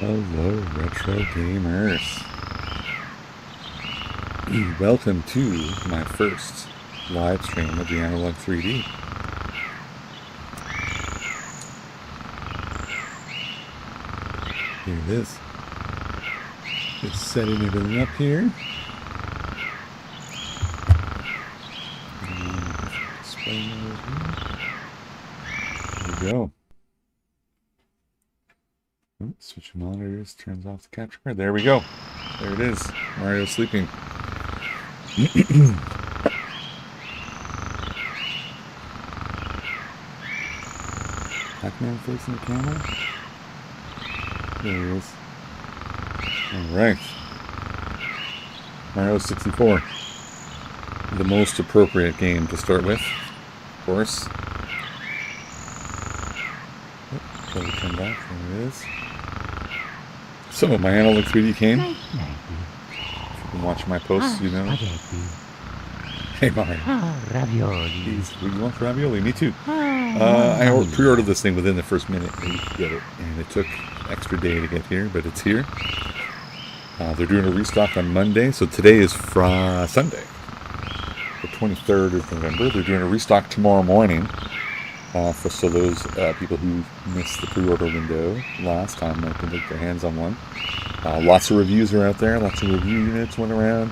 Hello, retro gamers. Welcome to my first live stream of the Analogue 3D. Here it is. Just setting everything up here. There we go. Oh, switch monitors, turns off the capture card. There we go. There it is. Mario's sleeping. Pac-Man facing the camera. There he is. Alright. Mario 64. The most appropriate game to start with, of course. Try to turn back. There it is. So, my Analogue 3D came. If you can watch my posts, you know. Hey, Mario. Ravioli. You want ravioli? Me too. I pre-ordered this thing within the first minute that you could get it, and it took an extra day to get here, but it's here. They're doing a restock on Monday, so today is Sunday, the 23rd of November. They're doing a restock tomorrow morning. So those people who missed the pre-order window last time, they can get their hands on one. Lots of reviews are out there. Lots of review units went around.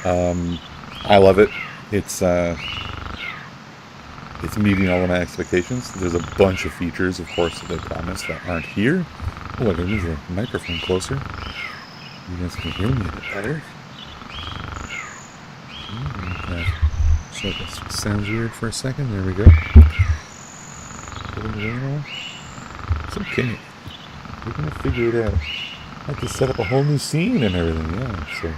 I love it. It's meeting all of my expectations. There's a bunch of features, of course, that they promised that aren't here. Oh, I gotta move the microphone closer. You guys can hear me a bit better. So this sounds weird for a second. There we go. It's okay. We're gonna figure it out. I have to set up a whole new scene and everything. Yeah. So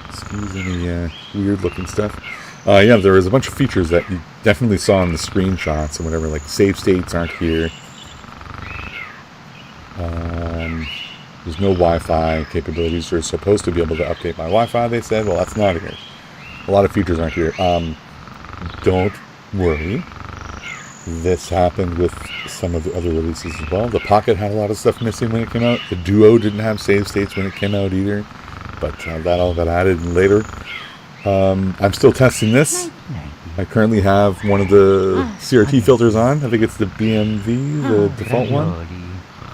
excuse any weird looking stuff. Yeah, there was a bunch of features that you definitely saw in the screenshots and whatever. Like save states aren't here. There's no Wi-Fi capabilities. You're supposed to be able to update my Wi-Fi, they said. Well, that's not here. A lot of features aren't here. Don't worry. This happened with some of the other releases as well. The Pocket had a lot of stuff missing when it came out. The Duo didn't have save states when it came out either. But that all got added later. I'm still testing this. I currently have one of the CRT filters on. I think it's the BMV, the default one.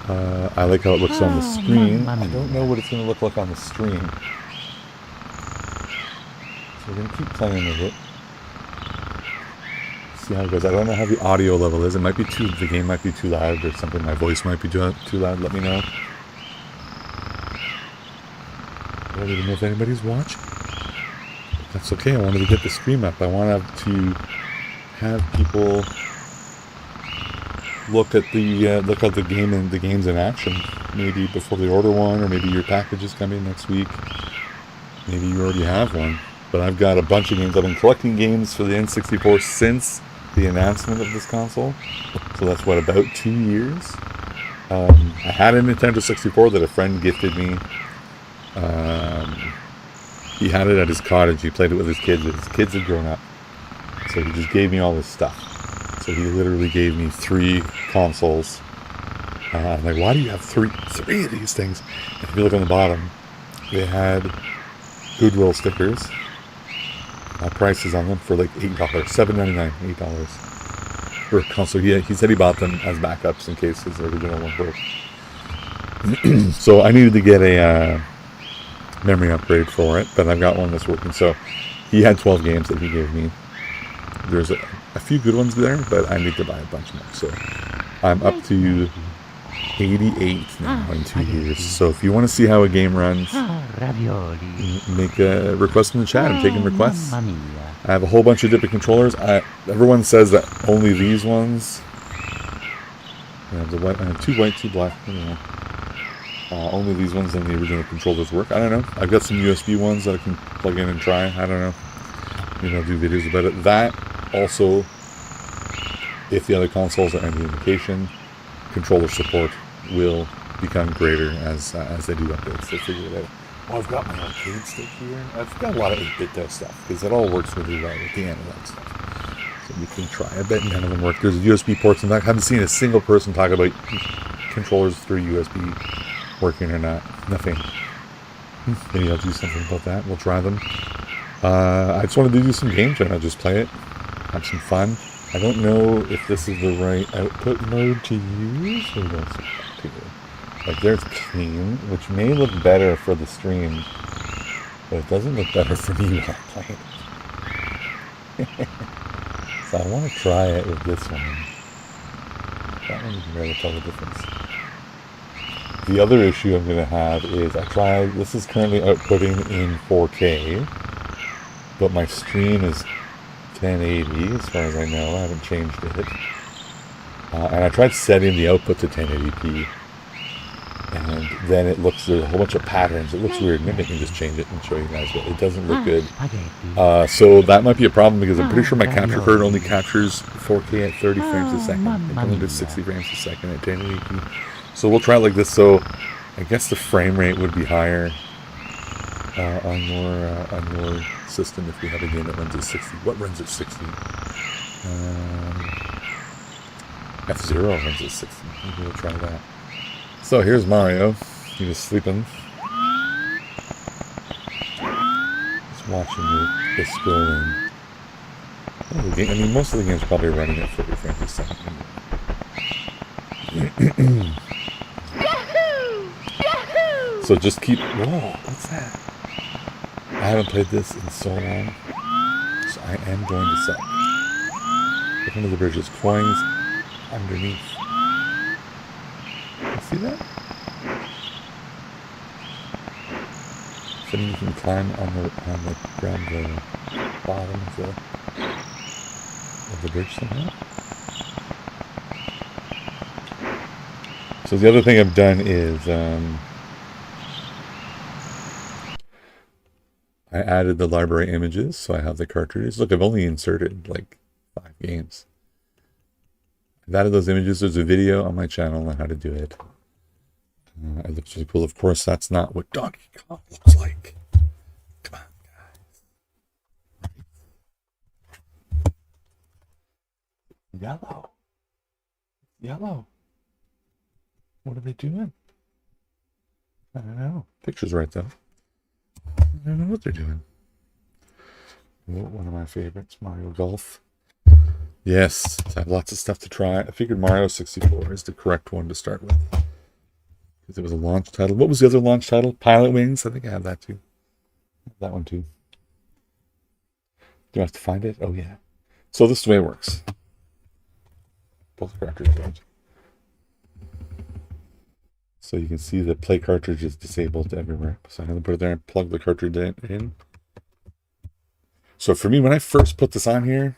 I like how it looks on the screen. I don't know what it's going to look like on the stream. So we're going to keep playing with it. See how it goes. I don't know how the audio level is. It might be the game might be too loud or something. My voice might be too loud. Let me know. I don't even know if anybody's watching. That's okay. I wanted to get the stream up. I want to have people look at the game and the games in action. Maybe before they order one, or maybe your package is coming next week. Maybe you already have one. But I've got a bunch of games. I've been collecting games for the N64 since the announcement of this console. So that's what, about 2 years. I had a Nintendo 64 that a friend gifted me. He had it at his cottage. He played it with his kids. His kids had grown up. So he just gave me all this stuff. So he literally gave me 3 consoles. I'm like, why do you have three of these things? And if you look on the bottom, they had Goodwill stickers. Prices on them for like $8, $7.99, $8 for a console. He said he bought them as backups in case his original one broke. So I needed to get a memory upgrade for it, but I've got one that's working. So he had 12 games that he gave me. There's a few good ones there, but I need to buy a bunch more. So I'm up to 88 now in 2 years. So if you want to see how a game runs, make a request in the chat. I'm taking requests. I have a whole bunch of different controllers. Everyone says that only these ones. I have 2 white, 2 black. I don't know. Only these ones and the original controllers work. I don't know. I've got some USB ones that I can plug in and try. I don't know. Maybe I'll do videos about it. That also, if the other consoles are any indication, controller support will become greater as they do updates. They figure it out. Oh, I've got my arcade stick here. I've got a lot of 8-bit stuff because it all works really well with the analog stuff. So you can try. I bet none of them work. There's USB ports in that. I haven't seen a single person talk about controllers through USB working or not. Nothing. Maybe I'll do something about that. We'll try them. I just wanted to do some games right now. Just play it. Have some fun. I don't know if this is the right output mode to use. Or like there's clean, which may look better for the stream, but it doesn't look better for me when I play it. So I want to try it with this one. That one you can really tell the difference. The other issue I'm going to have is this is currently outputting in 4K, but my stream is 1080 as far as I know. I haven't changed it. And I tried setting the output to 1080p, and then there's a whole bunch of patterns. It looks weird. Maybe I can just change it and show you guys, but it doesn't look good. So that might be a problem because I'm pretty sure my capture card only captures 4K at 30 frames a second. It only does 60 frames a second at 1080p. So we'll try it like this. So I guess the frame rate would be higher on your system if we have a game that runs at 60. What runs at 60? F-Zero runs at 60. Maybe we'll try that. So here's Mario. He was sleeping. Just watching the scrolling. I mean, most of the game's probably running at 30 frames a second. So just keep... Whoa, what's that? I haven't played this in so long, so I am going to suck. Look under the bridges. Coins underneath. You see that? So you can climb around the bottom of the bridge somehow. So the other thing I've done is I added the library images, so I have the cartridges. Look, I've only inserted like 5 games. I've added those images. There's a video on my channel on how to do it. It looks really cool. Of course, that's not what Donkey Kong looks like. Come on, guys. Yellow. Yellow. What are they doing? I don't know. Picture's right, though. I don't know what they're doing. One of my favorites, Mario Golf. Yes, I have lots of stuff to try. I figured Mario 64 is the correct one to start with. Because it was a launch title. What was the other launch title? Pilot Wings? I think I have that too. That one too. Do I have to find it? Oh yeah. So this is the way it works. Pull the cartridge out. So you can see the play cartridge is disabled everywhere. So I'm going to put it there and plug the cartridge in. So for me, when I first put this on here,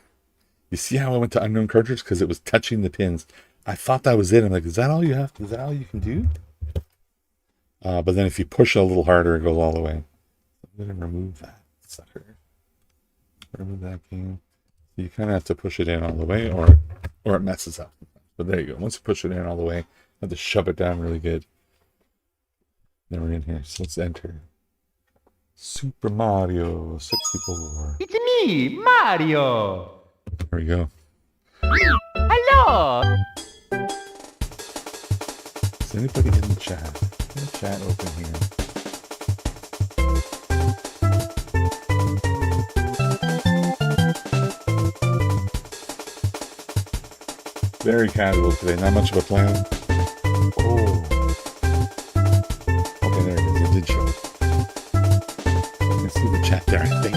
you see how I went to unknown cartridge? Because it was touching the pins. I thought that was it. I'm like, is that all you have? Is that all you can do? But then if you push it a little harder, it goes all the way. I'm going to remove that sucker. Remove that game. You kind of have to push it in all the way or it messes up. But there you go. Once you push it in all the way, you have to shove it down really good. Then we're in here. So let's enter. Super Mario 64. It's me, Mario. There we go. Hello. Is anybody in the chat? Get the chat open here. Very casual today. Not much of a plan. Oh. Okay, there it is. It did show up. You can see the chat there, I think.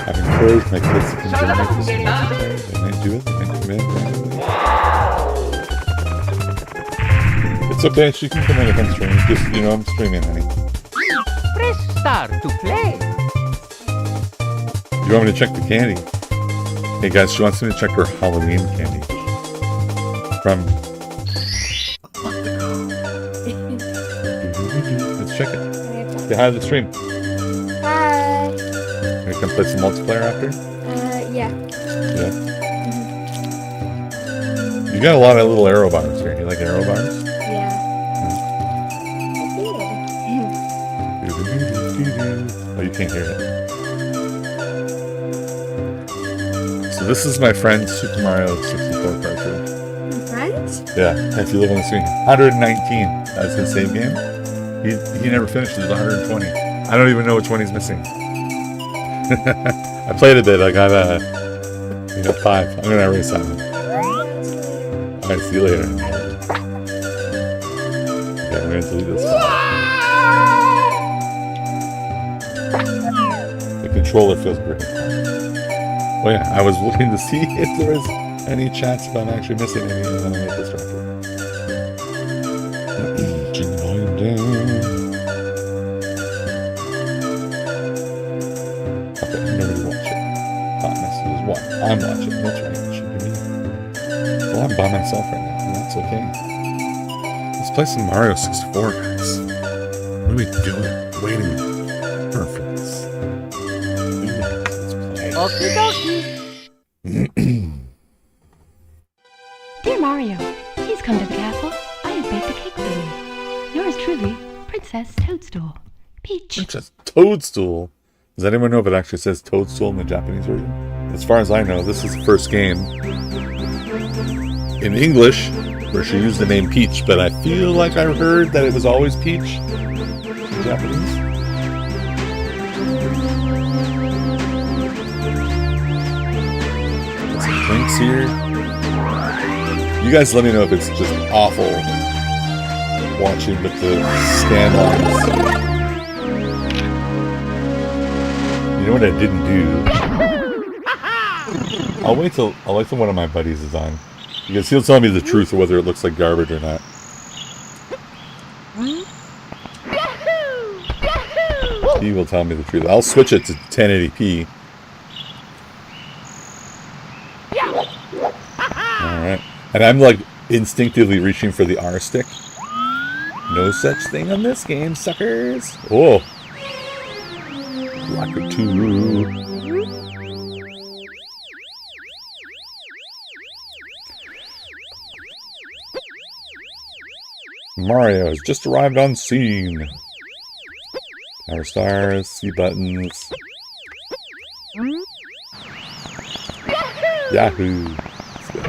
I've encouraged my kids to come join me for some multiplayer. They might do it. They might come in randomly. It's okay. She can come in if I'm streaming. Just, I'm streaming, honey. Press start to play. You want me to check the candy? Hey guys, she wants me to check her Halloween candy. From a month ago. Let's check it. Say hi to the stream. Hi. You can play some multiplayer after? Yeah. Yeah. You got a lot of little arrow bars here. You like arrow bars? Yeah. Oh, you can't hear it. So this is my friend Super Mario 64 cartridge. Friends? Yeah, if you look on the screen, 119. That's the same game. He never finished. It was 120. I don't even know which one he's missing. I played a bit. I got 5. I'm gonna erase that one. Alright, see you later. Okay, I'm gonna delete this one. The controller feels great. Oh yeah, I was looking to see if there was any chats about actually missing any, and then I got distracted. Okay, nobody watch it. Hot messages. What? I'm watching. That's right. It should be me. Well, I'm by myself right now, and that's okay. Let's play some Mario 64, guys. What are we doing? Waiting for this. Let's play. Okie dokie. Dear Mario, please come to the castle. I have baked a cake for you. Yours truly, Princess Toadstool. Peach. Princess Toadstool. Does anyone know if it actually says Toadstool in the Japanese version? As far as I know, this is the first game in English where she used the name Peach, but I feel like I heard that it was always Peach in Japanese. Got some drinks here. You guys let me know if it's just awful watching with the stand lines. You know what I didn't do? I'll wait till one of my buddies is on, because he'll tell me the truth of whether it looks like garbage or not. He will tell me the truth. I'll switch it to 1080p. Alright. And I'm like instinctively reaching for the R stick. No such thing on this game, suckers. Oh. Blocker 2. Mario has just arrived on scene. Power stars, C buttons. Yahoo! Let's go.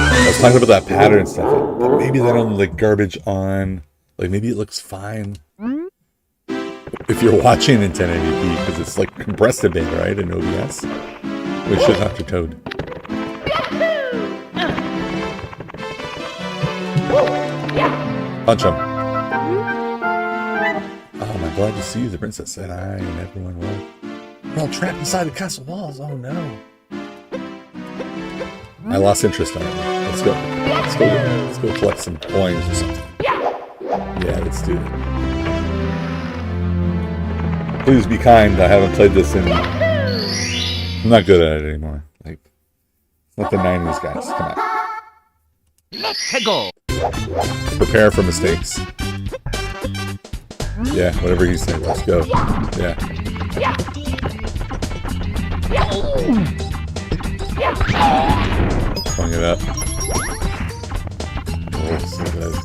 I was talking about that pattern stuff. But maybe that on like garbage on. Like maybe it looks fine if you're watching in 1080p because it's like compressed a bit, right? In OBS. We should have to Toad. Punch him. Oh, I'm glad to see you, the princess said. I and everyone will. We're all trapped inside the castle walls. Oh no. I lost interest on it. Let's go. Let's go collect some coins or something. Yeah, let's do it. Please be kind. I haven't played this in. I'm not good at it anymore. Like, it's not the 90s, guys. Come on. Let's go. Prepare for mistakes. Yeah, whatever he said. Let's go. Yeah. Throwing it up. Oh, so good.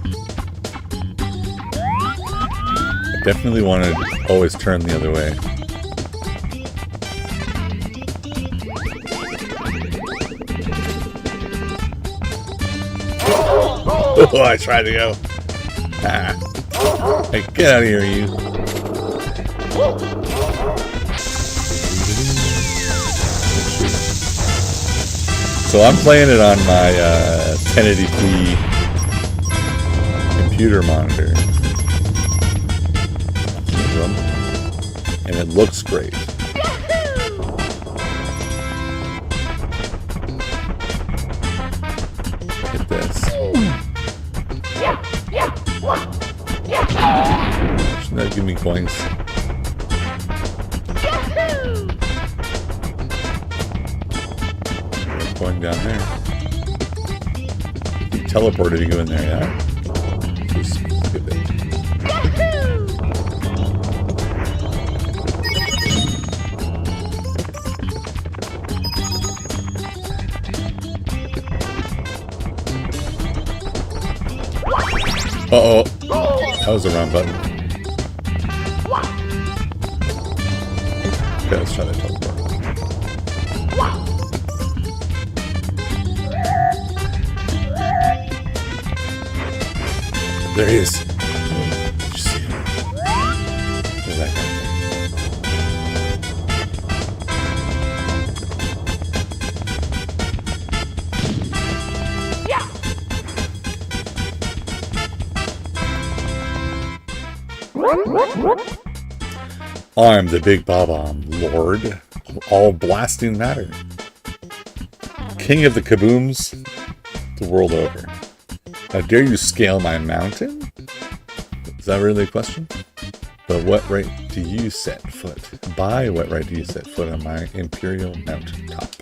I definitely want to always turn the other way. Oh, I tried to go. Ah. Hey, get out of here, you. So I'm playing it on my 1080p computer monitor. And it looks great. Look at this. Shouldn't that give me coins? Going down there. He teleported you in there, yeah? Just skip it. Uh-oh. That was the wrong button. Okay, let's try that teleport. There he is. Did you see him? There's that guy. I'm the Big Bob-omb, Lord, all blasting matter. King of the kabooms, the world over. How dare you scale my mountain? Is that really a question? But what right do you set foot? By what right do you set foot on my imperial mountaintop?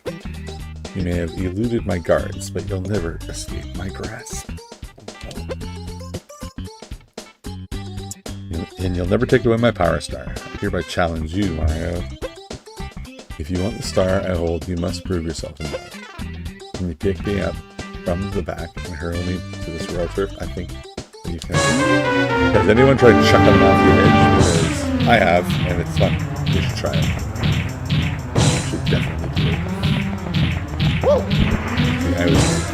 You may have eluded my guards, but you'll never escape my grasp. And you'll never take away my power star. I hereby challenge you, Mario. If you want the star I hold, you must prove yourself in battle. Can you pick me up from the back and hurl me to this royal turf? I think you can. Has anyone tried chucking them off the edge? Because I have, and it's fun. You should try it. You should definitely do it. See, I was...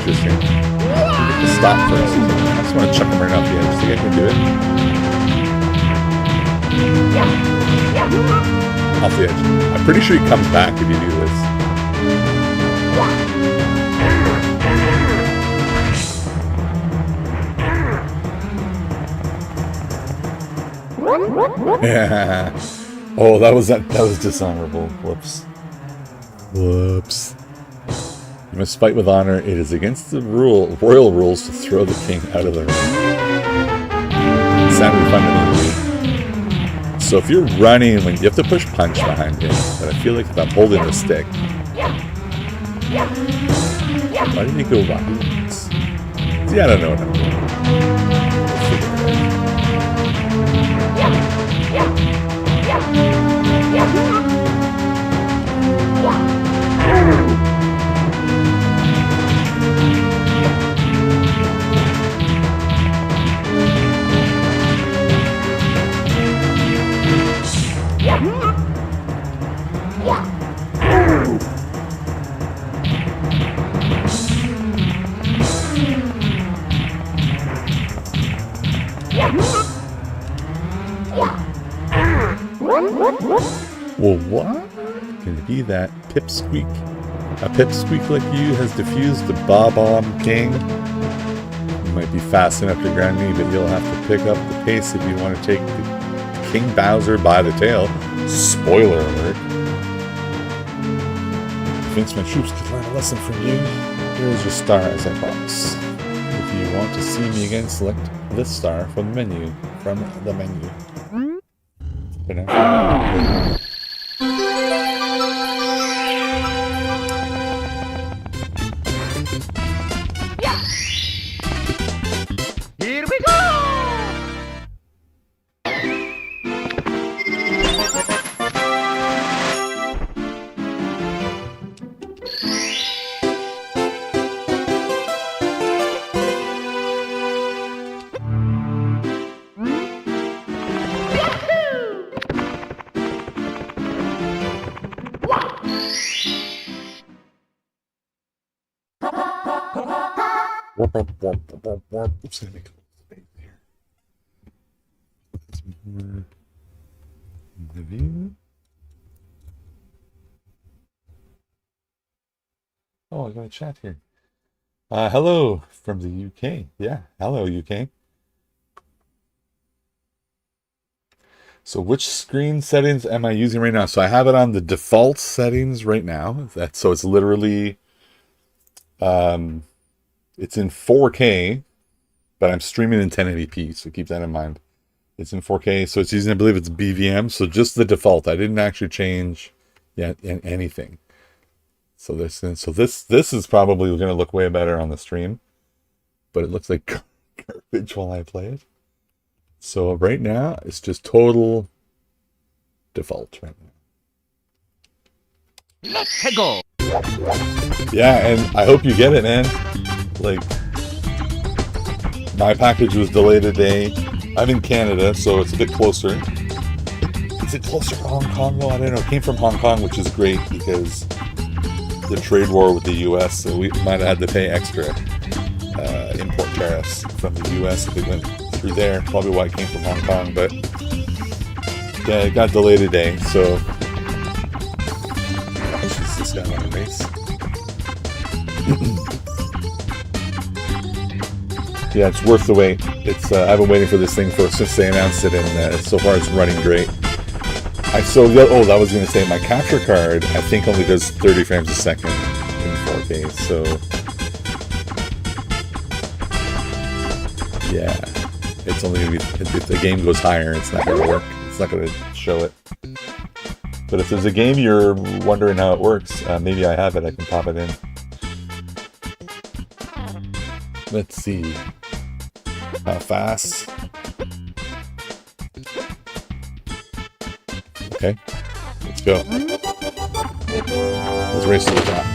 Interesting. Stop first. I just want to chuck him right off the edge. Think I can do it? Off the edge. I'm pretty sure he comes back if you do this. Yeah. Oh, that was dishonorable. Whoops. Whoops. You must fight with honor. It is against the royal rules to throw the king out of the ring. It sounded fun to me. So if you're running, when you have to push punch behind him, but I feel like if I'm holding the stick, why did he go backwards? See, I don't know what I'm doing. Well, what? Can it be that pipsqueak? A pipsqueak like you has defused the Bob-omb King? You might be fast enough to ground me, but you'll have to pick up the pace if you want to take the King Bowser by the tail. Spoiler alert. Thinks my troops could learn a lesson from you. Here's your star as I promise. If you want to see me again, select this star from the menu. For now. Here we go! Oops, let me go space here. That's more the view. Oh, I got a chat here. Hello from the UK. Yeah, hello UK. So which screen settings am I using right now? So I have it on the default settings right now. So it's literally it's in 4K, but I'm streaming in 1080p, so keep that in mind. It's in 4K, so it's using, I believe it's BVM, so just the default. I didn't actually change yet anything. So this is probably going to look way better on the stream, but it looks like garbage while I play it. So right now, it's just total default right now. Let's go! Yeah, and I hope you get it, man. Like, my package was delayed a day. I'm in Canada, so it's a bit closer. Is it closer to Hong Kong, though? I don't know. It came from Hong Kong, which is great because the trade war with the U.S., so we might have had to pay extra import tariffs from the U.S. if it went through there. Probably why it came from Hong Kong, but yeah, it got delayed a day, so... Jeez, this guy want to race. Yeah, it's worth the wait. It's I've been waiting for this thing since they announced it, and so far it's running great. I was going to say, my capture card, I think only does 30 frames a second in 4K, so... Yeah, it's only going to be... If the game goes higher, it's not going to work. It's not going to show it. But if there's a game you're wondering how it works, maybe I have it, I can pop it in. Let's see. How fast? Okay, let's go. Let's race to the top.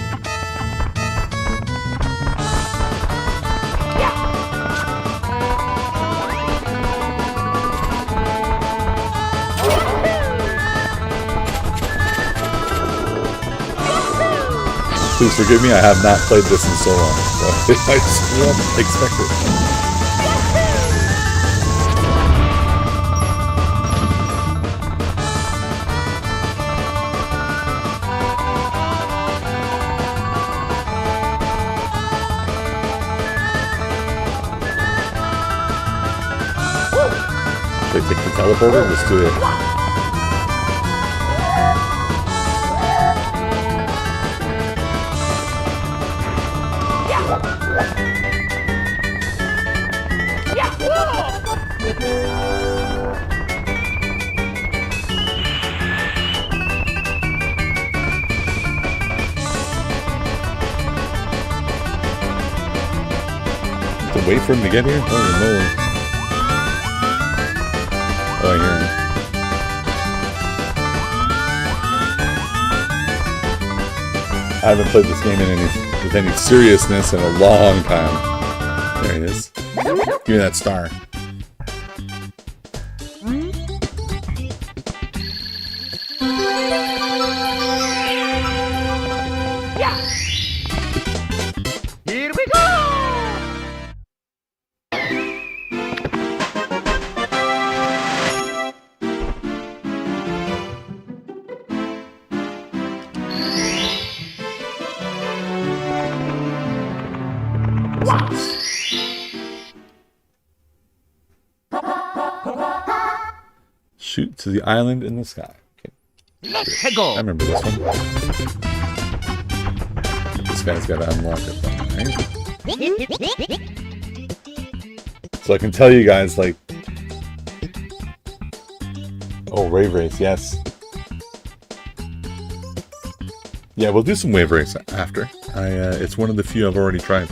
Please forgive me, I have not played this in so long, so I just won't expect it. Should I take the teleporter? Let's do it. Wait for him to get here? Holy moly. Oh, I hear him. I haven't played this game with any seriousness in a long time. There he is. Give me that star. Here we go! Shoot to the island in the sky. Okay. Let's go! I remember this one. This guy's got to unlock it, right? So I can tell you guys, like... Oh, Wave Race, yes. Yeah, we'll do some Wave Race after. It's one of the few I've already tried.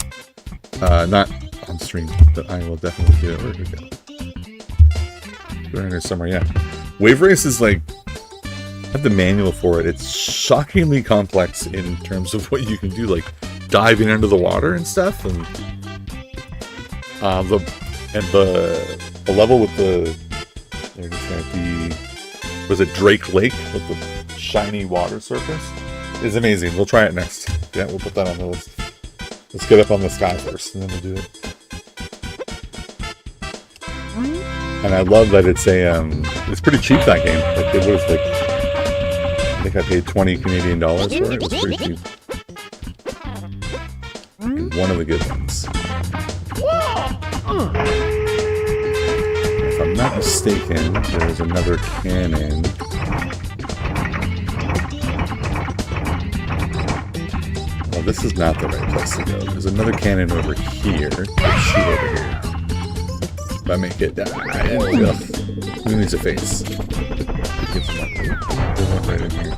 Not on stream, but I will definitely do it. Where'd we go? We're in here somewhere, yeah. Wave Race is like... I have the manual for it. It's shockingly complex in terms of what you can do, like diving under the water and stuff, and the level with the... Was it Drake Lake with the shiny water surface? Is amazing. We'll try it next. Yeah, we'll put that on the list. Let's get up on the sky first, and then we'll do it. And I love that it's it's pretty cheap, that game. Like, it was like, I think I paid 20 Canadian dollars for it. It was pretty cheap. And one of the good ones. If I'm not mistaken, there's another cannon. Well, this is not the right place to go. There's another cannon over here. Shoot over here. If I make it, who needs a face? There's one right in here.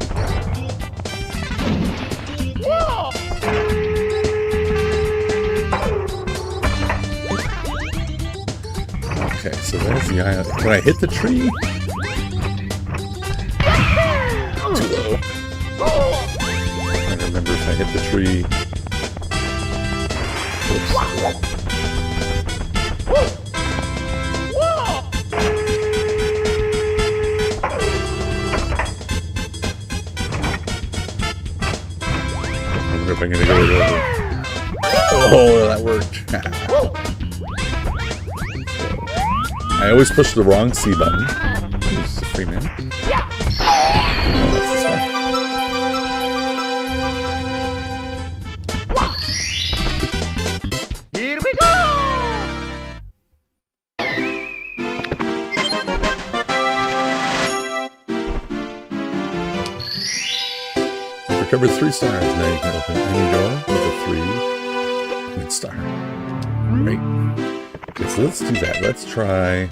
Okay, so there's the island. Can I hit the tree? Too low. I don't remember if I hit the tree. Oops. I wonder if I'm gonna go over. Oh, that worked. I always push the wrong C button. This is a free man. Oh, that's this one. Here we go! Recovered 3 stars. Now you can open any door with a 3 and star. Right. Okay, so let's do that. Let's try.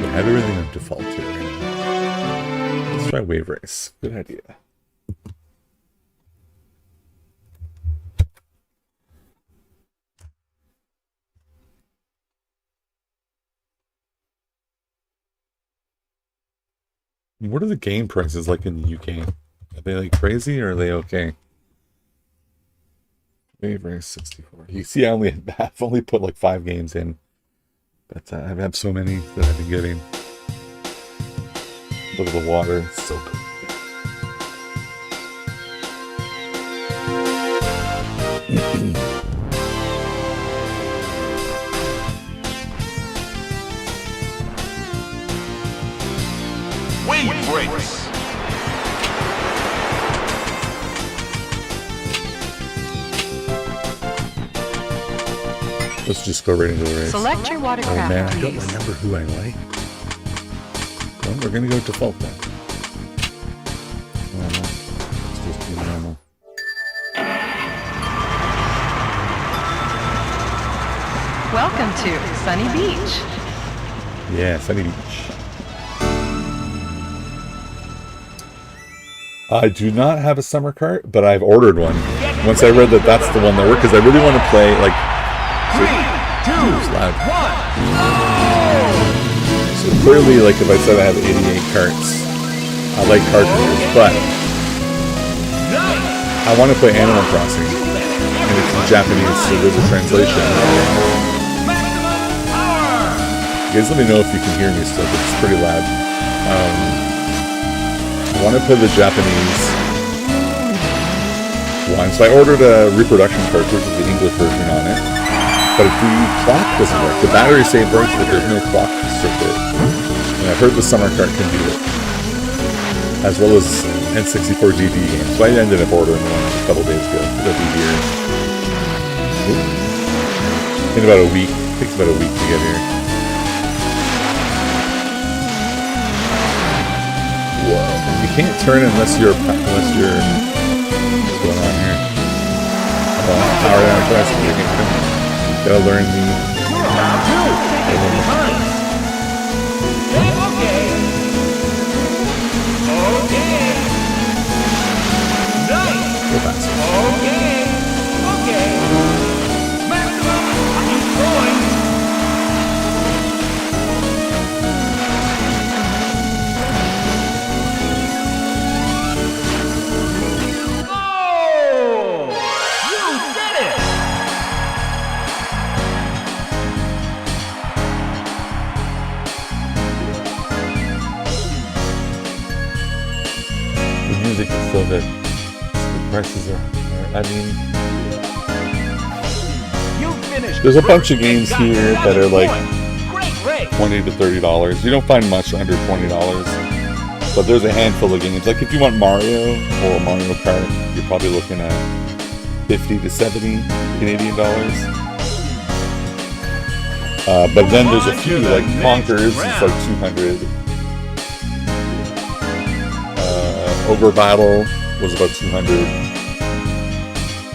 I have everything on default here. Right? Let's try wave race. Good idea. What are the game prices like in the UK? Are they like crazy or are they okay? Wave race 64. You see, I've only put like 5 games in, but I've had so many that I've been getting. Look at the water, it's so good. Wave race! Let's just go right into the race. Select your Oh watercraft, man, I don't please. remember who I like. Well, we're gonna go default then. Normal. Let's just do normal. Welcome to Sunny Beach. Yeah, Sunny Beach. I do not have a summer cart, but I've ordered one. Once I read that that's the one that worked, because I really want to play, like... 3, 2, It's loud. 1. So clearly, like, if I said I have 88 carts, I like cartridges, but I want to play Animal Crossing, and it's in Japanese, so there's a translation. You guys let me know if you can hear me still, but it's pretty loud. I want to play the Japanese one, so I ordered a reproduction cartridge with the English version on it. But if the clock doesn't work, the battery save works, but there's no clock circuit. And I've heard the summer cart can do it, as well as N64 DD games. So I ended up ordering one a couple days ago. It'll be here in about a week. It takes about a week to get here. Whoa! You can't turn unless you're. What's going on here? Power down class. You can't turn. Gotta learn the... Go faster. Music is so good. The prices are, I mean, there's a bunch of games here that are like $20 to $30. You don't find much under $20, but there's a handful of games. Like if you want Mario or Mario Kart, you're probably looking at 50 to 70 Canadian dollars. But then there's a few like Conkers, it's like 200. Ogre Battle was about 200,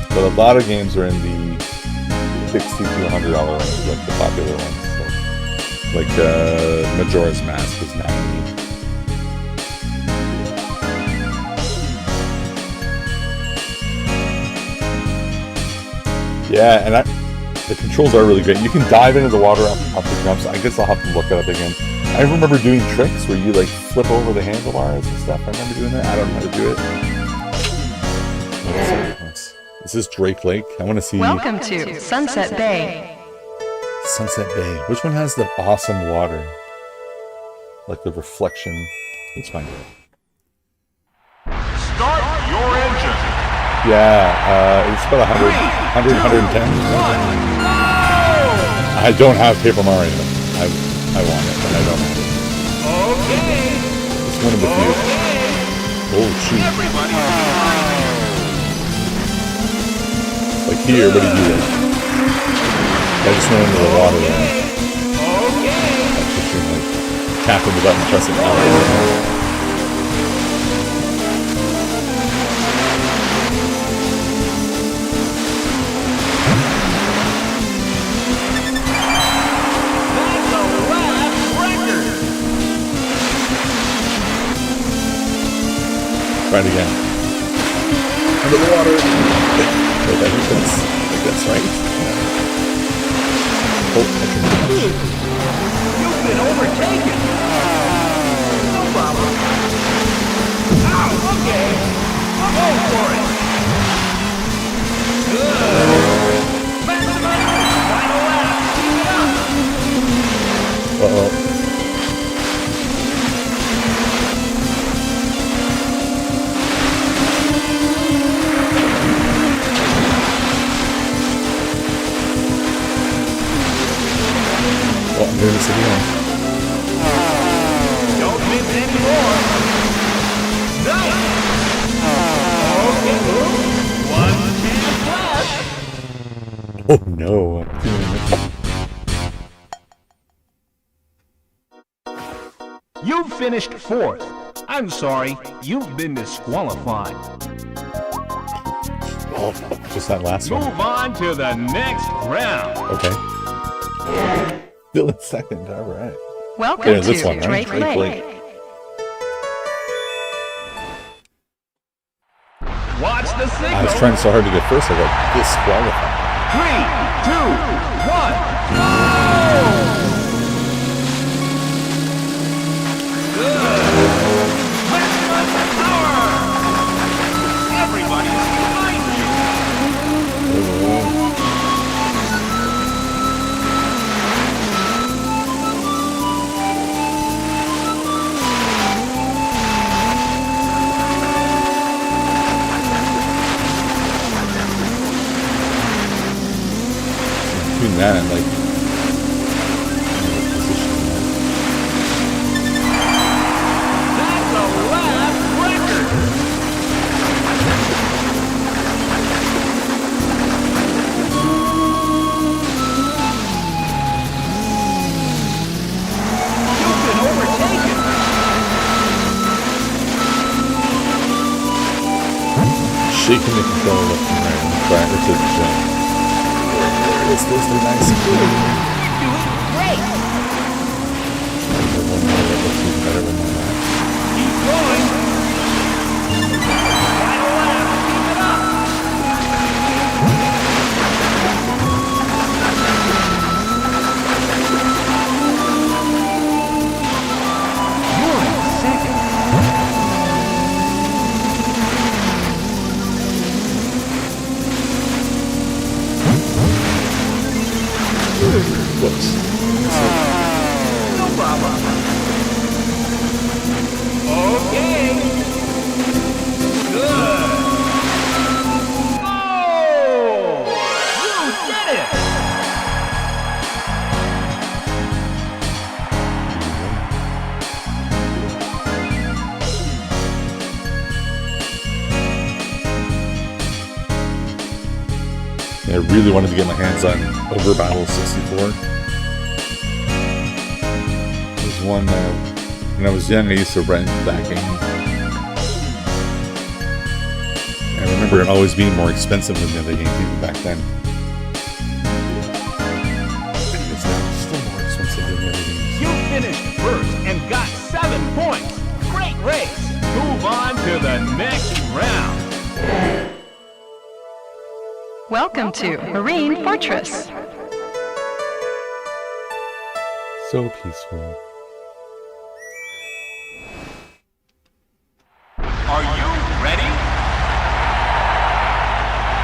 but a lot of games are in the $60 to $100 range, like the popular ones. So, like Majora's Mask was 90. Yeah, and the controls are really great. You can dive into the water off the jumps. I guess I'll have to look it up again. I remember doing tricks where you like flip over the handlebars and stuff. I remember doing that. I don't know how to do it. Is this Drake Lake? I want to see Welcome to Sunset Bay. Sunset Bay. Which one has the awesome water? Like the reflection. Let's find it. Start your engine. Yeah, it's about 100, 110. I don't have Paper Mario. I want it, but I don't have it. Okay. It's one of the few. Oh, shoot. Everybody. Like here, what do you do then? I just went into the water there. I'm picturing like tapping the button, pressing out. That's the last record. Try it again. Under the water. Wait, I think that's right. Oh, I can You've been overtaken. No problem. Ow, okay. Go for it. Good. Maximum. Final lap. Keep it up. Uh-oh. Oh, I'm doing this again. Don't miss any more. Nice. Okay, one chance left. Oh no. You've finished fourth. I'm sorry, you've been disqualified. Oh, just that last one. Move on to the next round. Okay. Still in second, alright. Welcome Yeah, this to one, right? Drake Drake Lake. Lake. Watch the signal. I was trying so hard to get first, I got disqualified. 3, 2, 1, go! Good. Maximum power. Everybody's behind you. Between that and like That's the last record. You've been overtaken. shaking the controller left and right on the track or to the jump. It's supposed to be nice and good. You're doing great. One more that looks even better than that. Keep going. Final lap. Keep it up. You're in second. Whoops. No problem. Okay. Good. Oh! You did it! I really wanted to get my hands on Over Battle 64. It was one when I was young, I used to rent that game. I remember it always being more expensive than the other games even back then. And it's now still more expensive than the other games. You finished first and got 7 points. Great race. Move on to the next round. Welcome to Marine Fortress. So peaceful. Are you ready?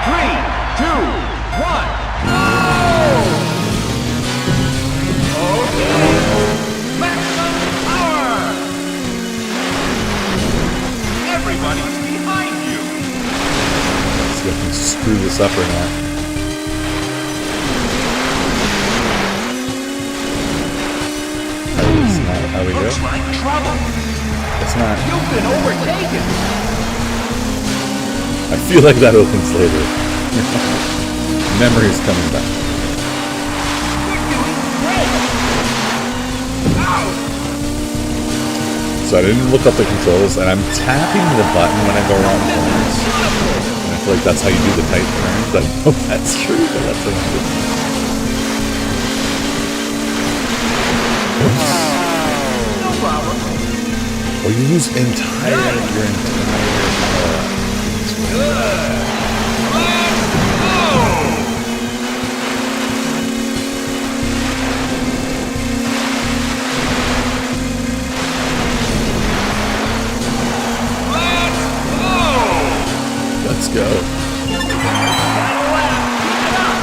3, 2, 1, go! Okay. Maximum power! Everybody's behind you. Let's see if I can screw this up or not. It's not how we go. Looks like trouble. It's not. You've been overtaken. I feel like that opens later. Memory's coming back. So I didn't look up the controls, and I'm tapping the button when I go around corners. And I feel like that's how you do the tight turns. I don't know if that's true, but that's what I'm doing. No problem. Oh, you lose your entire power. Good. Let's go. Let's go. Final lap. Keep it up.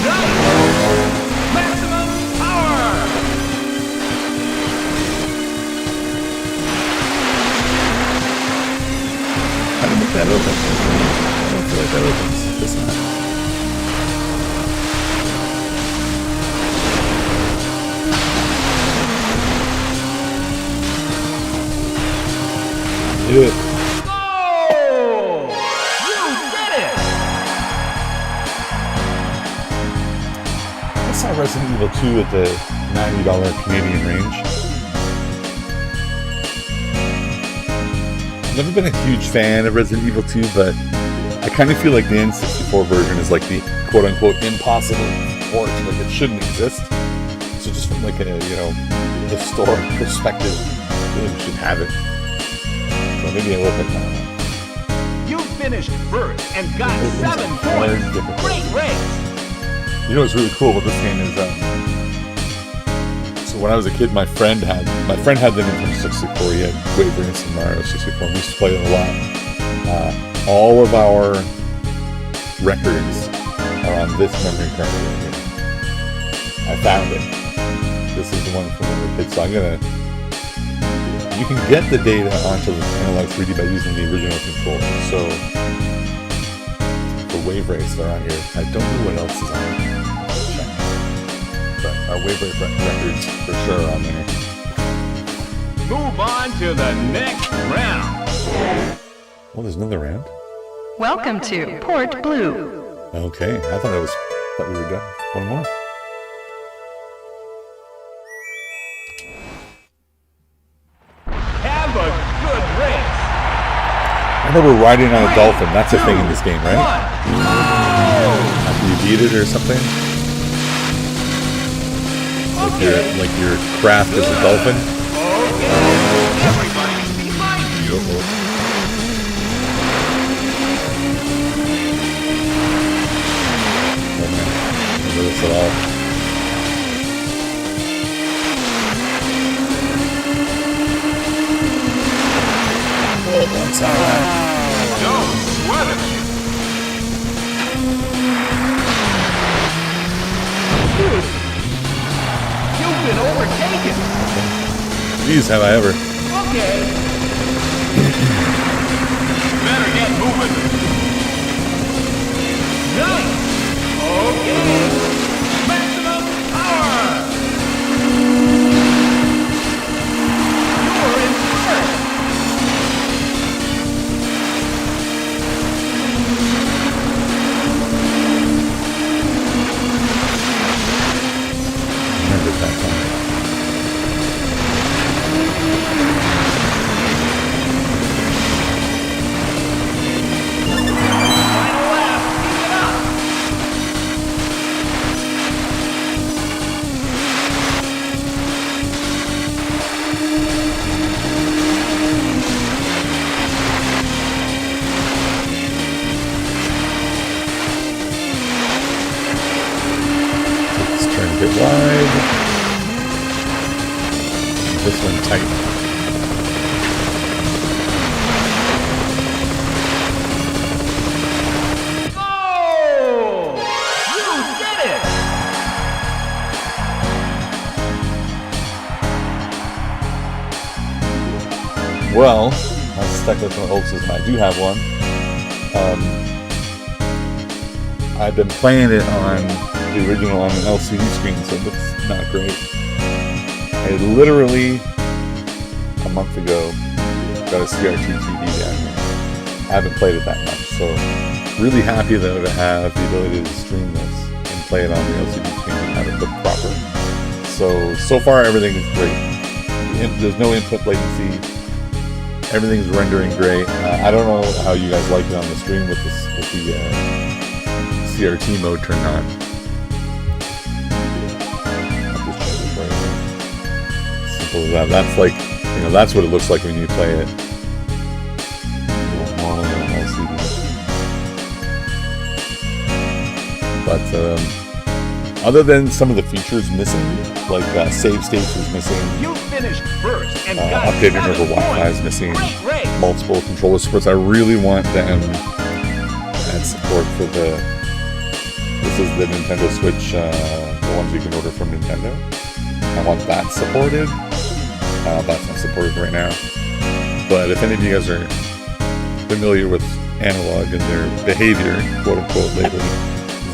Nice. Maximum power. How to make that open? I don't feel like that opens. It's not. Do it. Go! You did it! I saw Resident Evil 2 at the $90 Canadian range. I've never been a huge fan of Resident Evil 2, but I kind of feel like the N64 version is like the quote-unquote impossible port, like it shouldn't exist. So just from like a, historic perspective, I feel like we should have it. So maybe I will put that on. You finished first and got It's 7 hard, points. difficult. Great race. You know what's really cool about this game is, so when I was a kid, my friend had the Nintendo 64. He had Wave Race and Mario 64. We used to play it a lot. All of our records are on this memory card right here. I found it. This is the one from when we were kids. So you can get the data onto the Analogue 3D by using the original controller. So the Wave Race, they're on here. I don't know what else is on here. But our Wave Race records for sure are on there. Move on to the next round. Oh, there's another round? Welcome to Port Blue. Okay, I thought we were done. One more. Have a good race. I know we're riding on a dolphin. That's a thing in this game, right? 1. After you beat it or something? Like your craft is a dolphin? Okay. Everybody's behind you. Okay. Remember this at all. That's alright. Don't sweat it. Dude, you've been overtaken. Jeez, have I ever. Okay. Better get moving. Nice. Okay. Maximum power. You're in first. Remember that time. Final lap. Keep it up. this one tight. Oh! You did it! Well, I stuck with my old system. I do have one. I've been playing it on the original on an LCD screen, so it looks not great. I literally, a month ago, got a CRT TV down here. I haven't played it that much, so really happy though to have the ability to stream this and play it on the LCD screen and have it look proper. So far everything is great. There's no input latency. Everything's rendering great. I don't know how you guys like it on the stream with the CRT mode turned on. I'll just change it for you. Simple as that. That's like, that's what it looks like when you play it. Normally on LCD. But other than some of the features missing, like save states is missing. You finished first and got Updated 7 over Wi-Fi is points. missing. Great race. Multiple controller supports. I really want them to add support for this is the Nintendo Switch, the ones you can order from Nintendo. I want that supported. That's not supported right now. But if any of you guys are familiar with Analogue and their behavior, quote unquote, lately,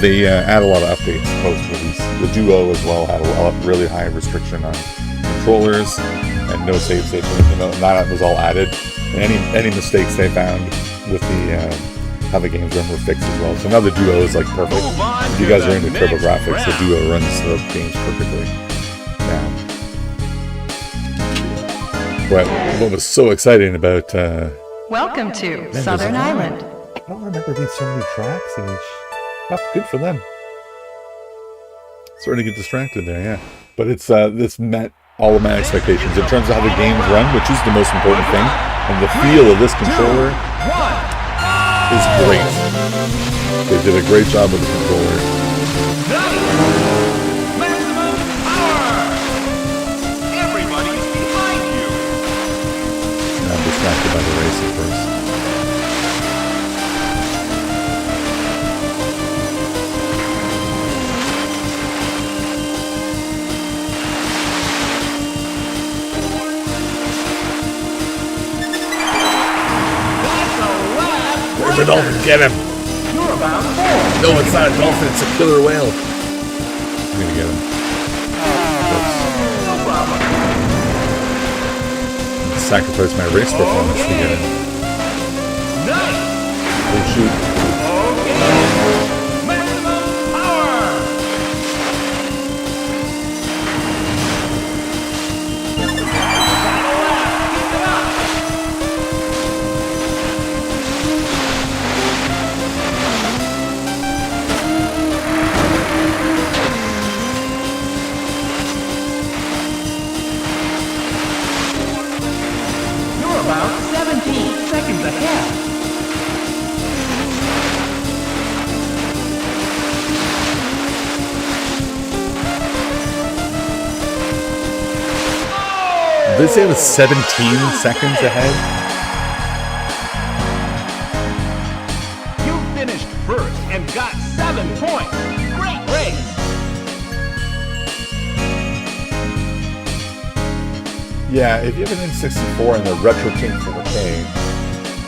they add a lot of updates post-release. The Duo as well had a really high restriction on controllers and no save states or anything. And that was all added. And any mistakes they found with the how the games run were fixed as well. So now the Duo is like perfect. If you guys are into TurboGrafx, the Duo runs the games perfectly now. But what was so exciting about Welcome to Man, Southern there's a lot. Island. I don't remember being so many tracks in each. Oh, good for them. Starting to get distracted there, yeah. But it's this met all of my expectations in terms of how the games run, which is the most important thing. And the feel of this controller is great. They did a great job with the controller. Maximum power! Everybody's behind you! I'm distracted by the racing first. That's a lap! Where's the dolphin? Get him! You're about 4. No, it's not a dolphin, it's a killer whale. I'm gonna get him. No problem. Sacrifice my race performance to get him. Nice! Oh shoot. Okay. Maximum power! Final lap. Keep it up. You're about 17 seconds ahead. Did they say it was 17 seconds ahead? You finished first and got 7 points. Great race. Yeah, if you have an N64 and the Retro Tink 4K,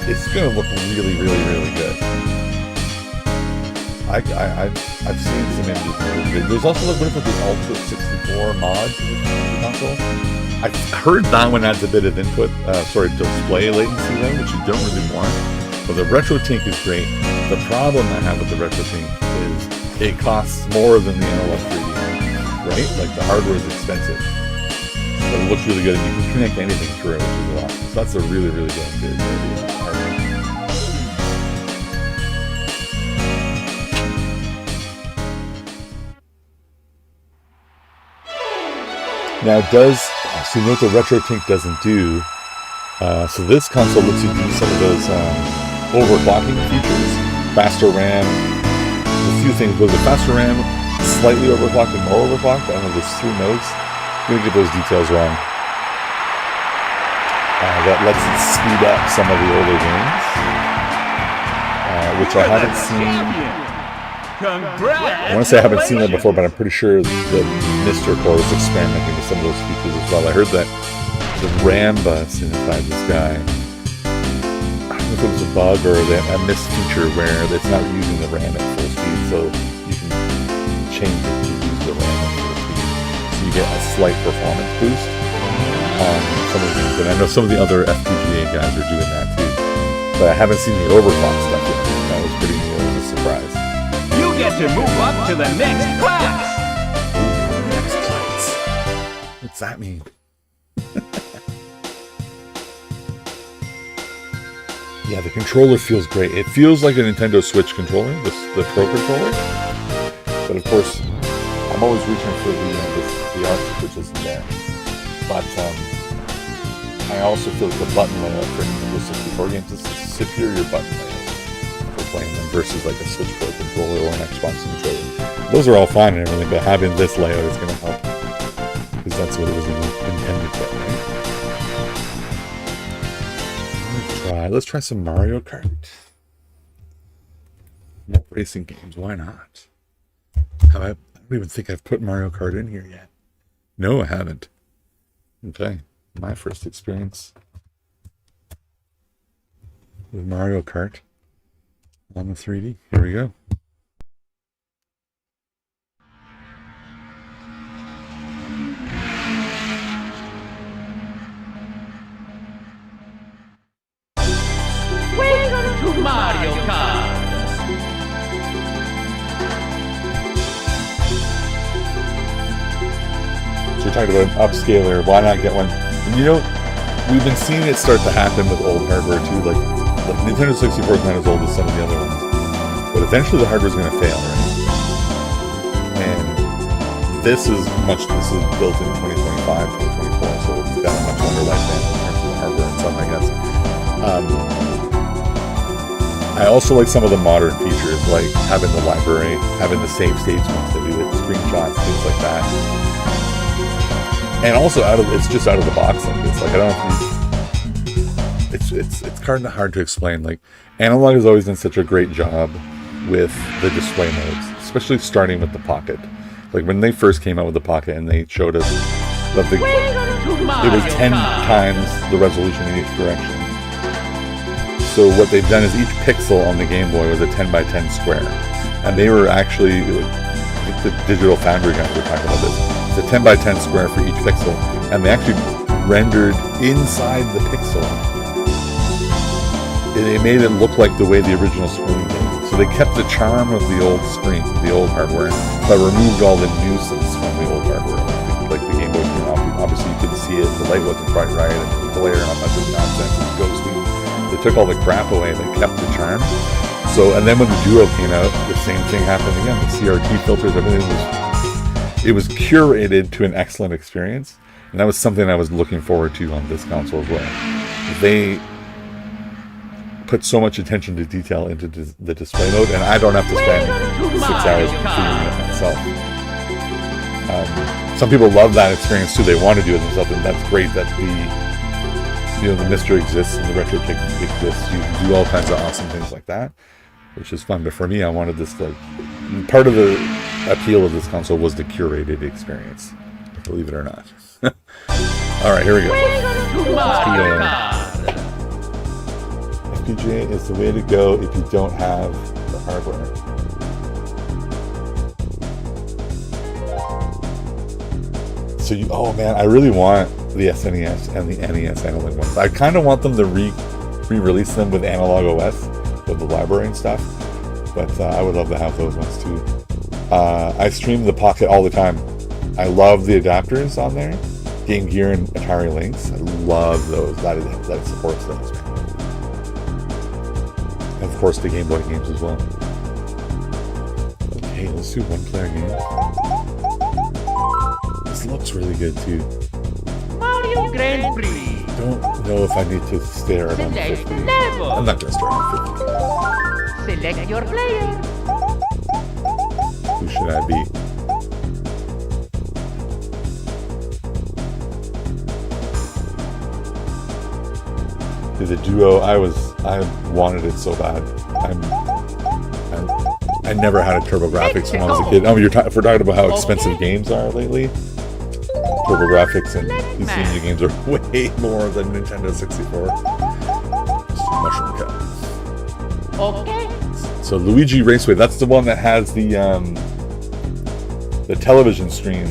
it's going to look really, really, really good. I've seen some images that are really good. There's also what about the Ultra 64 mod for the console? I heard that one adds a bit of input, display latency though, which you don't really want. But the Retro Tink is great. The problem I have with the Retro Tink is it costs more than the Analogue 3D, right? Like the hardware is expensive. But it looks really good and you can connect anything through it, which is awesome. So that's a really, really damn good hardware. Now so you know what the Retro Tink doesn't do? So this console lets you do some of those overclocking features, faster RAM, a few things. Was it faster RAM, slightly overclocked and more overclocked? I don't know, there's 3 modes. I'm going to get those details wrong. that lets it speed up some of the older games, which I haven't seen. I want to say I haven't seen that before, but I'm pretty sure that Mr. Core was experimenting with some of those features as well. I heard that the RAM bus inside this guy, I don't know if it was a bug or a missed feature where it's not using the RAM at full speed, so you can change it to use the RAM at full speed. So you get a slight performance boost on some of the games. And I know some of the other FPGA guys are doing that too. But I haven't seen the overclock stuff yet. That was pretty new. It was a surprise. You get to move up to the next class. Next class. What's that mean? Yeah, the controller feels great. It feels like a Nintendo Switch controller, the Pro controller. But of course, I'm always reaching for the ARC, which isn't there. But I also feel like the button layout for Nintendo 64 games is a superior button layout for playing them versus like a Switch Pro controller or an Xbox controller. Those are all fine and everything, but having this layout is going to help because that's what it was intended for, right? Let's try some Mario Kart. More racing games, why not? I don't even think I've put Mario Kart in here yet. No, I haven't. Okay, my first experience with Mario Kart on the 3D. Here we go. Welcome to Mario Kart. So you're talking about an upscaler, why not get one? And you know, we've been seeing it start to happen with old hardware too, like Nintendo 64 is not as old as some of the other ones. But eventually the hardware is going to fail, right? And this is built in 2025, 2024, so it's got a much longer lifespan in terms of the hardware and stuff, I guess. I also like some of the modern features, like having the library, having the save states once they do it, screenshots, things like that. And also it's just out of the box like this. Like I don't know if it's kind of hard to explain. Like Analogue has always done such a great job with the display modes, especially starting with the Pocket. Like when they first came out with the Pocket and they showed us that it was 10 times the resolution in each direction. So what they've done is each pixel on the Game Boy was a 10 by 10 square, and they were actually the Digital Foundry guys were talking about this. It's a 10 by 10 square for each pixel, and they actually rendered inside the pixel. They made it look like the way the original screen did. So they kept the charm of the old screen, the old hardware, but removed all the nuisance from the old hardware. Like the Game Boy screen, obviously you couldn't see it, the light wasn't quite right, and the glare and all that nonsense and ghosting. They took all the crap away, they kept the charm. So, and then when the Duo came out, the same thing happened again. The CRT filters, everything was curated to an excellent experience. And that was something I was looking forward to on this console as well. They put so much attention to detail into the display mode, and I don't have to spend 6 hours figuring it myself. Some people love that experience too. They want to do it themselves, and that's great that the Mister exists and the Retro Kick exists. You can do all kinds of awesome things like that, which is fun. But for me, I wanted this, like, part of the appeal of this console was the curated experience, believe it or not. All right, here we go. FPGA is the way to go if you don't have the hardware. So oh man, I really want the SNES and the NES Analog ones. I kind of want them to re-release them with Analogue OS, with the library and stuff. But I would love to have those ones too. I stream the Pocket all the time. I love the adapters on there. Game Gear and Atari Lynx. I love those. That supports those, man. And of course the Game Boy games as well. Okay, let's do one-player games. This looks really good too. Mario Grand Prix. Don't know if I need to start on 50. I'm not gonna start on 50. Select your player. Who should I be? The Duo, I wanted it so bad. I never had a TurboGrafx when I was a kid. Oh, if we're talking about how expensive games are lately, TurboGrafx and PC Engine games are way more than Nintendo 64. Mushroom cut. Okay. So Luigi Raceway, that's the one that has the television stream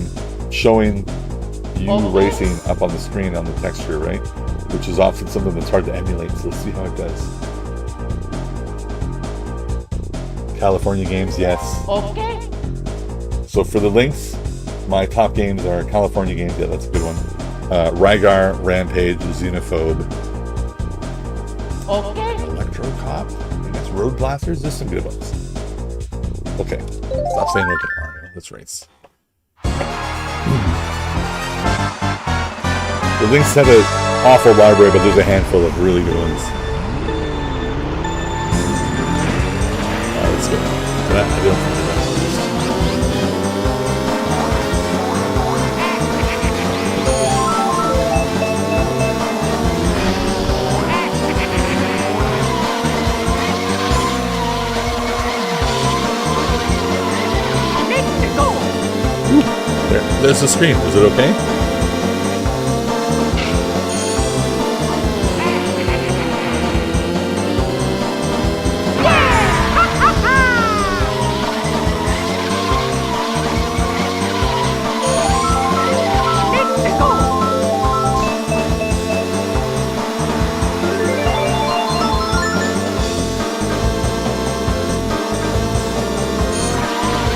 showing you racing up on the screen on the texture, right? Which is often something that's hard to emulate, so let's see how it does. California games, yes. Okay. So for the links, my top games are California games, yeah, that's a good one. Rygar, Rampage, Xenophobe. Okay. Electro Cop, I guess Road Blasters, there's some good ones. Okay, stop saying okay, Mario, let's race. The links had an awful library, but there's a handful of really good ones. Let's go. I don't think that's there's the screen. Is it okay?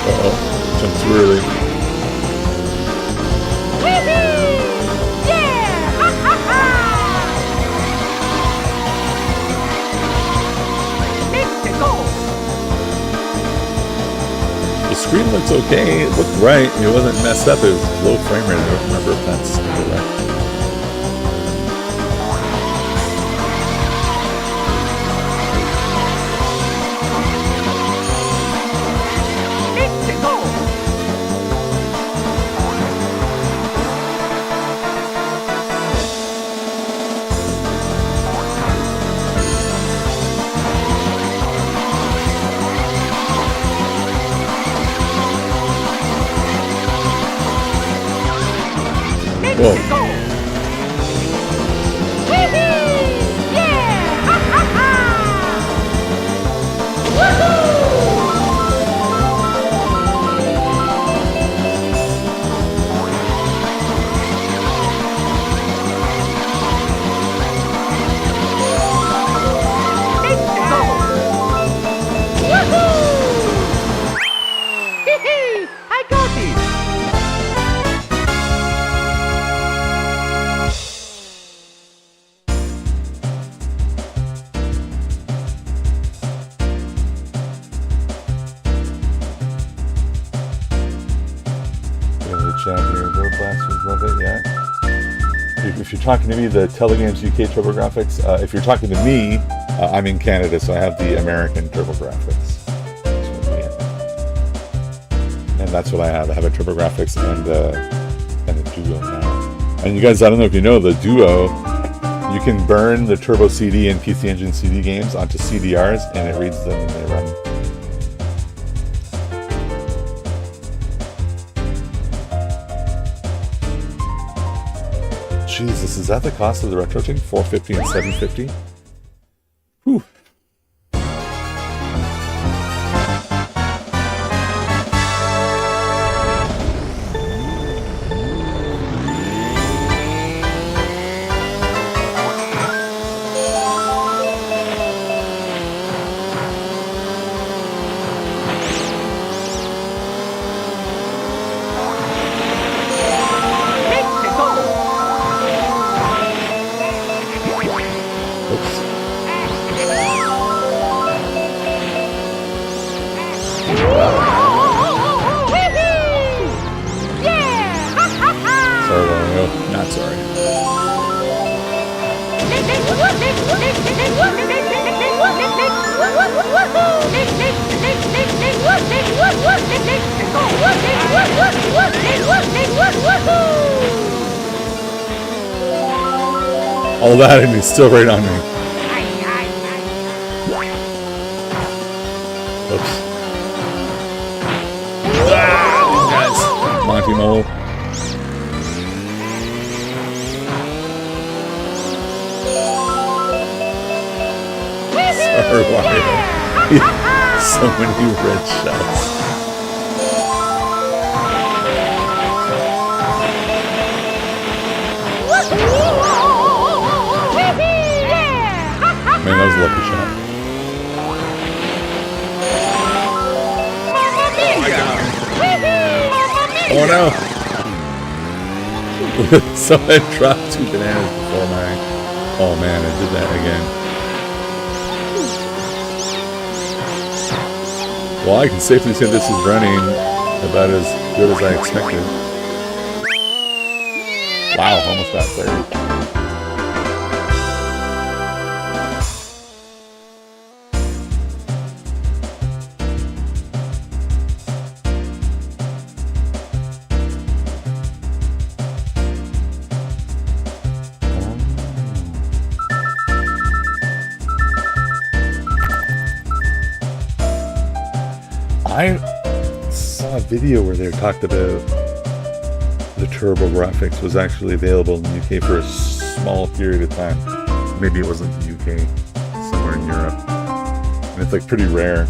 Uh-oh. Jumped too early. The screen looks okay. It looked right. It wasn't messed up. It was low frame rate. I don't remember if that's correct. Whoa. I got this. Chat here, Road Blasters, love it, yeah. If you're talking to me, the Telegames UK TurboGrafx. If you're talking to me, I'm in Canada, so I have the American TurboGrafx. And that's what I have. I have a TurboGrafx and a Duo now. And you guys, I don't know if you know, the Duo, you can burn the Turbo CD and PC Engine CD games onto CDRs, and it reads them and they run. Jesus, is that the cost of the retro thing? $450 and $750? Whew. Not sorry. All that and he's still right on me. Super Mario. So many red shells. Man, that was a lucky shot. Oh no! So I dropped 2 bananas before my... Oh man, I did that again. Well, I can safely say this is running about as good as I expected. Wow, almost got 30. I saw a video where they talked about the Turbo Graphics was actually available in the UK for a small period of time. Maybe it wasn't the UK, somewhere in Europe. And it's like pretty rare.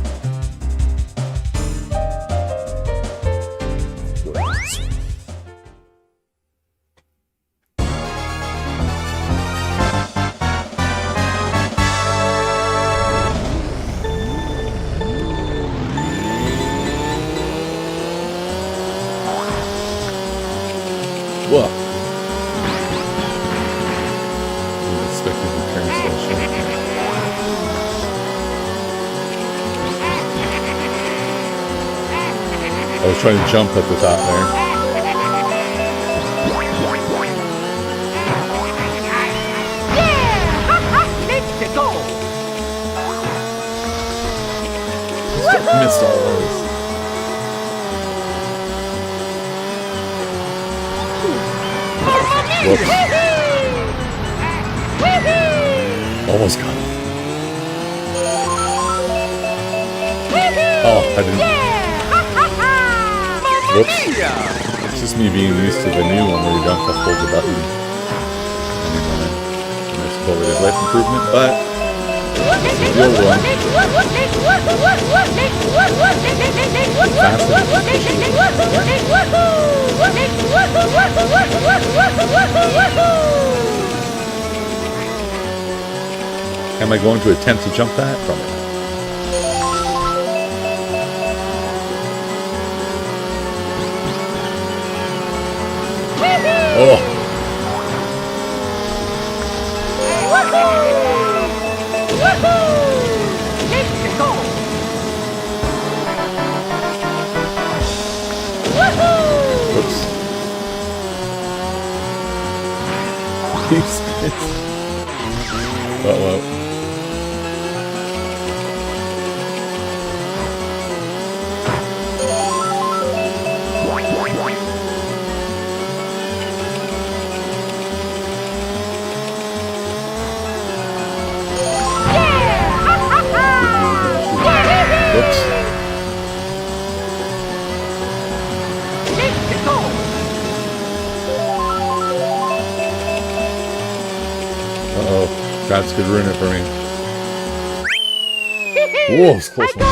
Whoa. I'm expecting the turn so short. I was trying to jump at the top there. Missed all those. Whoops. Almost got it. Oh, I didn't. Whoops. It's just me being used to the new one where you don't have to hold the button. Nice quality of life improvement, but the old one. Faster. Am I going to attempt to jump that? Probably not. Oh! Oops. Uh-oh. Whoops. Uh-oh. Traps could ruin it for me. Whoa, it's close one.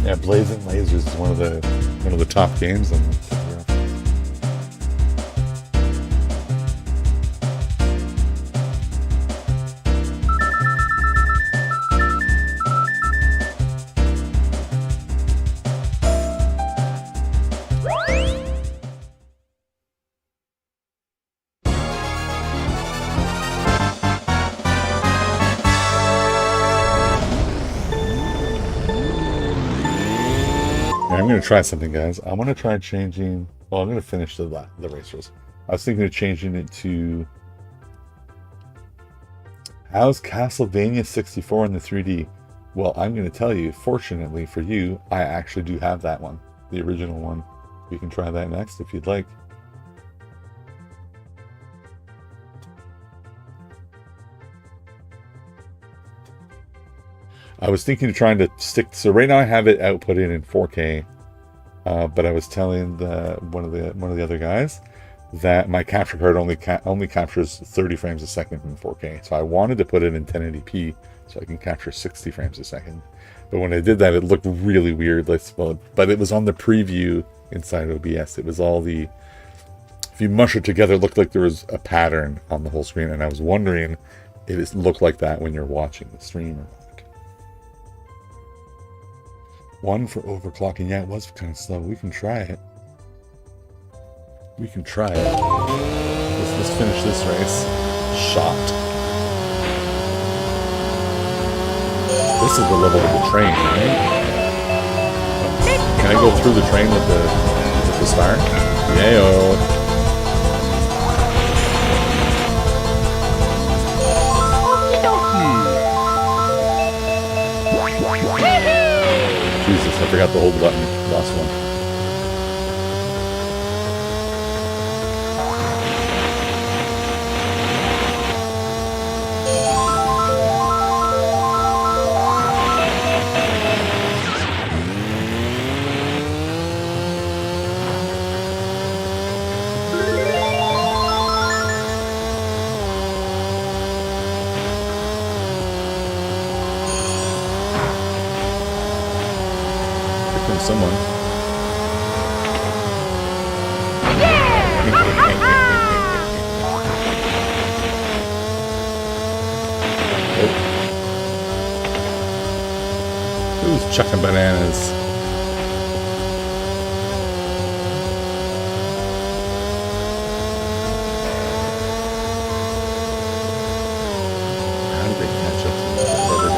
Yeah, Blazing Lasers is one of the top games on the I'm going to try something, guys. I want to try changing... Well, I'm going to finish the racers. I was thinking of changing it to... How's Castlevania 64 in the 3D? Well, I'm going to tell you, fortunately for you, I actually do have that one. The original one. You can try that next if you'd like. I was thinking of trying to stick... So right now I have it outputted in 4K. But I was telling one of the other guys that my capture card only captures 30 frames a second in 4K. So I wanted to put it in 1080p so I can capture 60 frames a second. But when I did that, it looked really weird. But it was on the preview inside OBS. It was all the, if you mush it together, it looked like there was a pattern on the whole screen. And I was wondering if it looked like that when you're watching the stream or not. One for overclocking. Yeah, it was kind of slow. We can try it. We can try it. Let's finish this race. Shot. This is the level of the train, right? Can I go through the train with the star? Yayo. Jesus, I forgot to hold the button. Last one. Someone. Who's chucking bananas? How did they catch up to the rubber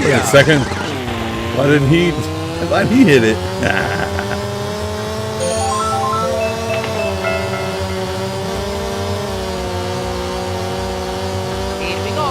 Wait a second. Why didn't he hit it? Here we go.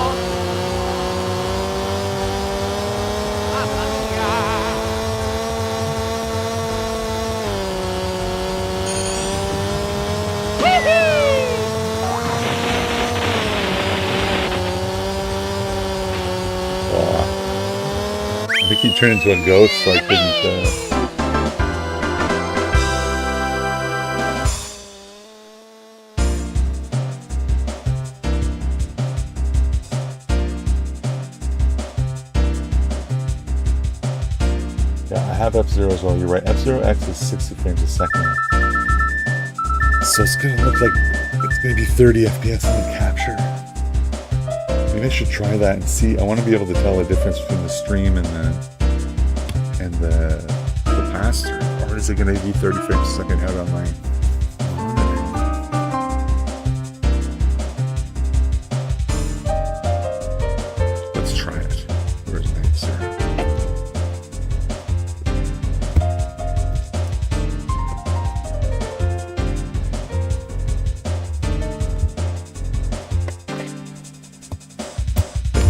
I think he turned into a ghost, so I couldn't. Yeah, I have F-Zero as well. You're right. F-Zero X is 60 frames a second. So it's gonna look like it's gonna be 30 FPS in the capture. Maybe I should try that and see. I want to be able to tell the difference between the stream and the pass-through. Or is it going to be 30 frames a second out on my monitor? Let's try it. Where's my F-Zero?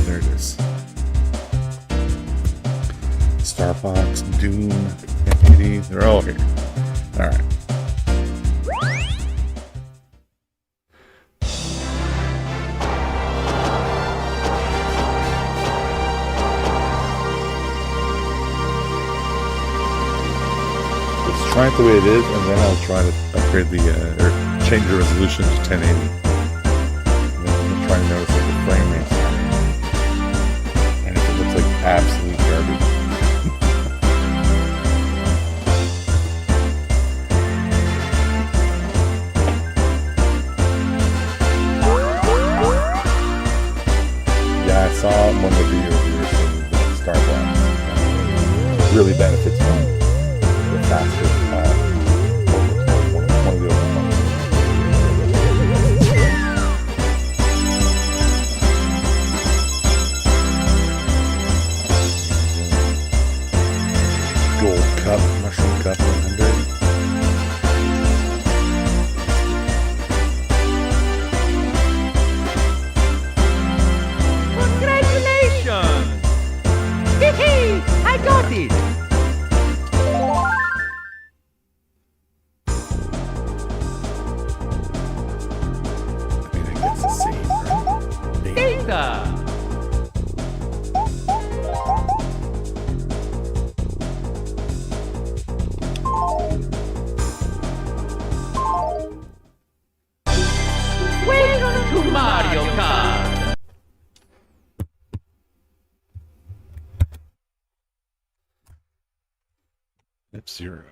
There it is. Starfox, Doom, MPD, they're all here. Alright. Let's try it the way it is, and then I'll try to upgrade the, or change the resolution to 1080. And then I'm trying to notice like the frame rate. And if it looks like absolute garbage. I saw one of the videos you were saying that Starbucks really benefits from the faster one of the overclocks. Gold cup, mushroom cup 100. Pizza. Welcome to Mario Kart. F-Zero.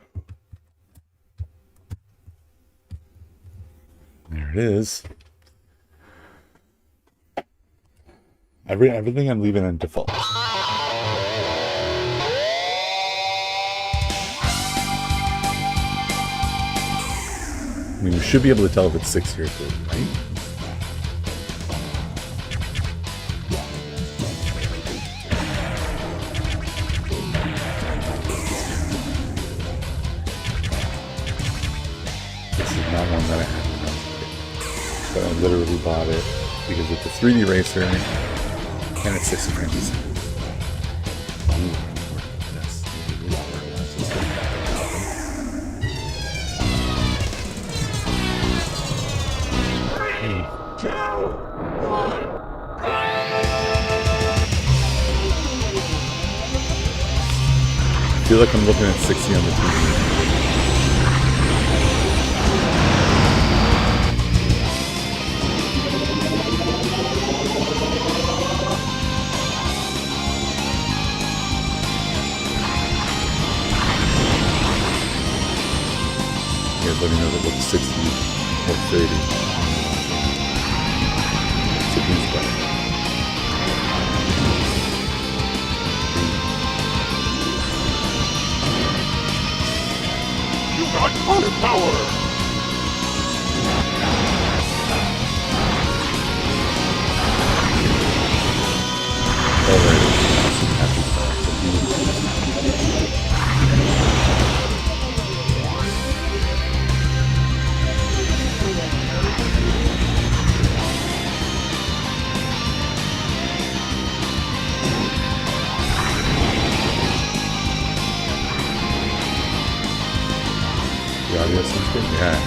There it is. Everything I'm leaving on default. I mean, we should be able to tell if it's 60 or 30, right? This is not one that I had when I was a kid. But I literally bought it because it's a 3D racer and it's 60 frames. Ooh, that's I feel like I'm looking at 60 on the TV. Let me know that it's 60 or 30. So who's better? You got firepower. Alright. The audio seems good? Yeah.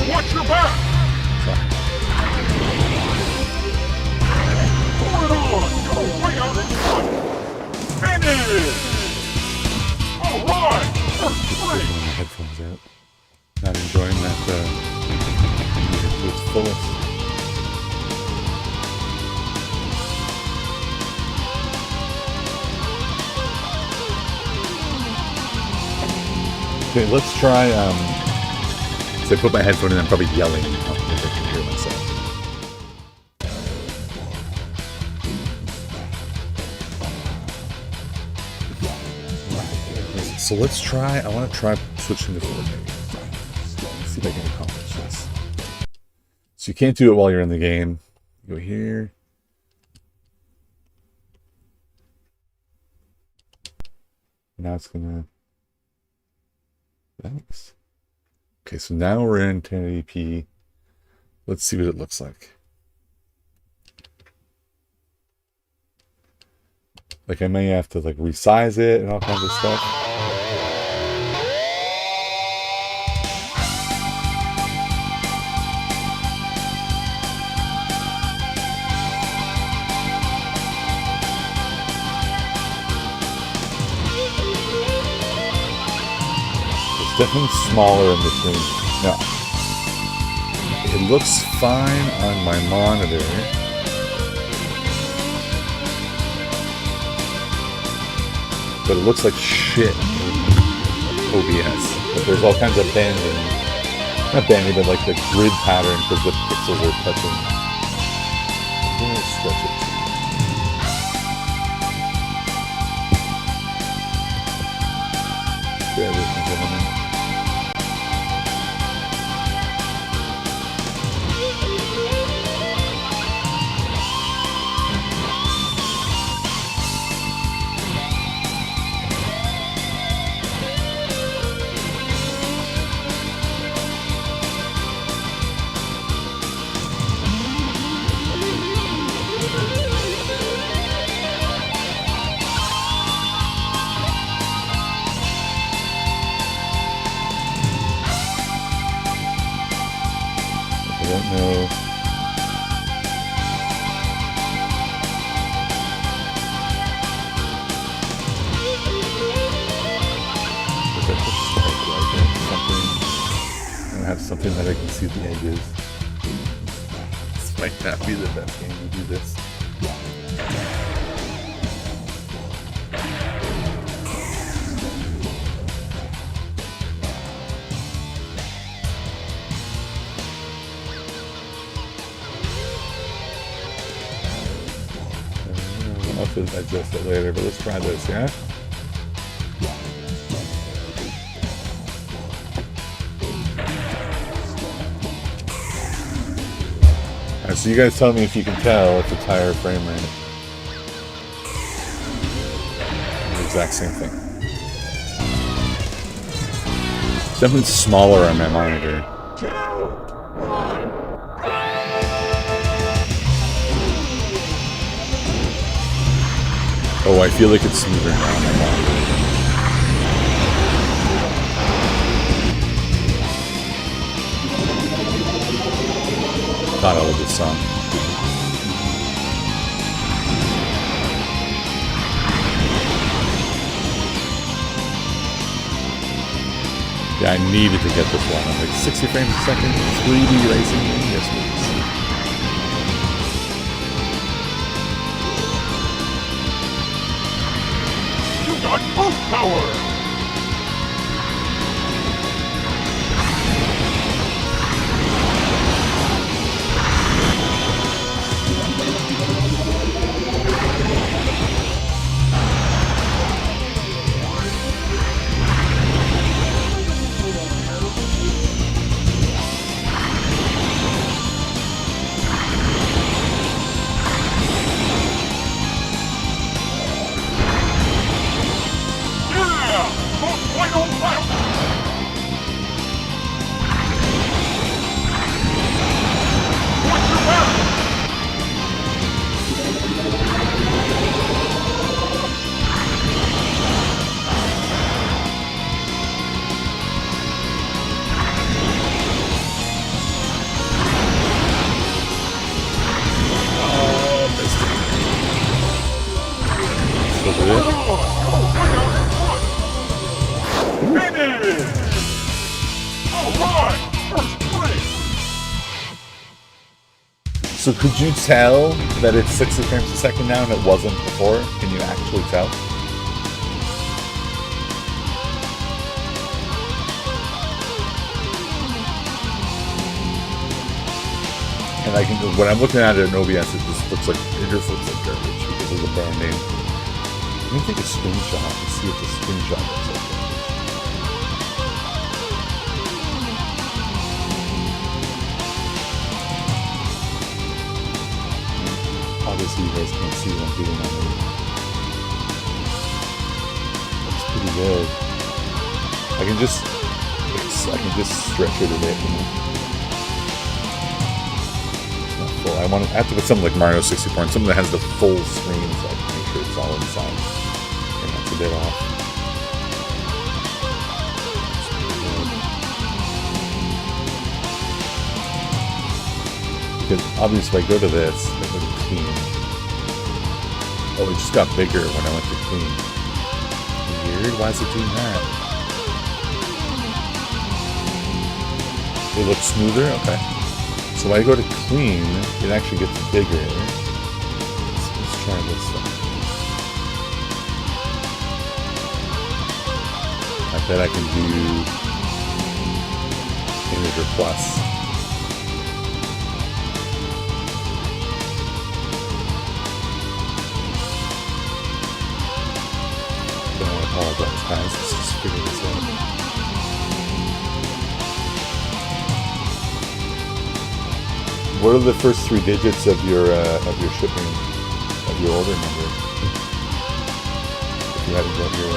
Watch your back. My headphones out. Not enjoying that music to its fullest. Okay, let's try so I put my headphone in, I'm probably yelling if I can hear myself. So let's try, I want to try switching to 4K. Let's see if I can accomplish this. So you can't do it while you're in the game. Go here. Now it's gonna, thanks. Okay, so now we're in 1080p. Let's see what it looks like. Like I may have to like resize it and all kinds of stuff. Definitely smaller in between. No. It looks fine on my monitor. But it looks like shit in OBS. But there's all kinds of banding. Not banding, but like the grid pattern because the pixels are touching. I'm going to stretch it. Bear with me, gentlemen. know. I have something that I can see the edges. This might not be the best game to do this. I'll have to adjust it later, but let's try this, yeah? Alright, so you guys tell me if you can tell if it's higher frame rate. The exact same thing. Something smaller on my monitor. Oh, I feel like it's smoother now on my monitor. God, I love this song. Yeah, I needed to get this one. I'm like 60 frames a second, 3D racing. Yes, please. You got boost power! So could you tell that it's 60 frames a second now and it wasn't before? Can you actually tell? And I can, when I'm looking at it in OBS, it just looks like garbage because of the brand name. Let me take a screenshot and see if the screenshot looks like garbage. Obviously, you guys can't see what I'm doing on it. Looks pretty good. I can just stretch it a bit, you know. It's not full. I have to put something like Mario 64 and something that has the full screen, so I can make sure it's all inside. And that's a bit off. Because obviously, if I go to this, I go to clean. Oh, it just got bigger when I went to clean. Weird. Why is it doing that? It looks smoother? Okay. So when I go to clean, it actually gets bigger. Let's try this stuff. I bet I can do integer plus. I apologize, guys. Let's just figure this out. What are the first 3 digits of your shipping, of your order number? If you haven't got your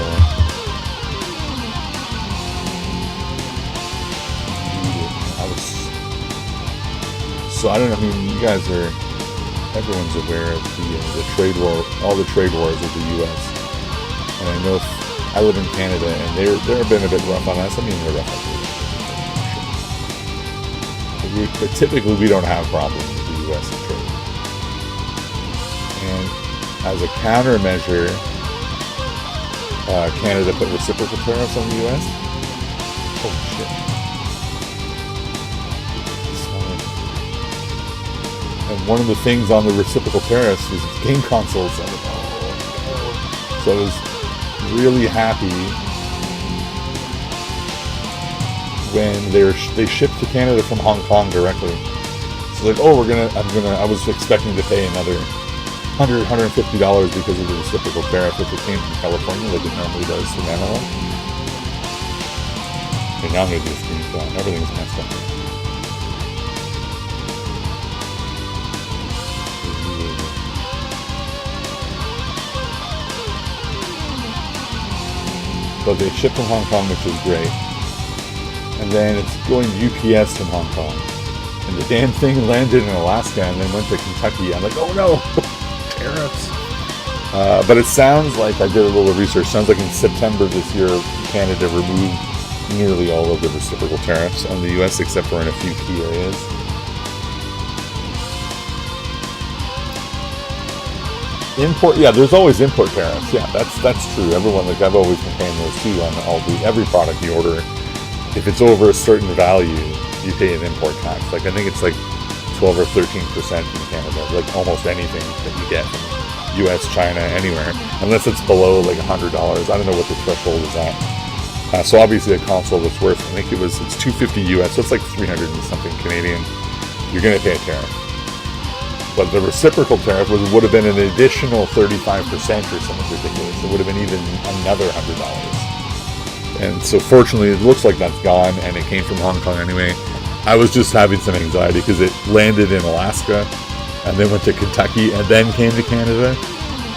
so I don't know. I mean, you guys are. Everyone's aware of the trade war, all the trade wars of the U.S. And I know I live in Canada, and they're been a bit rough on us. I mean, they're rough on us. But typically we don't have problems with the U.S. trade. And as a countermeasure, Canada put reciprocal tariffs on the U.S. Oh shit. And one of the things on the reciprocal tariffs was game consoles. I was like, oh. So I was really happy when they shipped to Canada from Hong Kong directly. So like, oh, I was expecting to pay another $150 because of the reciprocal tariff if it came from California like it normally does from Analogue. And now I'm going to do a screenshot. Everything's messed up. But they shipped from Hong Kong, which is great. And then it's going UPS from Hong Kong. And the damn thing landed in Alaska and then went to Kentucky. I'm like, oh no, tariffs. But it sounds like, I did a little research, sounds like in September this year, Canada removed nearly all of the reciprocal tariffs on the US except for in a few key areas. Import, yeah, there's always import tariffs. Yeah, that's true. Everyone, like I've always been paying those too on every product you order. If it's over a certain value, you pay an import tax. Like I think it's like 12 or 13% in Canada. Like almost anything that you get from U.S., China, anywhere, unless it's below like $100. I don't know what the threshold is at. So obviously a console that's worth, I think it's $250 US, so it's like 300 and something Canadian. You're going to pay a tariff. But the reciprocal tariff would have been an additional 35% or something ridiculous. It would have been even another $100. And so fortunately, it looks like that's gone, and it came from Hong Kong anyway. I was just having some anxiety because it landed in Alaska, and then went to Kentucky, and then came to Canada.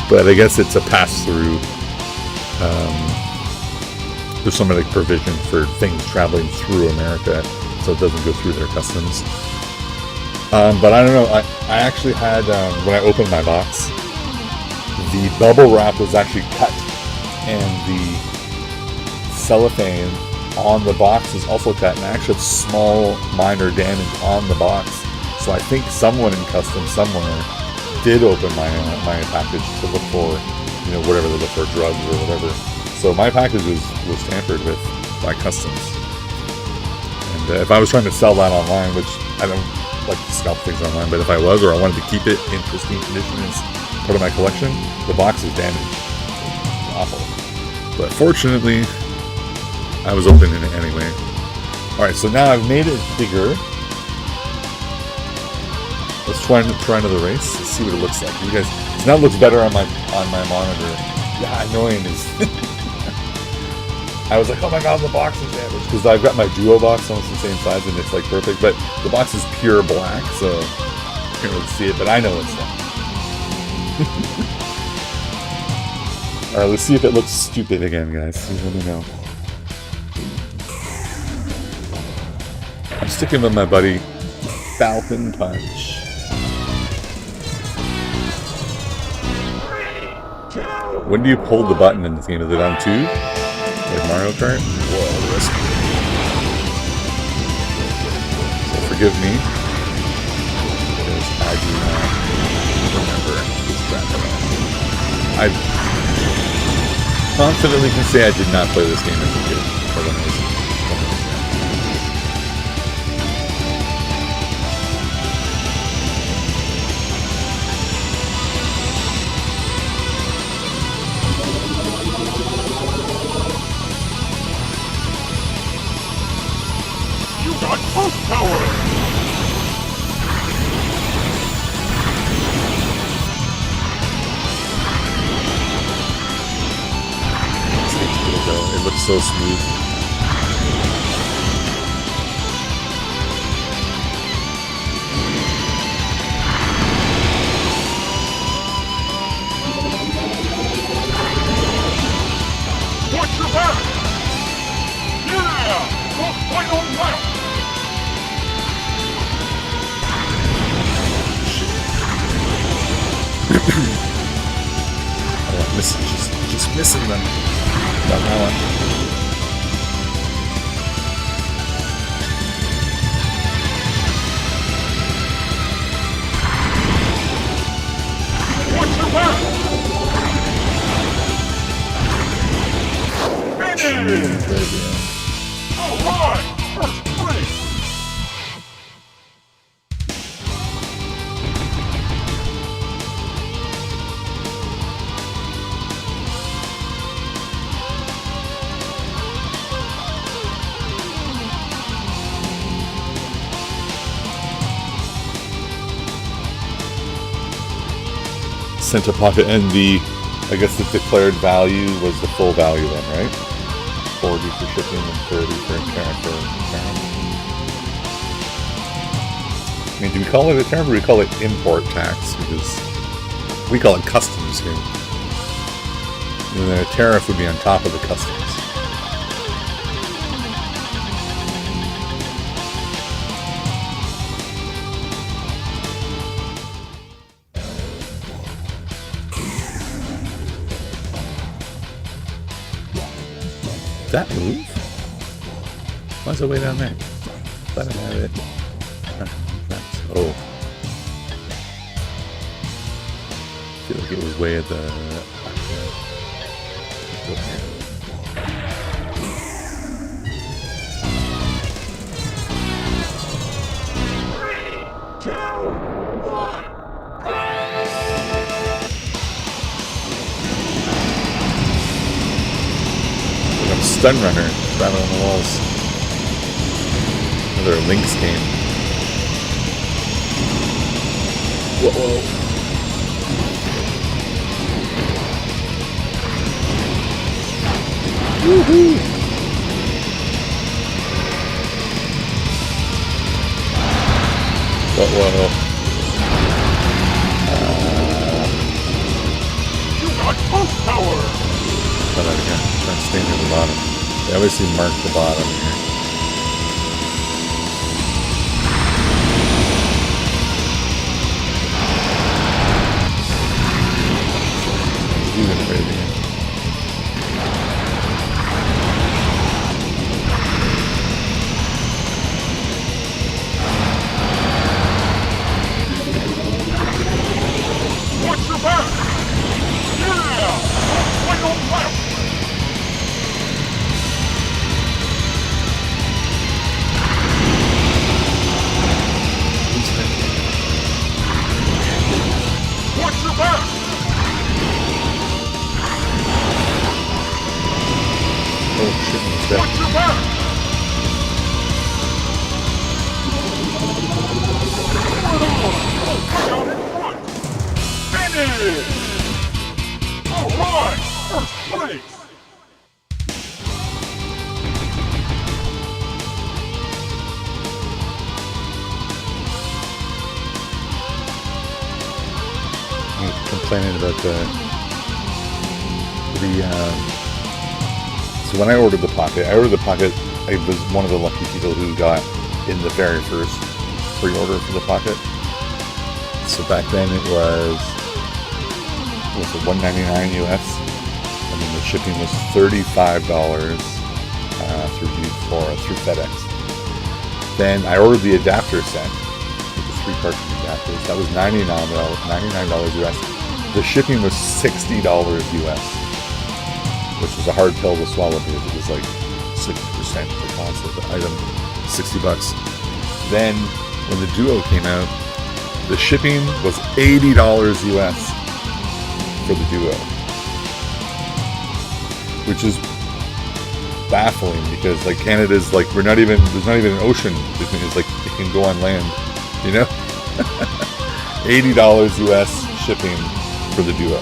But I guess it's a pass-through. There's some like provision for things traveling through America, so it doesn't go through their customs. But I don't know, I actually had, when I opened my box, the bubble wrap was actually cut, and the cellophane on the box was also cut, and I actually had small, minor damage on the box. So I think someone in customs somewhere did open my package to look for, whatever they look for, drugs or whatever. So my package was tampered with by customs. And if I was trying to sell that online, which I don't like to scalp things online, but if I was, or I wanted to keep it in pristine condition as part of my collection, the box is damaged. It's awful. But fortunately, I was opening it anyway. Alright, so now I've made it bigger. Let's try another race. Let's see what it looks like. You guys, so now it looks better on my monitor. Yeah, annoying is. I was like, oh my god, the box is damaged, because I've got my Duo box almost the same size and it's like perfect, but the box is pure black, so you can't really see it, but I know it's there. Alright, let's see if it looks stupid again, guys. Let me know. I'm sticking with my buddy Falcon Punch. When do you hold the button in this game? Is it on 2? Like Mario Kart? Whoa, risky. So forgive me, because I do not remember this crap at all. I confidently can say I did not play this game as a kid, or when I was It looks so smooth. Watch your back! Yeah! Go fight on left! Just missing them. Got that one. Center pocket, and I guess the declared value was the full value then, right? 40 for shipping and 30 for tariff. I mean, do we call it a tariff or do we call it import tax? Because we call it customs here. And then a tariff would be on top of the customs. That move? Why's it way down there? Let him have it. Oh. I feel like it was way at the... Stun runner, driving on the walls. Another Lynx game. Whoa. Woohoo! Whoa. You got boost power! Try that again. Try to stay near the bottom. They obviously mark the bottom here. He's gonna try it again. Watch your back! Yeah! Right on left! Watch your back! Oh shit, he's dead. Watch your back! Out in front! Finish! Alright! First place! Complaining about so when I ordered the pocket, I was one of the lucky people who got in the very first pre-order for the pocket. So back then it was it $199 US, and then the shipping was $35 through FedEx. Then I ordered the adapter set with the 3 cartridge adapters. That was $99 US. The shipping was $60 US, which was a hard pill to swallow because it was like 60% of the cost of the item, $60. Then when the Duo came out, the shipping was $80 US for the Duo, which is baffling because like Canada's like there's not even an ocean between. It's like it can go on land, you know. $80 US shipping for the Duo.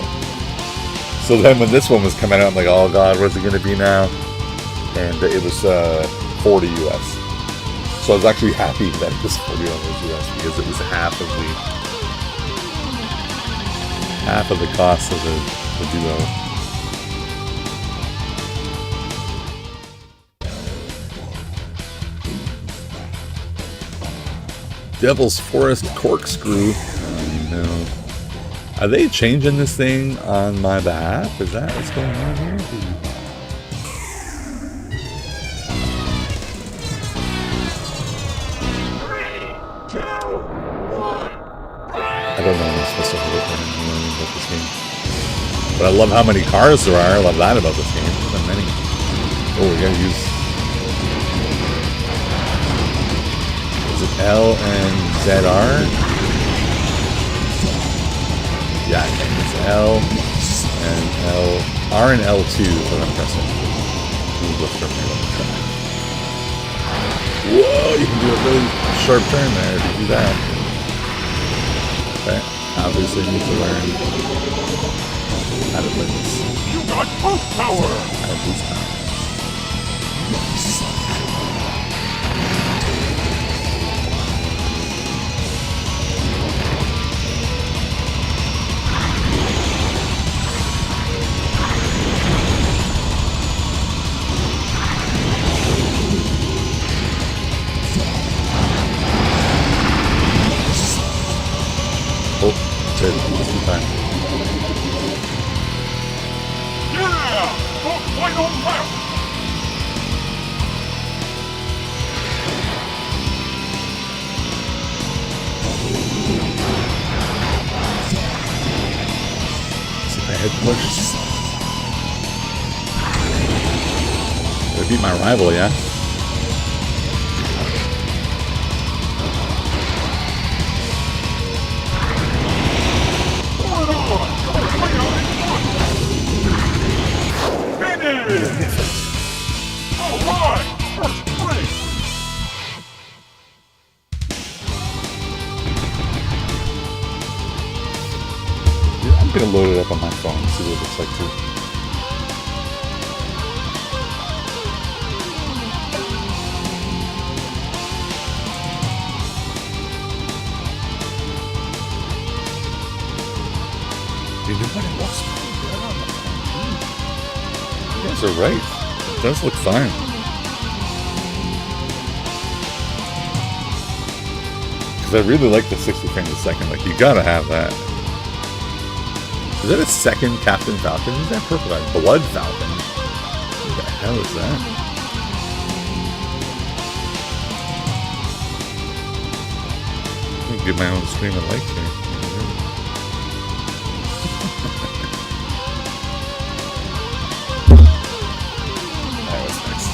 So then when this one was coming out, I'm like, oh god, what's it going to be now? And it was $40 US. So I was actually happy that it was $40 US because it was half of the cost of the Duo. Devil's Forest Corkscrew. Oh no. Are they changing this thing on my behalf? Is that what's going on here? I don't know if I'm supposed to hold it. I don't know anything about this game. But I love how many cars there are. I love that about this game. There's not many. Oh, we gotta use. Is it L and ZR? Yeah, I think it's L and L. R and L2 is what I'm pressing. Move left from here. Let me try. Whoa, you can do a really sharp turn there if you do that. Okay, obviously need to learn how to play this. You got boost power! How to boost power. Oh, just in time. Yeah! Go final lap! See my head push. I beat my rival, yeah? I'm gonna load it up on my phone and see what it looks like too. You know what? It looks pretty good on the phone. You guys are right. It does look fine. Because I really like the 60 frames a second. Like, you gotta have that. Is that a second Captain Falcon? Who's that purple guy? Blood Falcon? What the hell is that? I'm gonna get my own stream of light here. That was nice.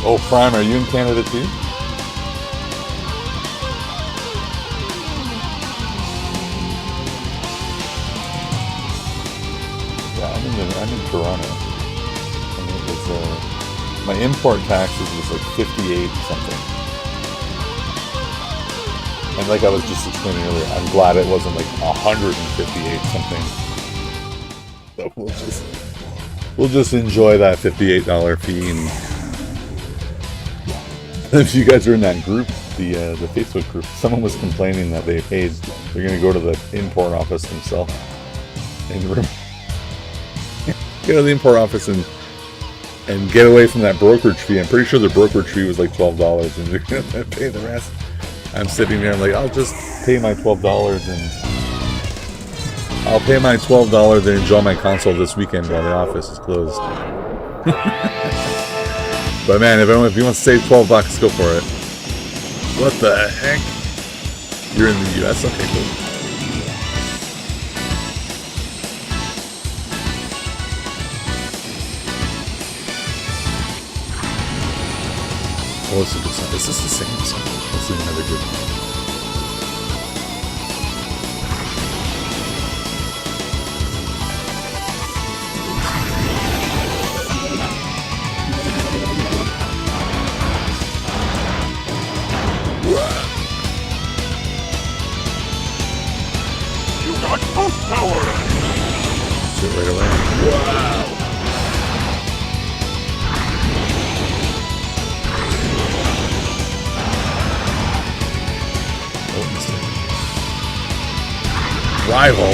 Oh, Prime, are you in Canada too? Yeah, I'm in Toronto. And it was, my import taxes was like 58 something. And like I was just explaining earlier, I'm glad it wasn't like 158 something. So we'll just enjoy that $58 fee. And if you guys are in that group, the Facebook group, someone was complaining that they're going to go to the import office themselves and go to the import office and get away from that brokerage fee. I'm pretty sure the brokerage fee was like $12 and they're going to pay the rest. I'm sitting there, I'm like, I'll just pay my $12 and I'll pay my $12 and enjoy my console this weekend while the office is closed. But man, if you want to save $12, go for it. What the heck? You're in the US? Okay, cool. Oh, it's a good song. Is this the same song? Let's do another good one. Right away. Wow. Oh, mistake. Rival.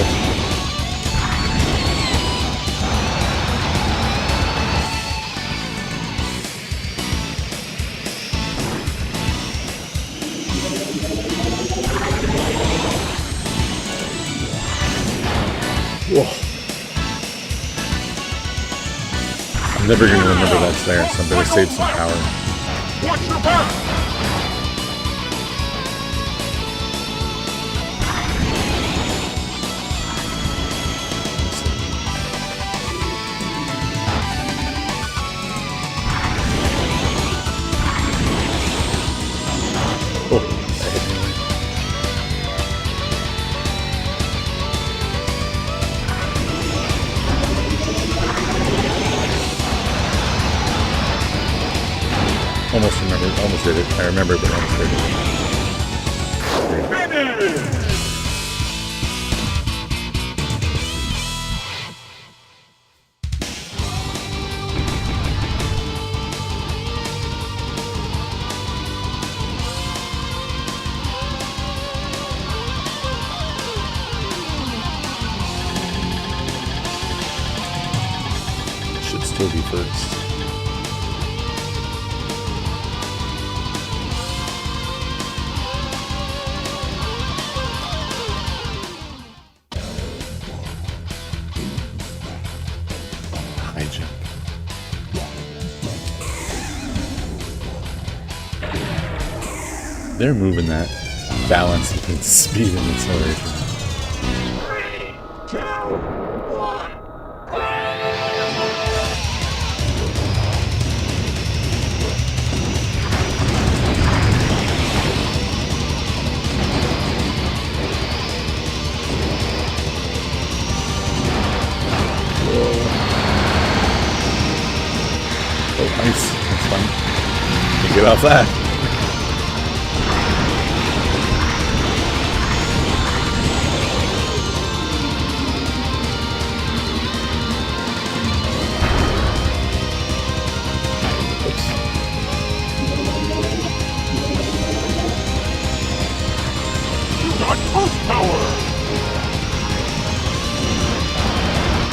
Whoa. I'm never going to remember that's there, so I'm going to save some power. Watch your back! did it. I remember, but I almost did it. Finish! Should still be first. High jump. They're moving that balance between speed and acceleration. Oh, nice. That's fun. Get off that.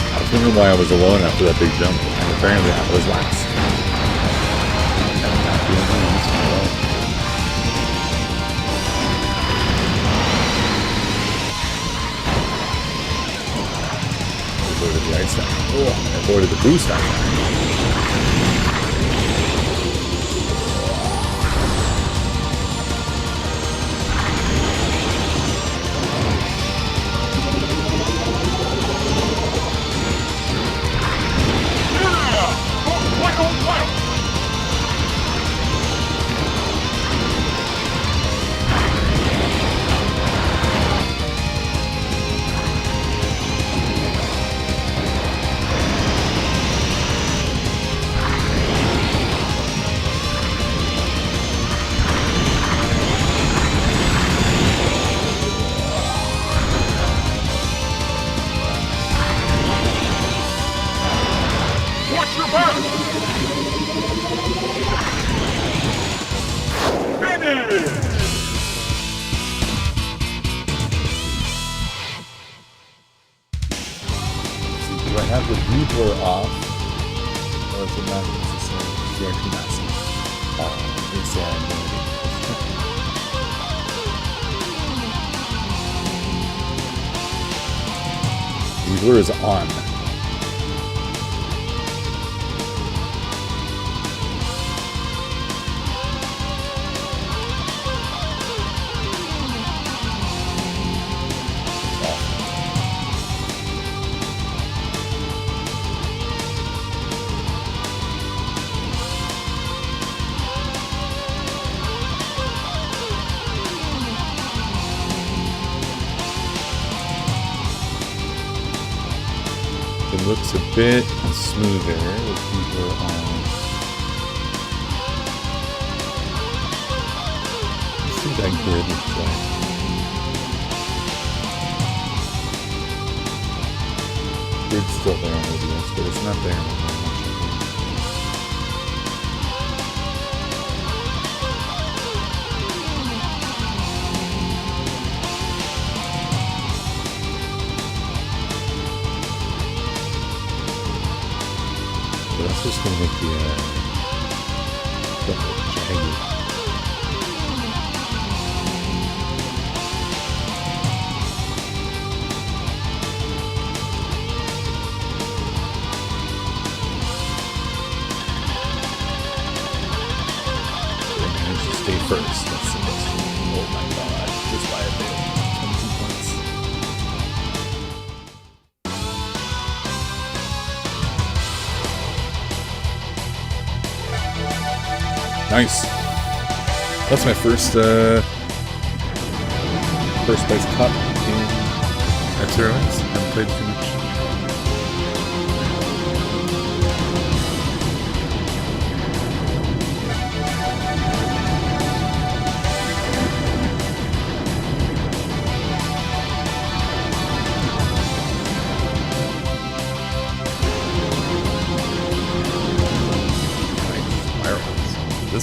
I was wondering why I was alone after that big jump, and apparently I was last. I'm not doing this one alone. I avoided the ice time. Oh, I avoided the boost time. Do I have the blue off? Or is it not? It's the CRT mask. It's the blur is on. It looks a bit smoother with people on. Let's see what that grid looks like. Grid's still there on OBS, but it's not there on the that's just going to make the stuff jaggy. Did I manage to stay first? That's the question. Oh my god, just by a bit. 22 points. Nice. That's my first place cup in F-Zero X. Haven't played too much.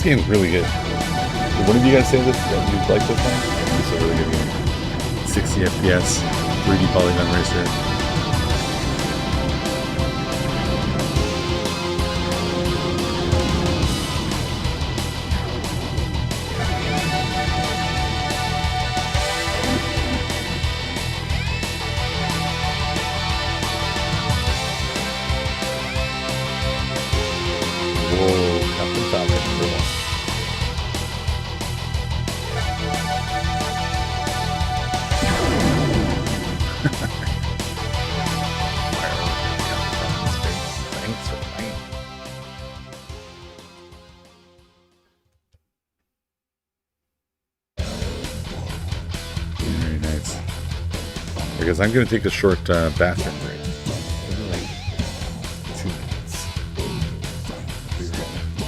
This game's really good. Did one of you guys say this? That you'd like this one? It's a really good game. 60 FPS, 3D polygon racer. Whoa, Captain Falcon for one. Thanks for playing. Very nice. Because I'm going to take a short bathroom break. Maybe like 2 minutes. Be right back.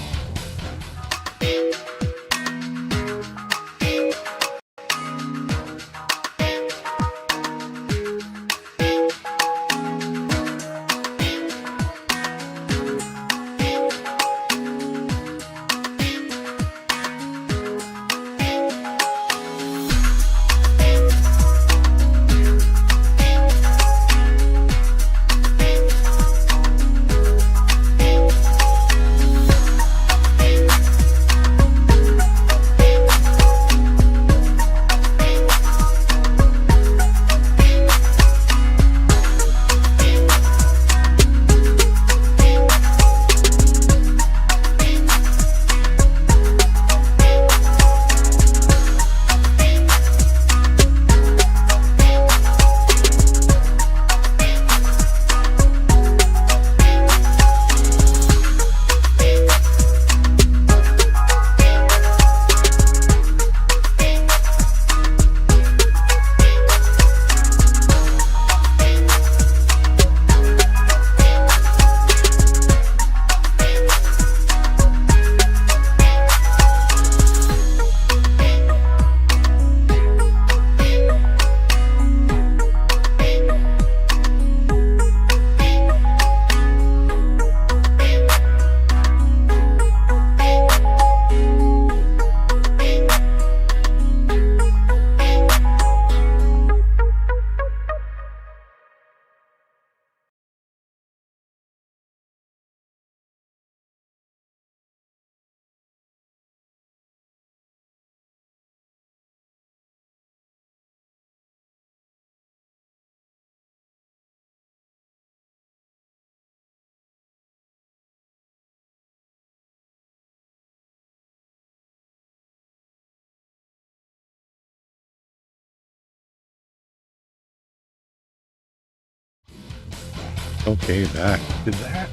Okay, back. Did that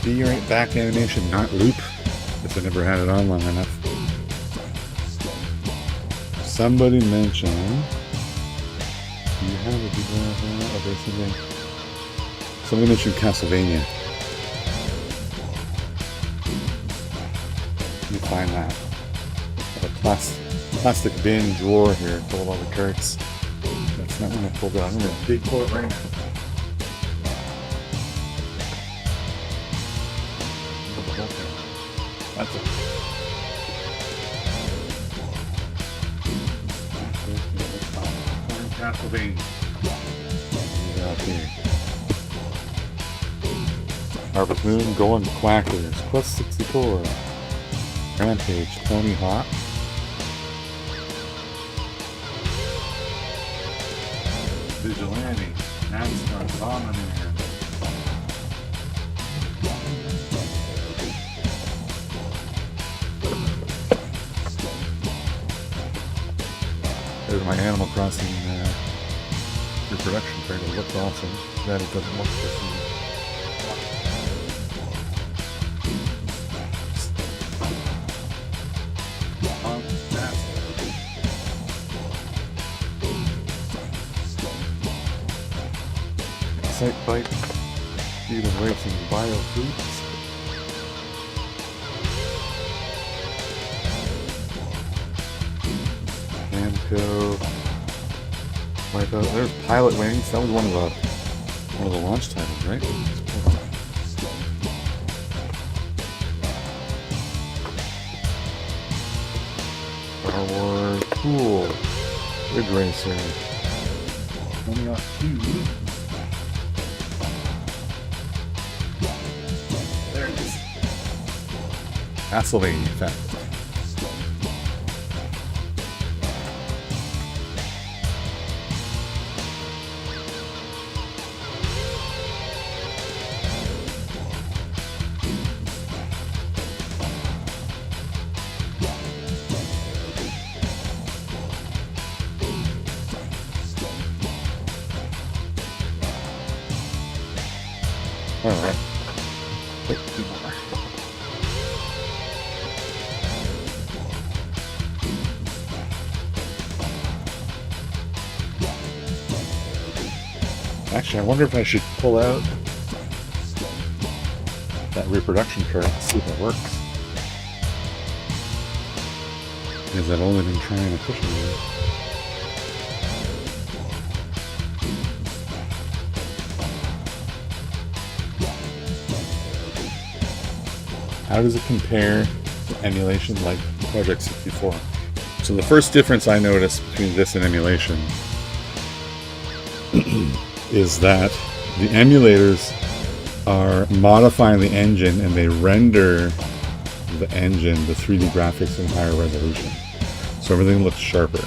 be right back animation not loop? If I never had it on long enough. Somebody mentioned. Do you have a something? Somebody mentioned Castlevania. Let me find that. Got a plastic bin drawer here full of all the carts. That's not one I pulled out. I'm going to dig for it right now. That's it. Castlevania. Out here. Harvest Moon, Going Quackers, Quest 64, Rampage, Tony Hawk, Vigilante, NASCAR, Bomberman. There's my Animal Crossing reproduction trailer. It looks awesome. That it doesn't look this way. Site bike, speed of racing, bio foods. Namco. There's Pilot Wings. That was one of the launch titles, right? Cool. Ridge Racer. Only got 2. There it is. Castlevania effect. Alright. Wait, 2 more. Actually, I wonder if I should pull out that reproduction card and see if it works. Because I've only been trying to push it. How does it compare to emulation like Project 64? So the first difference I noticed between this and emulation is that the emulators are modifying the engine and they render the engine, the 3D graphics in higher resolution. So everything looks sharper.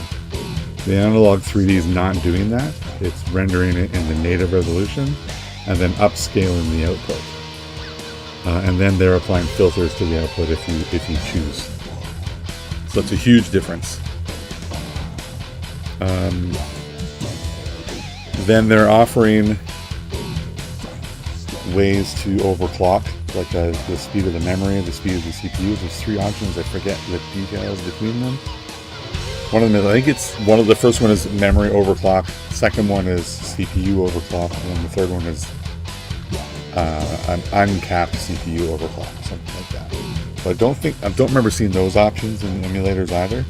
The Analogue 3D is not doing that. It's rendering it in the native resolution and then upscaling the output. And then they're applying filters to the output if you choose. So it's a huge difference. Then they're offering ways to overclock, like the speed of the memory, the speed of the CPU. There's 3 options. I forget the details between them. One of them, I think it's one of the first one is memory overclock. Second one is CPU overclock, and then the third one is an uncapped CPU overclock, something like that. So I don't remember seeing those options in emulators either.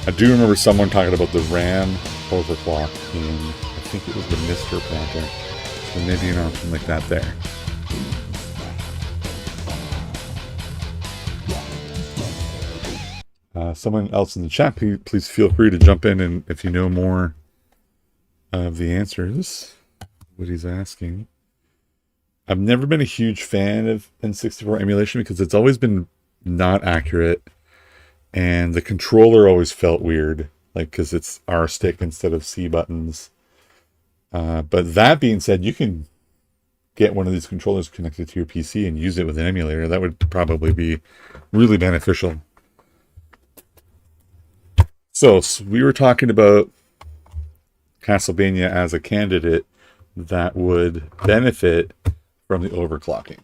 I do remember someone talking about the RAM overclock in, I think it was the Mister project. So maybe an option like that there. Someone else in the chat, please feel free to jump in, and if you know more of the answers, what he's asking. I've never been a huge fan of N64 emulation because it's always been not accurate, and the controller always felt weird, like because it's R stick instead of C buttons. But that being said, you can get one of these controllers connected to your PC and use it with an emulator. That would probably be really beneficial. So we were talking about Castlevania as a candidate that would benefit from the overclocking.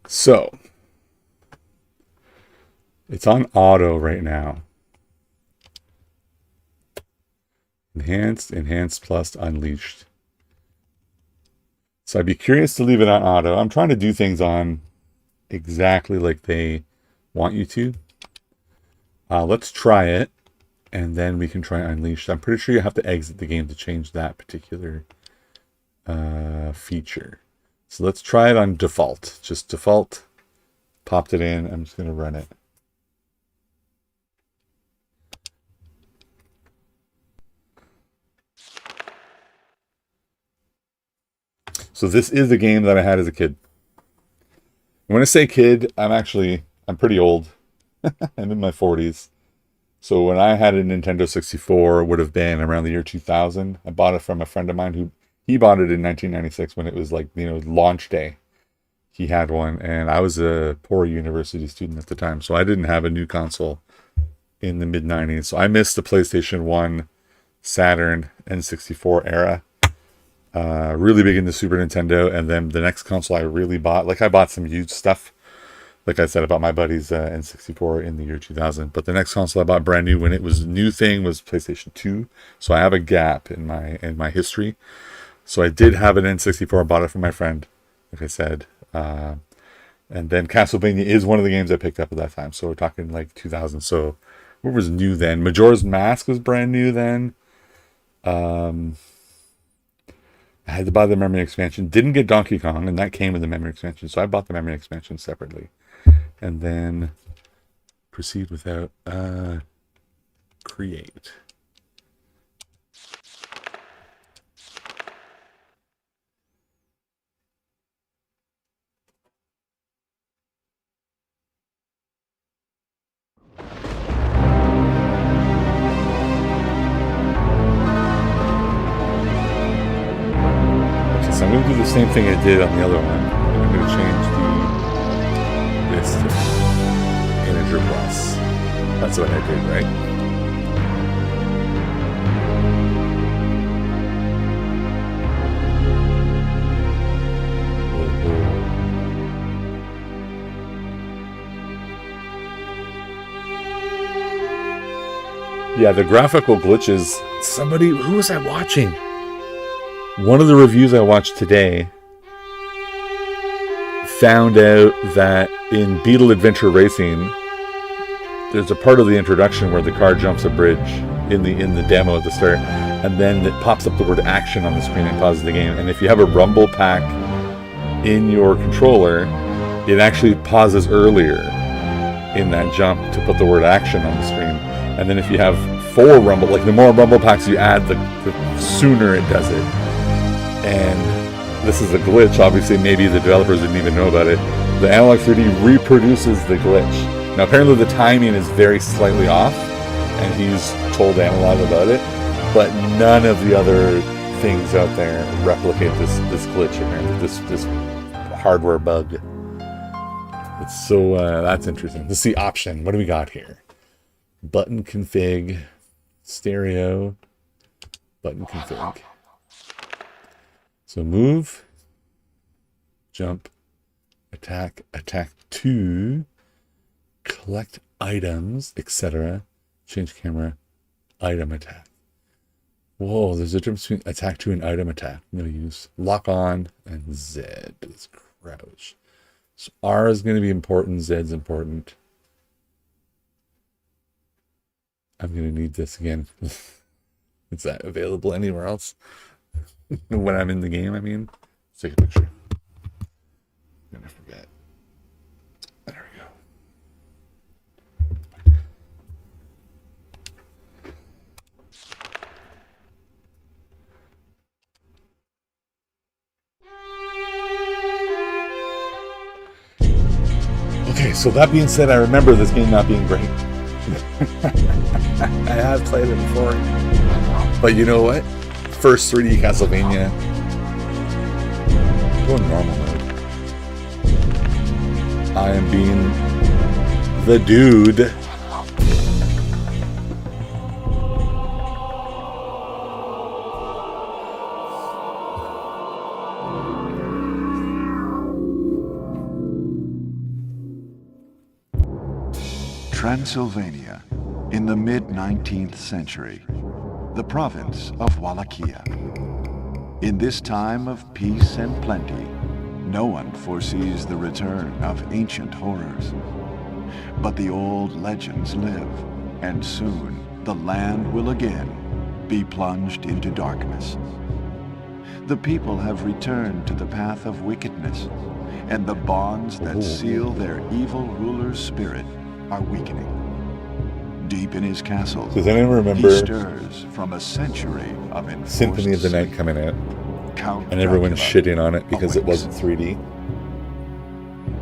So it's on auto right now. Enhanced plus unleashed. So I'd be curious to leave it on auto. I'm trying to do things on exactly like they want you to. Let's try it, and then we can try unleashed. I'm pretty sure you have to exit the game to change that particular feature. So let's try it on default. Just default. Popped it in. I'm just going to run it. So this is the game that I had as a kid. When I say kid, I'm pretty old. I'm in my 40s. So when I had a Nintendo 64, it would have been around the year 2000. I bought it from a friend of mine he bought it in 1996 when it was like, launch day. He had one, and I was a poor university student at the time, so I didn't have a new console in the mid-90s. So I missed the PlayStation 1, Saturn, N64 era. Really big into Super Nintendo, and then the next console I really bought, like I bought some used stuff, like I said about my buddy's N64 in the year 2000, but the next console I bought brand new when it was a new thing was PlayStation 2, so I have a gap in my history. So I did have an N64, I bought it from my friend, like I said, and then Castlevania is one of the games I picked up at that time, so we're talking like 2000, so what was new then? Majora's Mask was brand new then. I had to buy the memory expansion. Didn't get Donkey Kong, and that came with the memory expansion, so I bought the memory expansion separately. and then proceed without create. Okay, so I'm going to do the same thing I did on the other one. I'm going to change this to integer plus. That's what I did, right? Yeah, the graphical glitches. Somebody, who was I watching? One of the reviews I watched today found out that in Beetle Adventure Racing, there's a part of the introduction where the car jumps a bridge in the demo at the start, and then it pops up the word action on the screen and pauses the game. And if you have a rumble pack in your controller, it actually pauses earlier in that jump to put the word action on the screen. And then if you have 4 rumble, like the more rumble packs you add, the sooner it does it. And this is a glitch. Obviously, maybe the developers didn't even know about it. The Analogue 3D reproduces the glitch. Now, apparently the timing is very slightly off, and he's told Analogue about it, but none of the other things out there replicate this glitch, apparently, this hardware bug. It's so, that's interesting. Let's see option. What do we got here? Button config, stereo, button config. So move, jump, attack, attack 2, collect items, etc. Change camera, item attack. Whoa, there's a difference between attack 2 and item attack. I'm going to use lock on and Z is crouch. So R is going to be important, Z is important. I'm going to need this again. Is that available anywhere else? When I'm in the game, I mean. Let's take a picture. I'm going to forget. There we go. Okay, so that being said, I remember this game not being great. I have played it before. But you know what? First 3D Castlevania. Go in normal mode. I am being the dude. Transylvania, in the mid-19th century, the province of Wallachia. In this time of peace and plenty, no one foresees the return of ancient horrors. But the old legends live, and soon the land will again be plunged into darkness. The people have returned to the path of wickedness, and the bonds that seal their evil ruler's spirit are weakening. Deep in his castle, does anyone remember he stirs from a century of enforced Symphony of the Night coming out? And everyone's shitting on it because it wasn't 3D.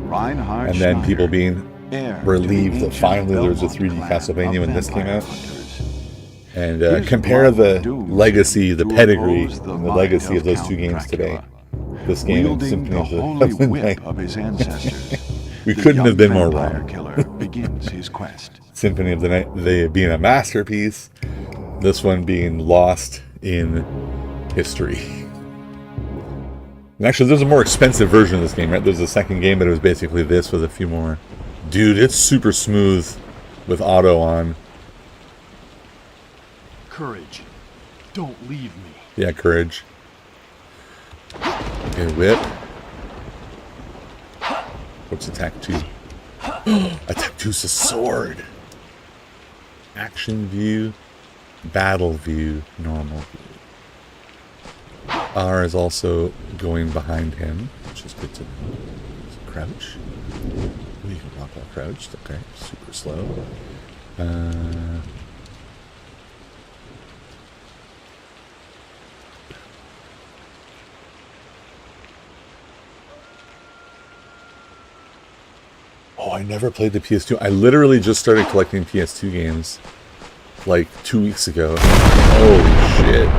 Reinhard and then Schneider, people being heir relieved to the that finally there was a Belmont 3D clan Castlevania of when this came vampire out. hunters. And His compare the blood doomed legacy, the to pedigree, oppose the and the might legacy of those Count two games Dracula. today. This game and Wielding Symphony the of the, holy of the whip Night. of his ancestors, We the couldn't young have been more vampire wrong. killer begins his quest. Symphony of the Night, they being a masterpiece, this one being lost in history. And actually, there's a more expensive version of this game, right? There's a second game, but it was basically this with a few more. Dude, it's super smooth with auto on. Courage. Don't leave me. Yeah, courage. Okay, whip. What's attack 2? Attack 2 is a sword. Action view, battle view, normal view. R is also going behind him, which is good to know. So crouch. you can walk while crouched. Okay, super slow. Oh, I never played the PS2. I literally just started collecting PS2 games like 2 weeks ago. Holy shit.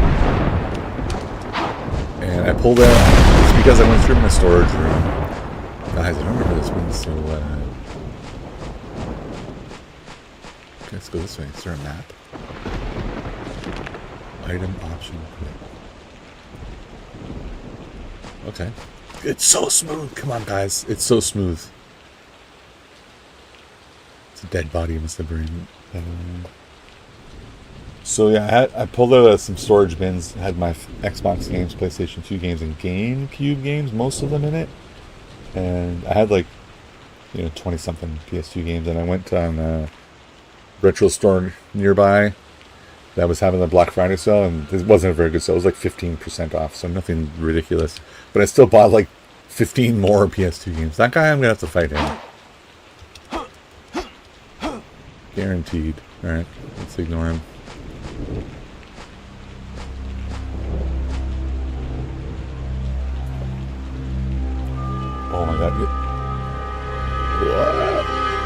And I pulled out, it's because I went through my storage room. Guys, I don't remember this one, so okay, let's go this way. Is there a map? Item option quick. Okay. It's so smooth. Come on, guys. It's so smooth. It's a dead body in the brain. So yeah, I pulled out some storage bins. I had my Xbox games, PlayStation 2 games, and GameCube games, most of them in it. And I had 20-something PS2 games. And I went on a retro store nearby that was having the Black Friday sale, and it wasn't a very good sale. It was like 15% off, so nothing ridiculous. But I still bought like 15 more PS2 games. That guy, I'm gonna have to fight him. Guaranteed. Alright, let's ignore him. Oh my god.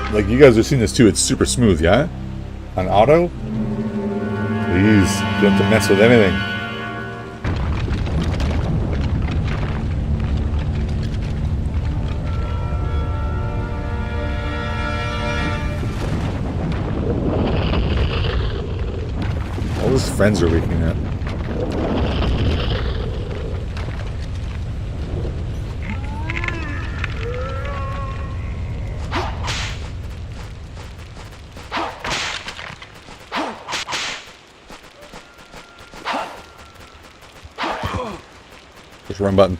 What? Like, you guys have seen this too. It's super smooth, yeah? On auto? Please, you don't have to mess with anything. All his friends are waking up. Push the run button.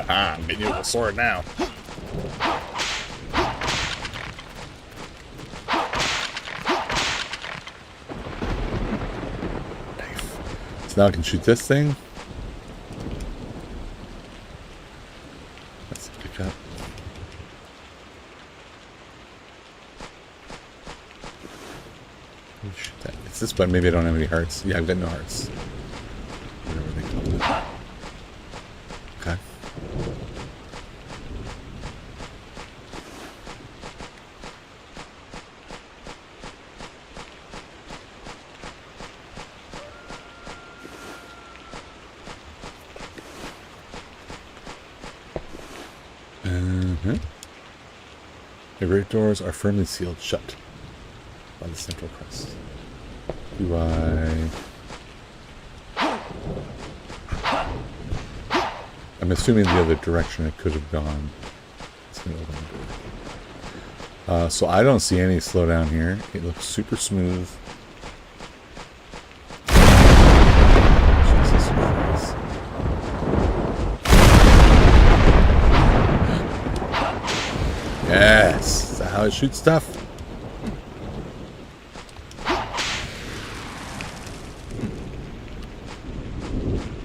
Ah, I'm getting you with a sword now. Nice. So now I can shoot this thing. Let's pick up. Shoot that. It's this button. Maybe I don't have any hearts. Yeah, I've got no hearts. Whatever they call it. Okay. The great doors are firmly sealed shut by the central crest. Do I... I'm assuming the other direction it could have gone. It's gonna open the door. So I don't see any slowdown here. It looks super smooth. Jesus Christ. Yes! Is that how it shoots stuff?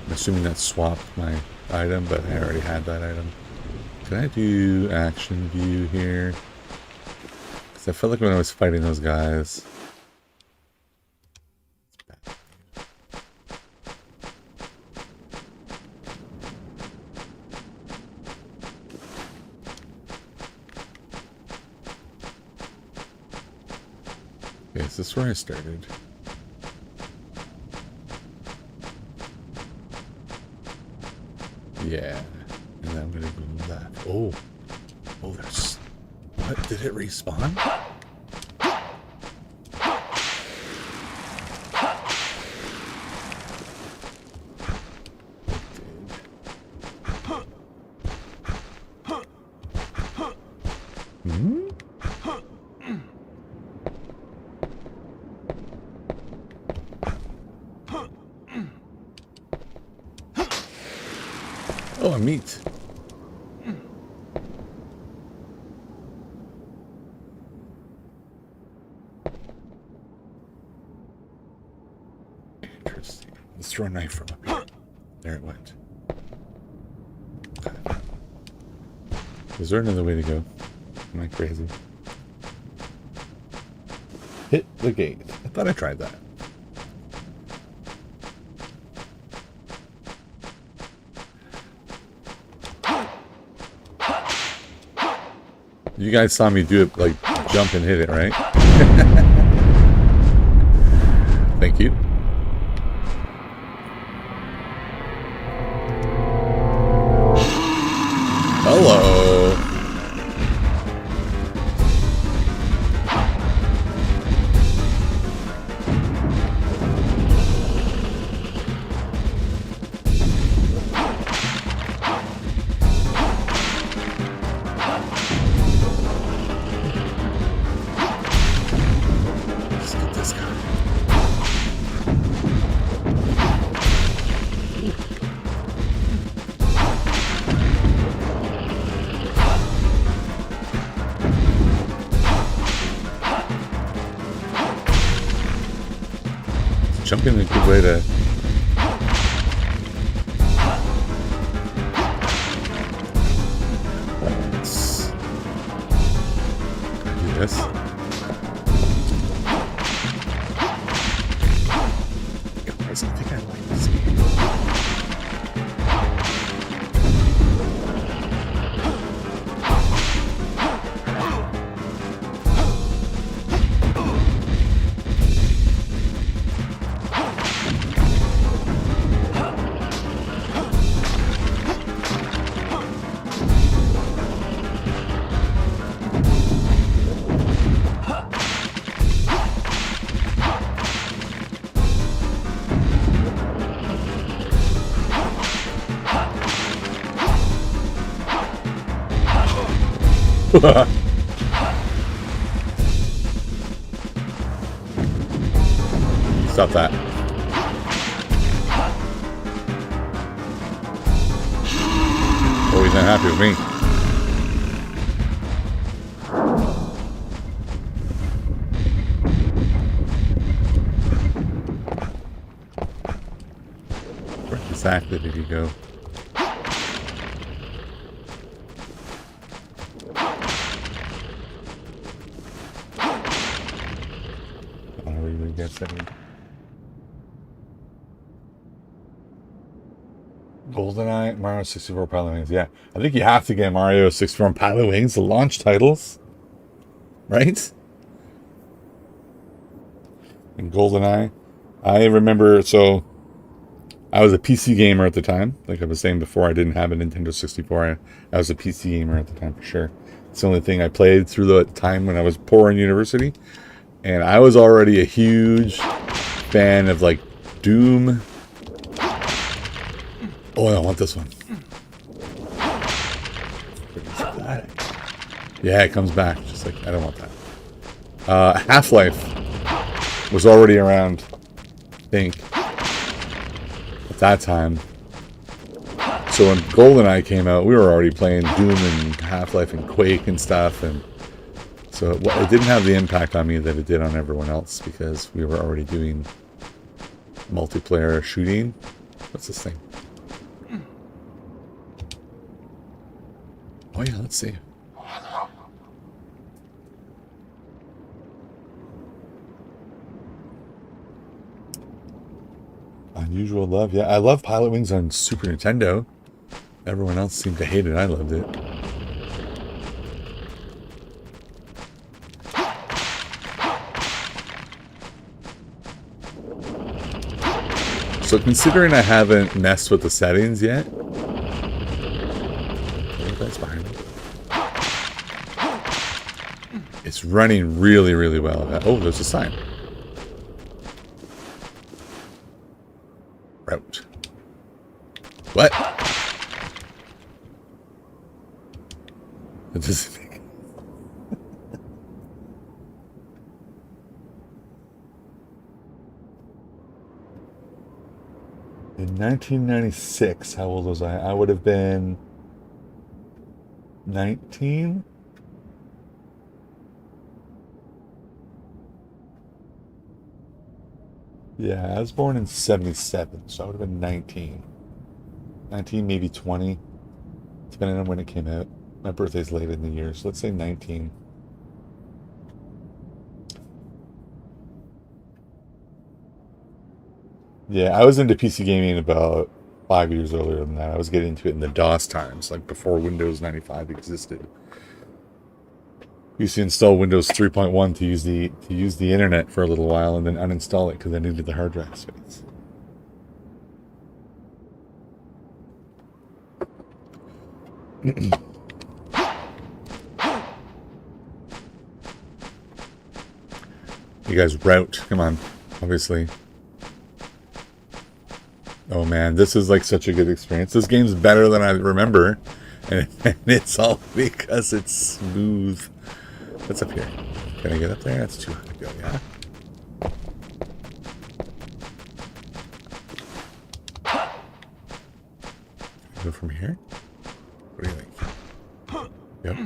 I'm assuming that swapped my item, but I already had that item. Can I do action view here? Because I felt like when I was fighting those guys... Okay, is this where I started? Yeah. And then I'm gonna go left. Oh. Oh, there's... What? Did it respawn? Hmm? Oh, a meat. throw a knife from up here. There it went. Is there another way to go? Am I crazy? Hit the gate. I thought I tried that. You guys saw me do it, like, jump and hit it, right? Thank you. Hello. Let's get this guy. Jumping is a good way to... Let's do this. Guys, I think I like this game. Stop that. Oh, he's not happy with me. Where exactly did he go? GoldenEye, Mario 64 Pilot Wings. Yeah, I think you have to get Mario 64 and Pilot Wings, the launch titles, right? And GoldenEye. I remember, so I was a PC gamer at the time. Like I was saying before, I didn't have a Nintendo 64. I was a PC gamer at the time for sure. It's the only thing I played through the time when I was poor in university. And I was already a huge fan of like Doom. Oh, I want this one. Yeah, it comes back. Just like, I don't want that. Half-Life was already around, I think, at that time. So when GoldenEye came out, we were already playing Doom and Half-Life and Quake and stuff. And so it didn't have the impact on me that it did on everyone else because we were already doing multiplayer shooting. What's this thing? Oh yeah, let's see. Unusual Love. Yeah, I love Pilot Wings on Super Nintendo. Everyone else seemed to hate it. I loved it. So considering I haven't messed with the settings yet, that's behind me. It's running really, really well. Oh, there's a sign. Route. What? It doesn't make... In 1996, how old was I? I would have been 19. Yeah, I was born in 77, so I would have been 19. 19, maybe 20, depending on when it came out. My birthday's late in the year, so let's say 19. Yeah, I was into PC gaming about 5 years earlier than that. I was getting into it in the DOS times, like before Windows 95 existed. We used to install Windows 3.1 to use the internet for a little while, and then uninstall it because I needed the hard drive space. You guys route, come on, obviously. Oh man, this is like such a good experience. This game's better than I remember, and it's all because it's smooth. What's up here? Can I get up there? That's too high to go, yeah? Go from here? What do you think? Yep.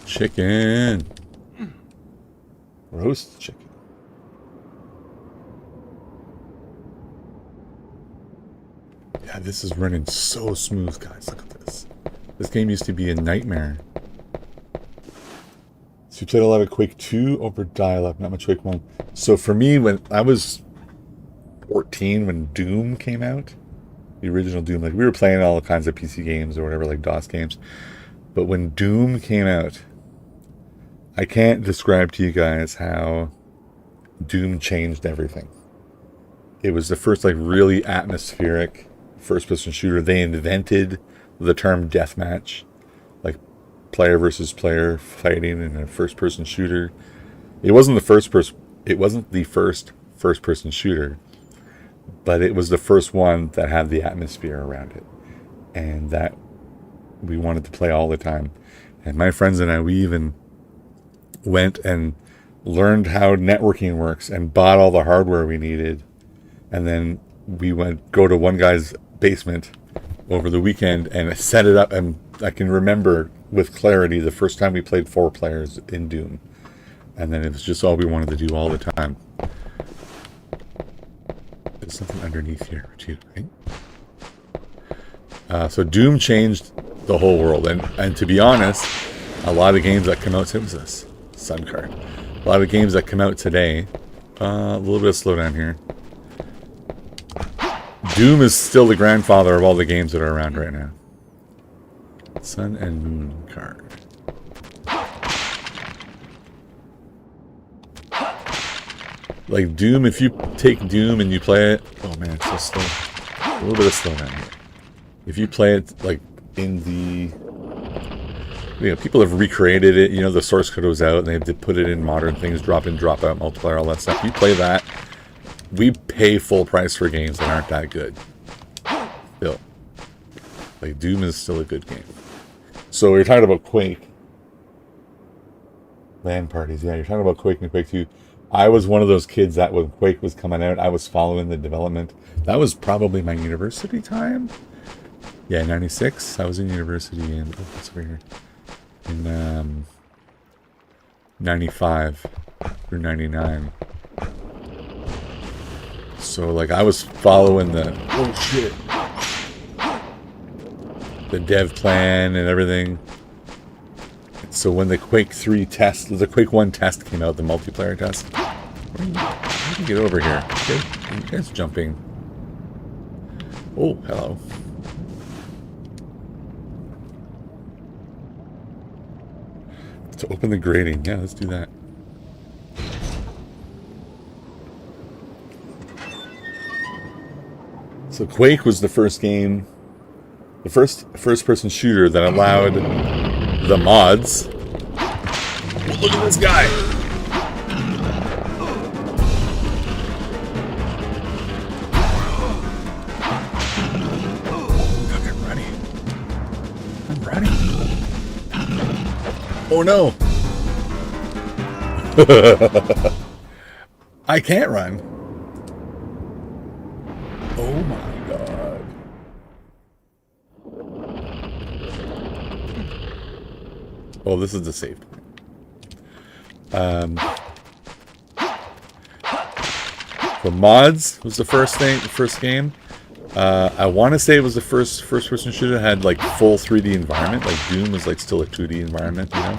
Chicken. Roast chicken. Yeah, this is running so smooth, guys. Look at this. This game used to be a nightmare. So you played a lot of Quake 2 over dial-up, not much Quake 1. So for me, when I was 14, when Doom came out, the original Doom, like we were playing all kinds of PC games or whatever, like DOS games. But when Doom came out, I can't describe to you guys how Doom changed everything. It was the first like really atmospheric first-person shooter. They invented the term deathmatch, like player versus player fighting in a first-person shooter. It wasn't the first first-person shooter, but it was the first one that had the atmosphere around it, and that we wanted to play all the time. And my friends and I, we even went and learned how networking works and bought all the hardware we needed. And then we went go to one guy's basement over the weekend and set it up. And I can remember with clarity the first time we played 4 players in Doom. And then it was just all we wanted to do all the time. There's something underneath here too, right? So Doom changed the whole world. And to be honest, a lot of games that come out, what was this? Sun card. A lot of games that come out today, a little bit of slowdown here. Doom is still the grandfather of all the games that are around right now. Sun and Moon card. Like Doom, if you take Doom and you play it, oh man, it's so slow. A little bit of slowdown here. If you play it like in the, people have recreated it. The source code was out, and they had to put it in modern things, drop in, drop out, multiplier, all that stuff. You play that. We pay full price for games that aren't that good. Still, like Doom is still a good game. So you're talking about Quake. LAN parties, yeah. You're talking about Quake and Quake 2. I was one of those kids that when Quake was coming out, I was following the development. That was probably my university time. Yeah, 96. I was in university in what's over here? In 95 through 99. So like I was following the the dev plan and everything. So when the Quake 3 test, the Quake 1 test came out, the multiplayer test. How do you get over here? Okay, you guys jumping. Oh, hello. To open the grating. Yeah, let's do that. So Quake was the first game, the first-person shooter that allowed the mods. Look at this guy. Look, I'm ready. I'm ready. Oh no. I can't run. Oh my god. Oh, this is the save point. For mods was the first game. I want to say it was the first person shooter that had like full 3D environment. Like Doom was like still a 2D environment, you know.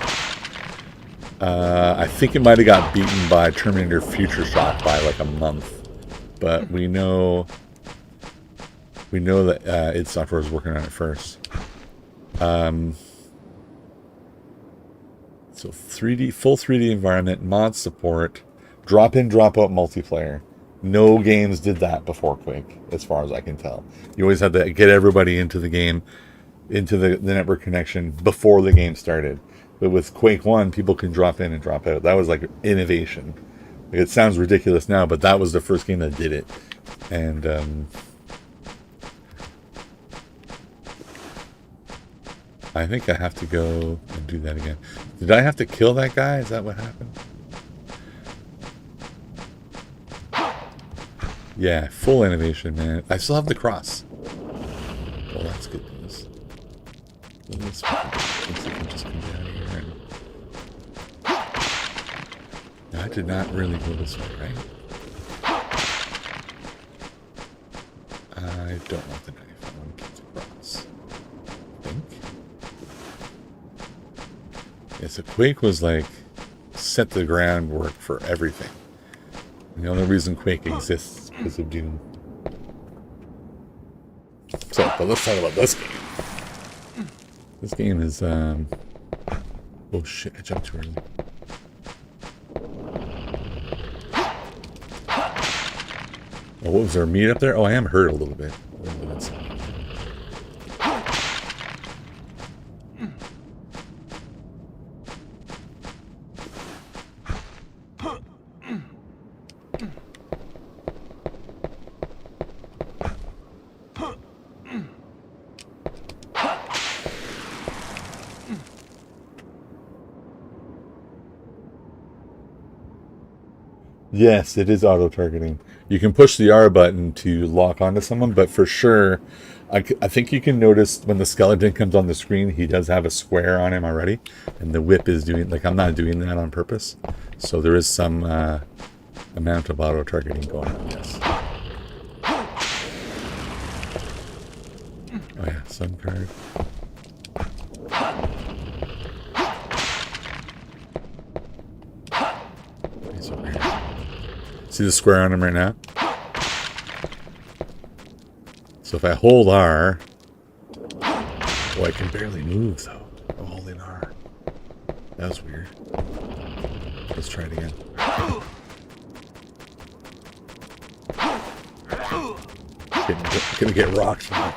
I think it might have got beaten by Terminator Future Shock by like a month, but we know that id Software was working on it first. So full 3D environment, mod support, drop in, drop out multiplayer. No games did that before Quake, as far as I can tell. You always had to get everybody into the game, into the network connection before the game started. But with Quake 1, people can drop in and drop out. That was like innovation. Like, it sounds ridiculous now, but that was the first game that did it. And I think I have to go and do that again. Did I have to kill that guy? Is that what happened? Yeah, full innovation, man. I still have the cross. Well, that's good news. Let's see if we can just come down here. And... I did not really go this way, right? I don't want the knife. I want to keep the cross. I think. Yeah, so Quake was like set the groundwork for everything. And the only reason Quake exists is because of Doom. So, but let's talk about this game. This game is, oh shit, I jumped too early. Oh, what was there, meat up there? Oh, I am hurt a little bit. Yes, it is auto-targeting. You can push the R button to lock onto someone, but for sure, I think you can notice when the skeleton comes on the screen, he does have a square on him already, and the whip is doing, like, I'm not doing that on purpose. So there is some amount of auto-targeting going on, yes. Oh yeah, sun card. He's over here. See the square on him right now? So if I hold R... Oh, I can barely move, though. I'm holding R. That was weird. Let's try it again. Gonna get rocked from it.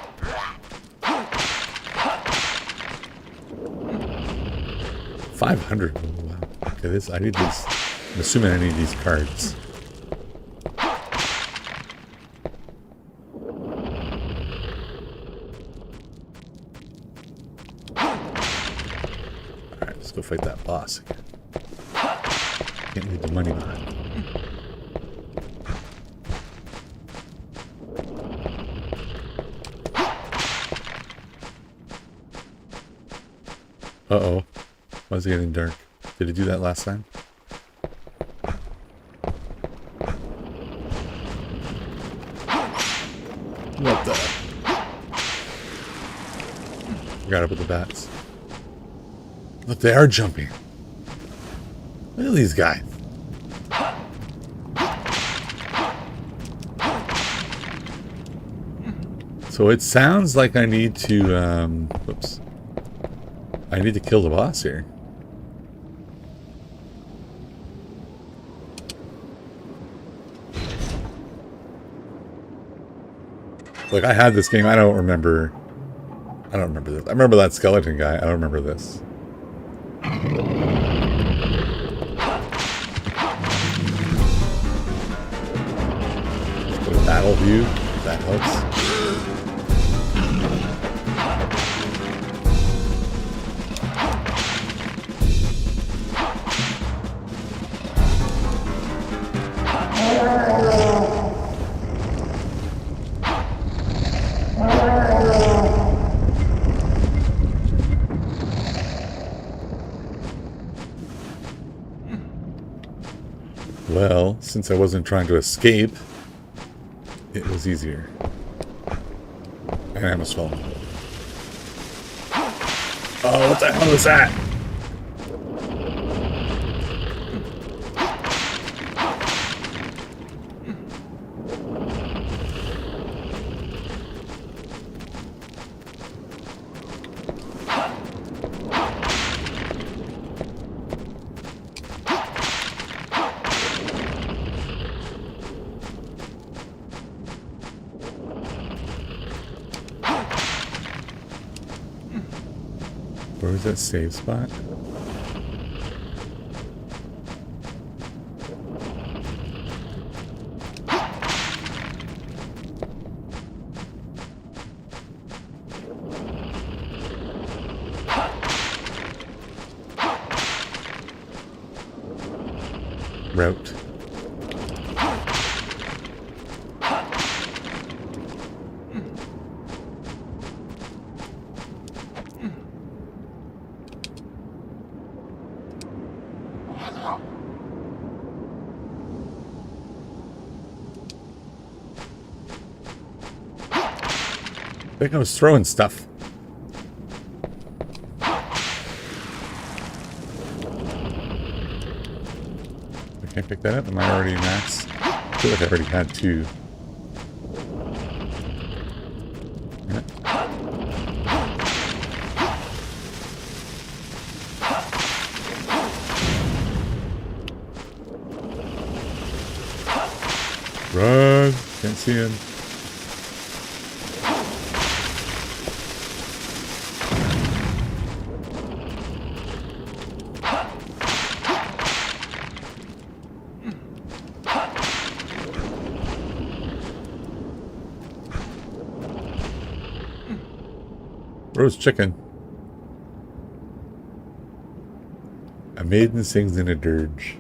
$500. Oh, wow. Okay, this, I need these. I'm assuming I need these cards. Alright, let's go fight that boss again. Can't leave the money behind. Uh-oh. Why is it getting dark? Did it do that last time? What the? Forgot about the bats. Look, they are jumping. Look at these guys. So it sounds like I need to, whoops. I need to kill the boss here. Like, I had this game, I don't remember this. I remember that skeleton guy, I don't remember this. Let's go to battle view, if that helps. Well, since I wasn't trying to escape, it was easier. And I almost fell. Oh, what the hell is that? Where was that save spot? Route. I think I was throwing stuff. I can't pick that up. Am I already max? I feel like I already had two. Yeah. Run! Can't see him. Roast chicken. A maiden sings in a dirge.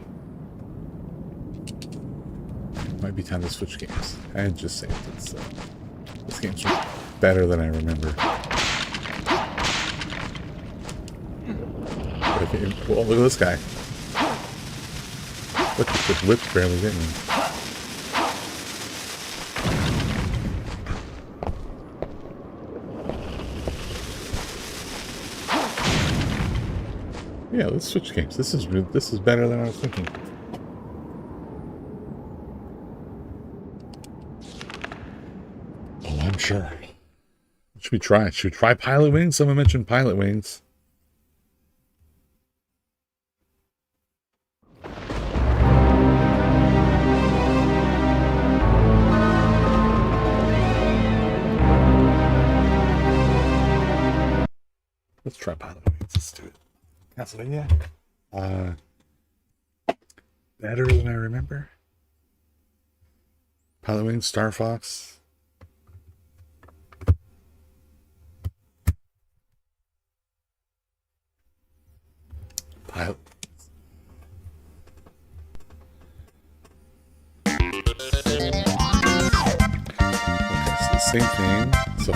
Might be time to switch games. I just saved it, so this game's better than I remember. Well, look at this guy. Look at the whip barely getting me. Yeah, let's switch games. This is better than I was thinking. Oh, I'm sure. What should we try? Should we try Pilot Wings? Someone mentioned Pilot Wings. Let's try Pilot Wings. Let's do it. Castlevania. Better than I remember. Pilot Wings, Star Fox. Pilot. Okay, so the same thing. So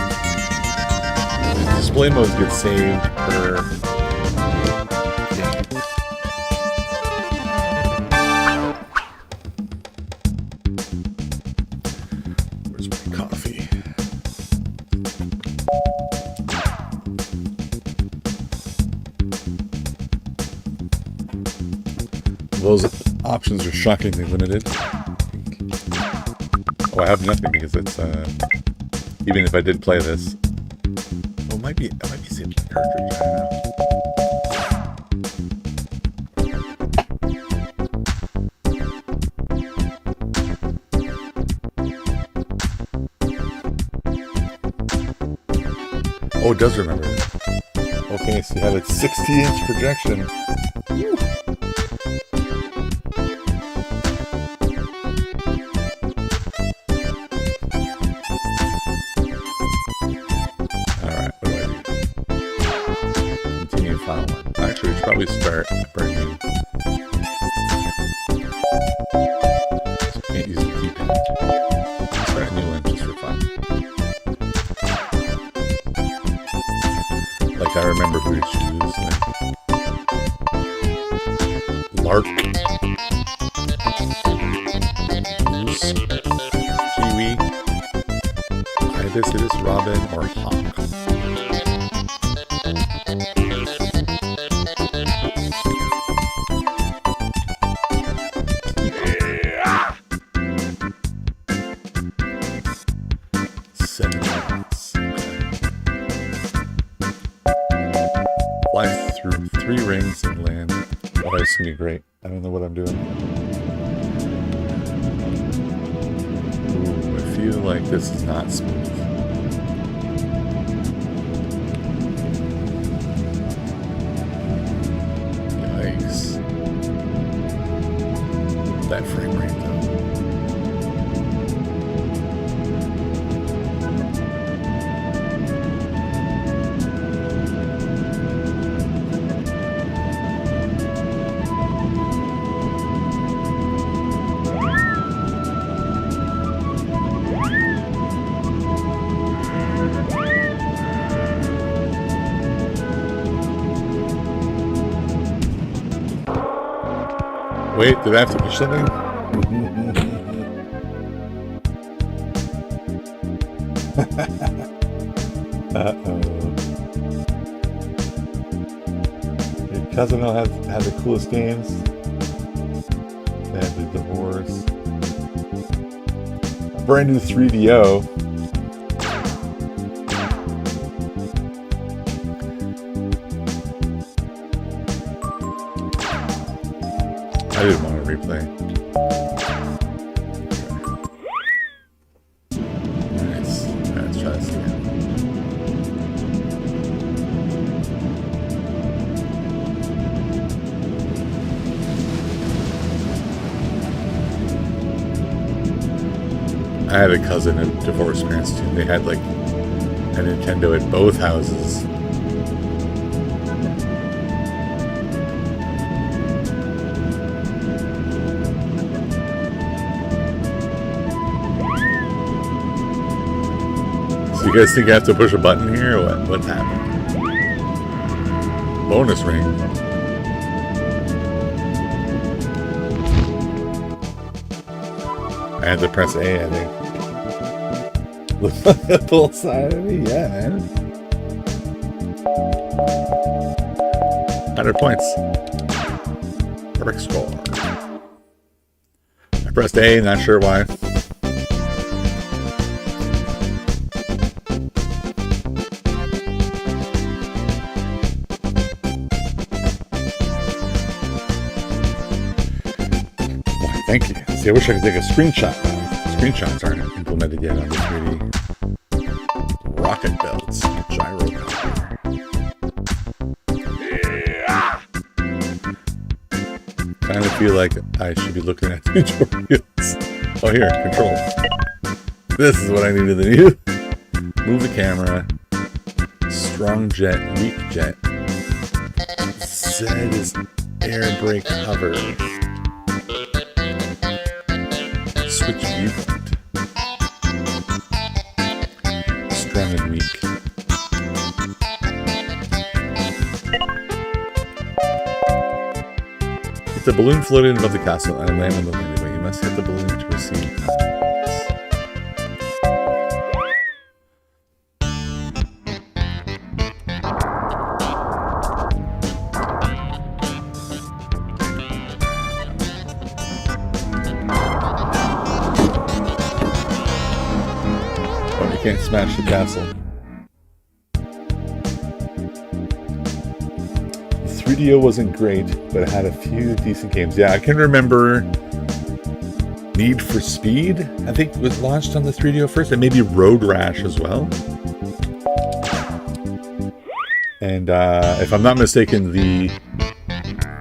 the display modes get saved per. Those options are shockingly limited. Oh, I have nothing because it's even if I did play this. Oh, I might be saving the cartridge. I don't know. Oh, it does remember it. Okay, so you have a 60-inch projection. Woo. Probably start a brand new. So can't use the keypad. Start a new one just for fun. Like I remember who to choose. Like Lark. Rose, Kiwi, Hibiscus, Robin, or Hawk. Yeah! 7 minutes. Fly through 3 rings and land. Oh, that's gonna be great. I don't know what I'm doing. Ooh, I feel like this is not smooth. Yikes. That frame rate though. Wait, did I have to push something? Uh-oh. Your cousin will have the coolest games. They have the Divorce. A brand new 3DO. I didn't want to replay. Nice. Let's try this again. I had a cousin and divorced parents too. They had like a Nintendo at both houses. So you guys think I have to push a button here or what? What's happening? Bonus ring. I had to press A, I think. Look at the full side of me, yeah, man. 100 points. Perfect score. I pressed A, not sure why. Thank you. See, I wish I could take a screenshot. Screenshots aren't implemented yet on the 3D. Rocket belts, gyrocopter. Yeah. Kind of feel like I should be looking at tutorials. Oh, here, control. This is what I needed to do. Move the camera. Strong jet, weak jet. Z is air brake hover. Switch viewpoint. Strong and weak. If the balloon floated above the castle and land on the landing, you must hit the balloon to receive points. Can't smash the castle. The 3DO wasn't great, but it had a few decent games. Yeah, I can remember Need for Speed, I think was launched on the 3DO first, and maybe Road Rash as well. And if I'm not mistaken,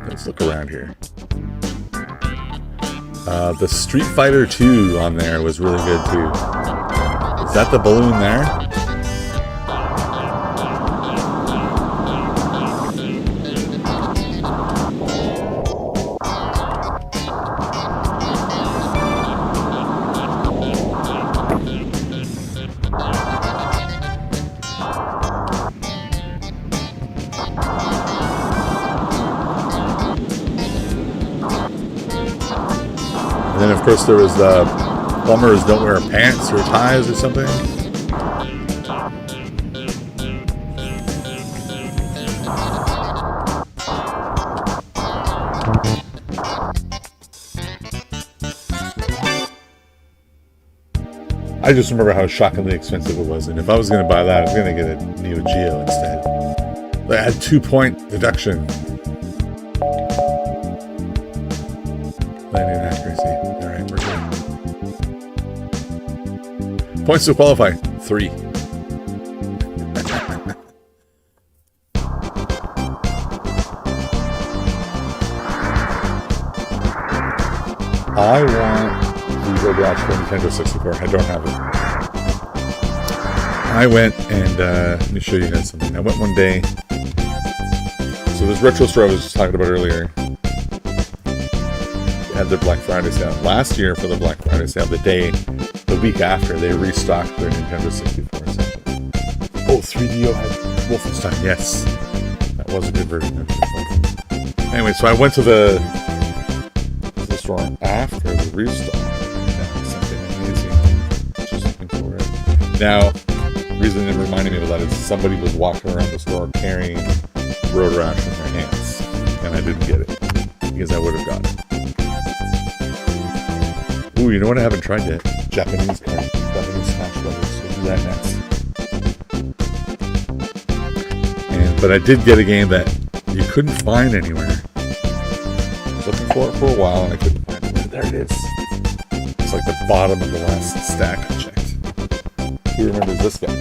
let's look around here. The Street Fighter 2 on there was really good too. Is that the balloon there? And then of course there was the plumbers don't wear pants or ties or something. I just remember how shockingly expensive it was, and if I was going to buy that, I was going to get a Neo Geo instead. But I had 2-point deduction. Landing accuracy. Alright, we're good. Points to qualify. 3. I want the Overwatch for Nintendo 64. I don't have it. I went and let me show you guys something. I went one day. So this retro store I was just talking about earlier had their Black Friday sale. Last year for the Black Friday sale, the week after, they restocked their Nintendo 64 section. Oh, 3DO had Wolfenstein. Yes, that was a good version of it. Anyway, so I went to the store after the restock. Something amazing. Just looking for it. Now, the reason it reminded me of that is somebody was walking around the store carrying Road Rash in their hands, and I didn't get it because I would have gotten it. Ooh, you know what I haven't tried yet? Japanese Smash Brothers. We'll do that next. But I did get a game that you couldn't find anywhere. I was looking for it for a while and I couldn't find it. There it is. It's like the bottom of the last stack I checked. Who remembers this guy?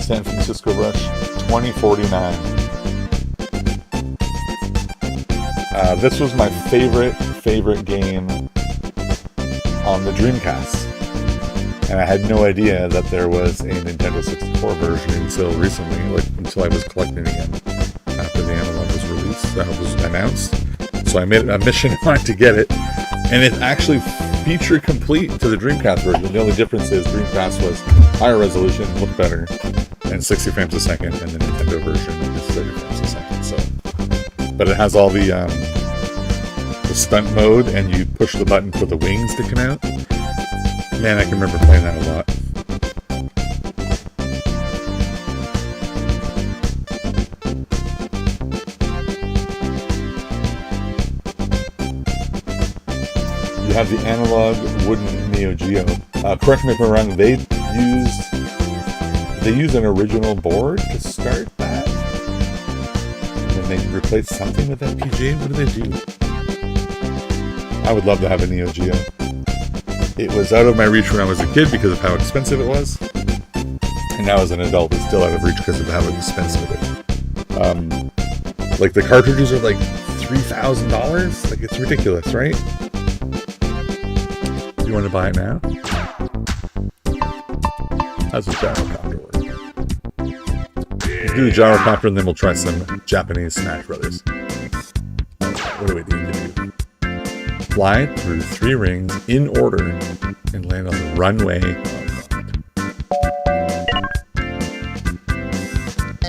San Francisco Rush 2049. This was my favorite game on the Dreamcast. And I had no idea that there was a Nintendo 64 version until recently, until I was collecting again after the Analogue was released, that was announced. So I made a mission to get it. And it actually feature complete to the Dreamcast version. The only difference is Dreamcast was higher resolution, looked better, and 60 frames a second, and the Nintendo version is 30 frames a second. So, but it has all the stunt mode, and you push the button for the wings to come out. Man, I can remember playing that a lot. You have the Analogue wooden Neo Geo. Correct me if I'm wrong, they used an original board to start that? And then they replaced something with that PGA? What did they do? I would love to have a Neo Geo. It was out of my reach when I was a kid because of how expensive it was. And now as an adult, it's still out of reach because of how expensive it is. Like the cartridges are like $3,000? Like, it's ridiculous, right? You want to buy it now? How's the gyrocopter work? We'll do the gyrocopter and then we'll try some Japanese Smash Brothers. What do we need to do? Fly through 3 rings in order and land on the runway.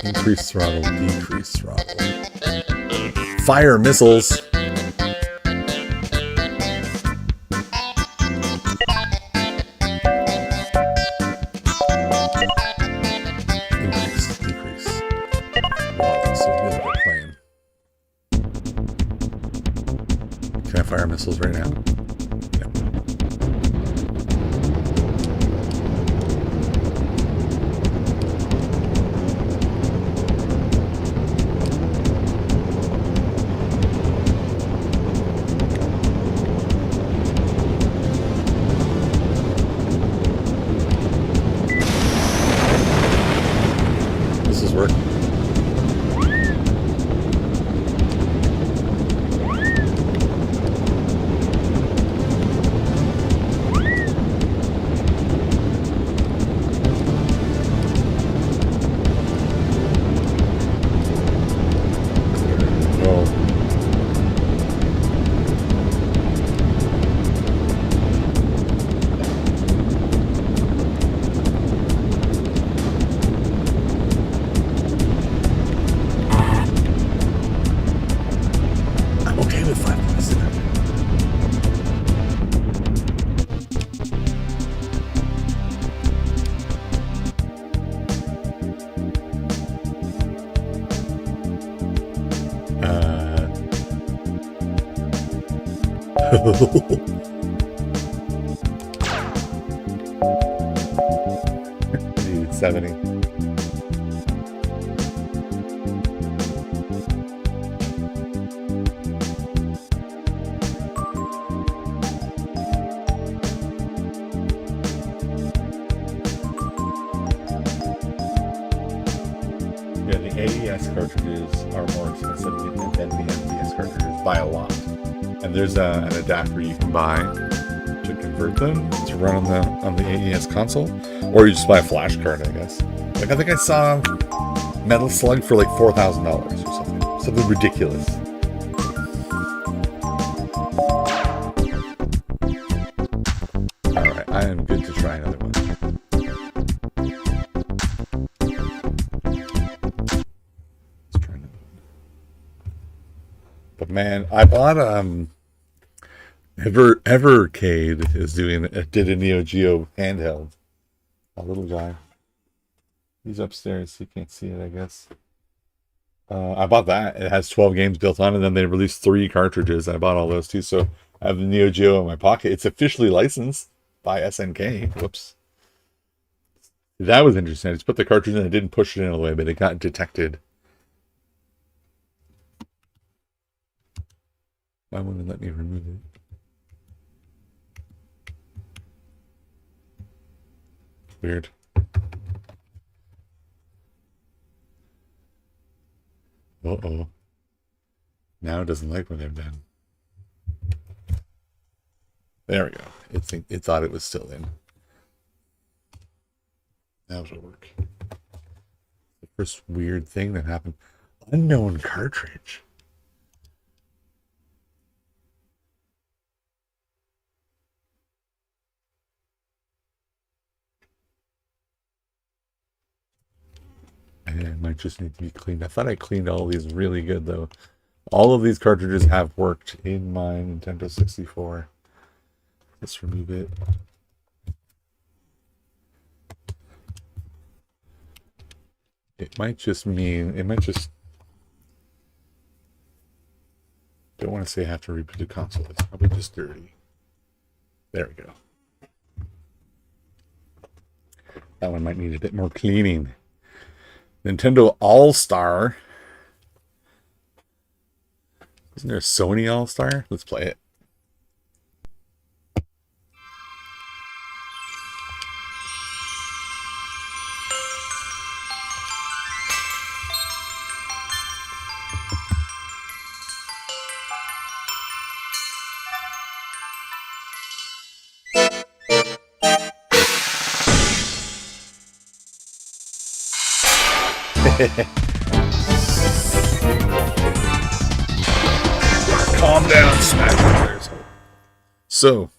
Increase throttle, decrease throttle. Fire missiles. Fire missiles right now. Yeah. This is working. Dude, 70. Yeah, the AES cartridges are more expensive than the MVS cartridges by a lot. And there's an adapter you can buy to convert them to run on the AES console, or you just buy a flash card, I guess. Like I think I saw Metal Slug for like $4,000 or something ridiculous. All right, I am good to try another one. Let's try another one. But man, I bought Evercade did a Neo Geo handheld. A little guy. He's upstairs, so you can't see it, I guess. I bought that. It has 12 games built on, and then they released 3 cartridges. I bought all those too, so I have the Neo Geo in my pocket. It's officially licensed by SNK. Whoops. That was interesting. I just put the cartridge in. I didn't push it in all the way, but it got detected. Why wouldn't it let me remove it? Weird. Uh-oh. Now it doesn't like what I've done. There we go. It thought it was still in. Now it'll work. The first weird thing that happened. Unknown cartridge. It might just need to be cleaned. I thought I cleaned all these really good, though. All of these cartridges have worked in my Nintendo 64. Let's remove it. It might just... Don't want to say I have to reboot the console. It's probably just dirty. There we go. That one might need a bit more cleaning. Nintendo All-Star. Isn't there a Sony All-Star? Let's play it. Calm down, smash your players. So,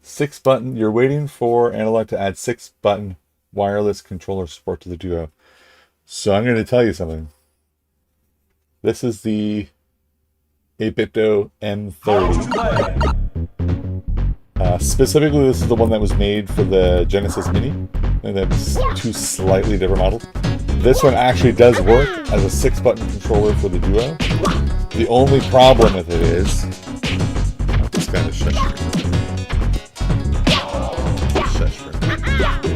6-button. You're waiting for Analogue to add 6-button wireless controller support to the Duo. So I'm going to tell you something. This is the 8BitDo M30. Specifically, this is the one that was made for the Genesis Mini, and that's 2 slightly different models. This one actually does work as a 6-button controller for the Duo. The only problem with it is... This guy is shush.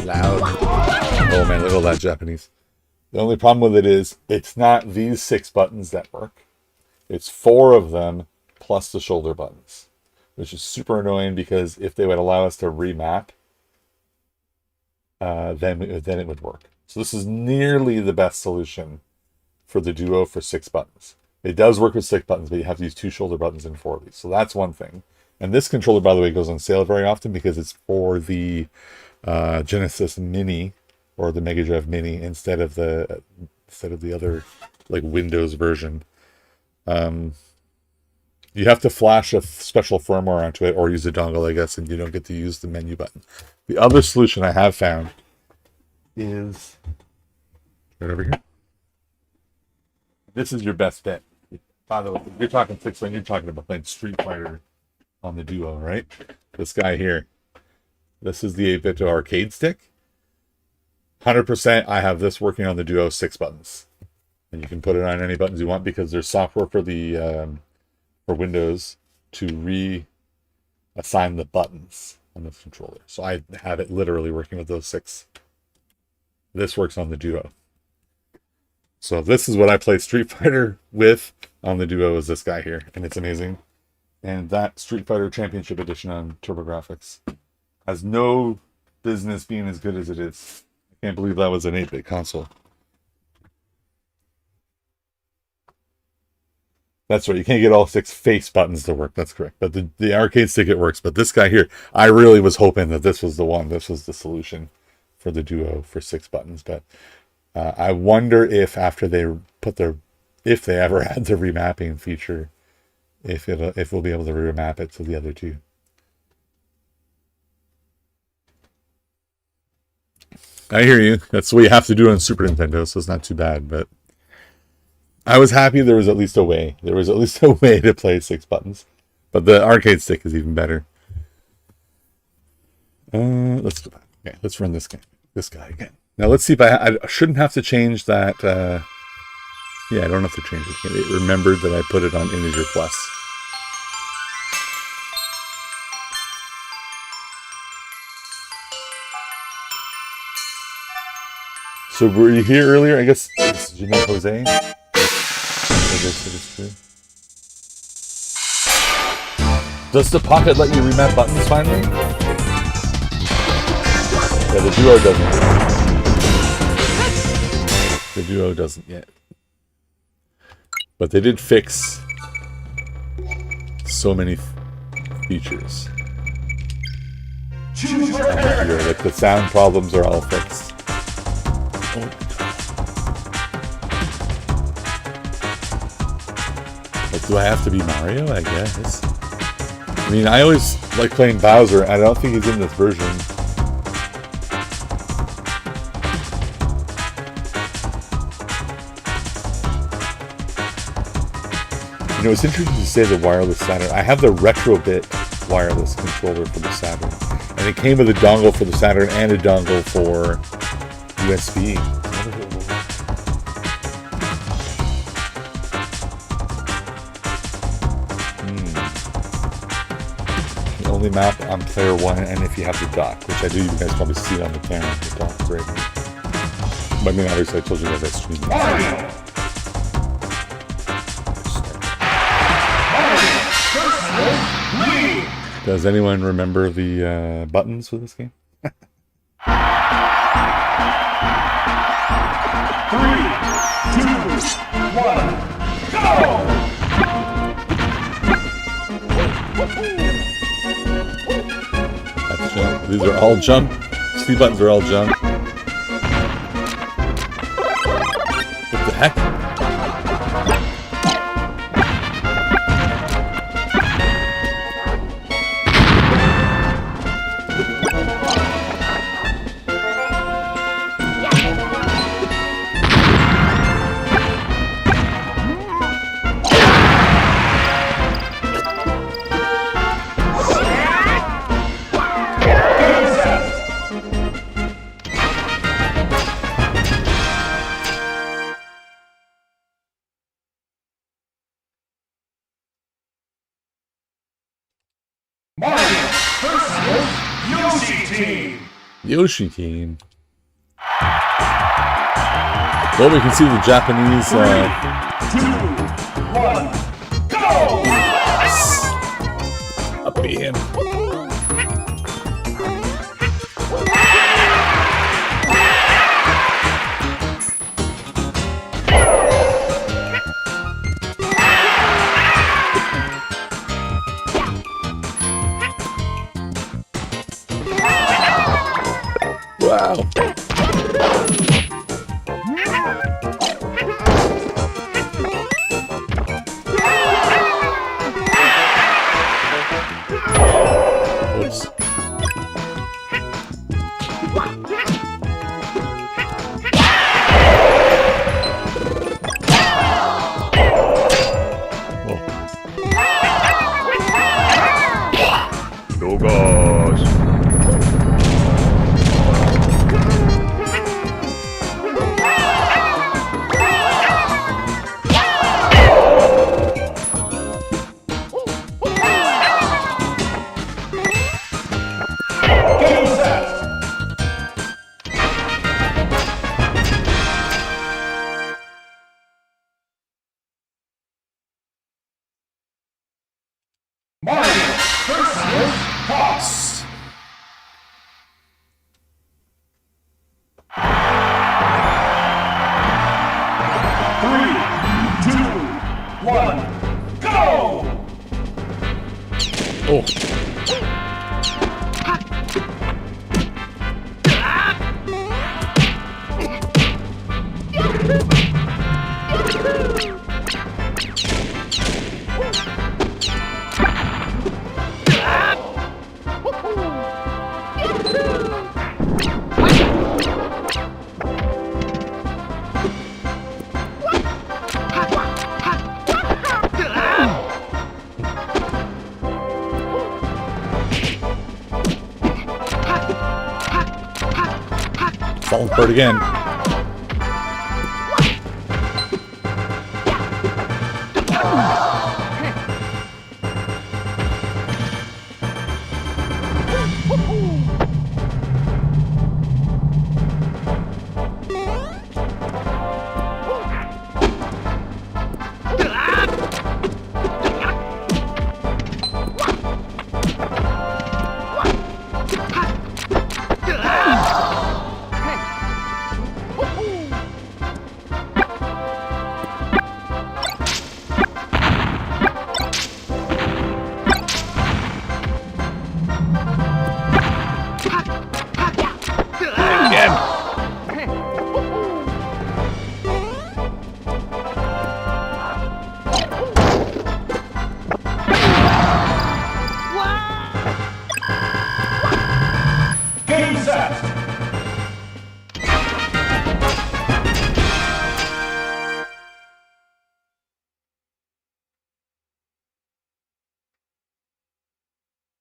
Loud. Oh man, look at all that Japanese. The only problem with it is, it's not these 6 buttons that work. It's 4 of them, plus the shoulder buttons. Which is super annoying, because if they would allow us to remap, then it would work. So this is nearly the best solution for the Duo for 6 buttons. It does work with 6 buttons, but you have to use 2 shoulder buttons and 4 of these. So that's one thing. And this controller, by the way, goes on sale very often because it's for the Genesis Mini or the Mega Drive Mini instead of the other like Windows version. You have to flash a special firmware onto it or use a dongle, I guess, and you don't get to use the menu button. The other solution I have found is right over here. This is your best bet. By the way, if you're talking 6-button, you're talking about playing Street Fighter on the Duo, right? This guy here. This is the 8BitDo arcade stick. 100% I have this working on the Duo 6 buttons. and you can put it on any buttons you want because there's software for the for Windows to reassign the buttons on the controller. So I have it literally working with those 6. This works on the Duo. So this is what I play Street Fighter with on the Duo, is this guy here, and it's amazing. And that Street Fighter Championship Edition on TurboGrafx has no business being as good as it is. I can't believe that was an 8-bit console. That's right, you can't get all 6 face buttons to work, that's correct. But the arcade stick, it works. But this guy here, I really was hoping that this was the one, this was the solution for the Duo for 6 buttons. But I wonder if after they put if they ever had the remapping feature, if we'll be able to remap it to the other 2. I hear you. That's what you have to do on Super Nintendo, so it's not too bad. But I was happy there was at least a way. There was at least a way to play 6 buttons. But the arcade stick is even better. Let's go back. Okay, let's run this game. This guy again. Now let's see if I shouldn't have to change that. Yeah, I don't have to change it. It remembered that I put it on integer plus. So were you here earlier? I guess, did you know Jose? I guess it is true. Does the Pocket let you remap buttons finally? Yeah, the Duo doesn't. The Duo doesn't yet. But they did fix so many features. Like the sound problems are all fixed. Oh. Like, do I have to be Mario? I guess. I mean, I always like playing Bowser. I don't think he's in this version. You know, it's interesting to say the wireless Saturn. I have the Retrobit wireless controller for the Saturn. And it came with a dongle for the Saturn and a dongle for USB. You only map on player 1 and if you have the dock, which I do. You guys probably see it on the camera. The dock's right here. But I mean, obviously I told you guys I streamed it. Does anyone remember the buttons for this game? 3, 2, 1, go! That's jump. These are all jump. C buttons are all jump. What the heck? Yoshi Team. Well, we can see the Japanese. 3, 2, 1, go! Up him. Wow. Oops. Oh gosh. Oh. Falling for it again. Game set.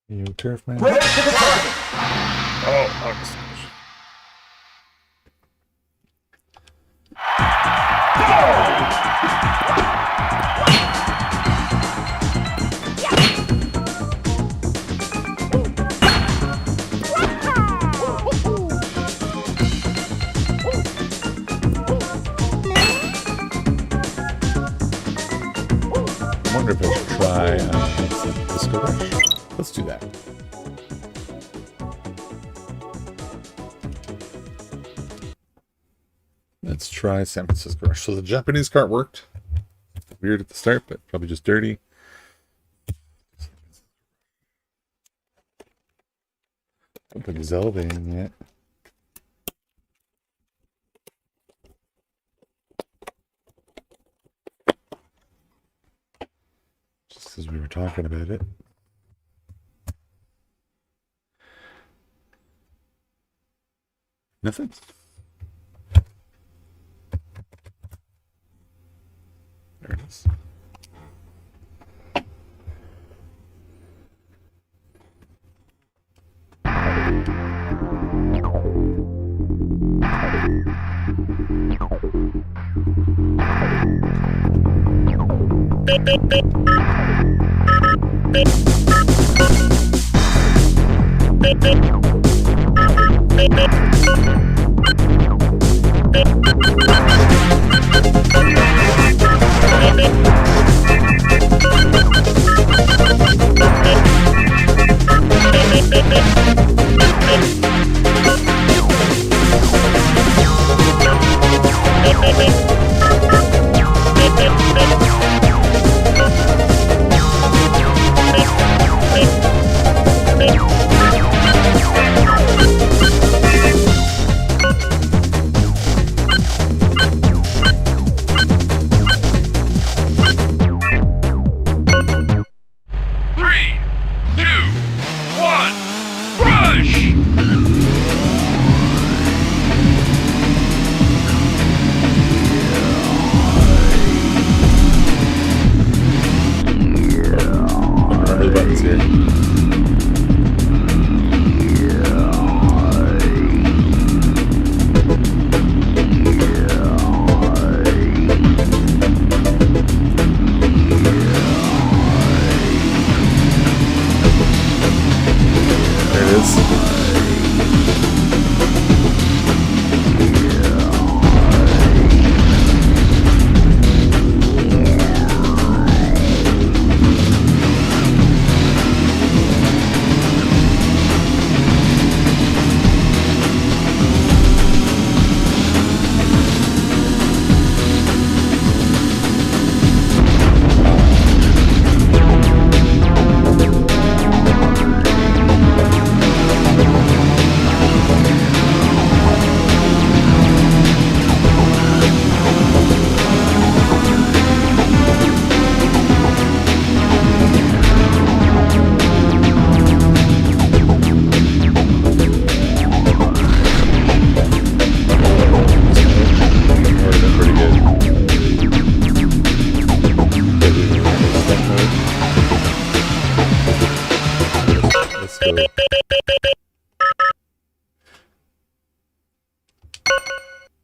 You turf man. Break to the target. Oh, August. I wonder if I should try Disco Rush. Let's do that. Let's try San Francisco Rush. So the Japanese cart worked. Weird at the start, but probably just dirty. Don't put Zelda in yet. Just because we were talking about it. Nothing. There it is.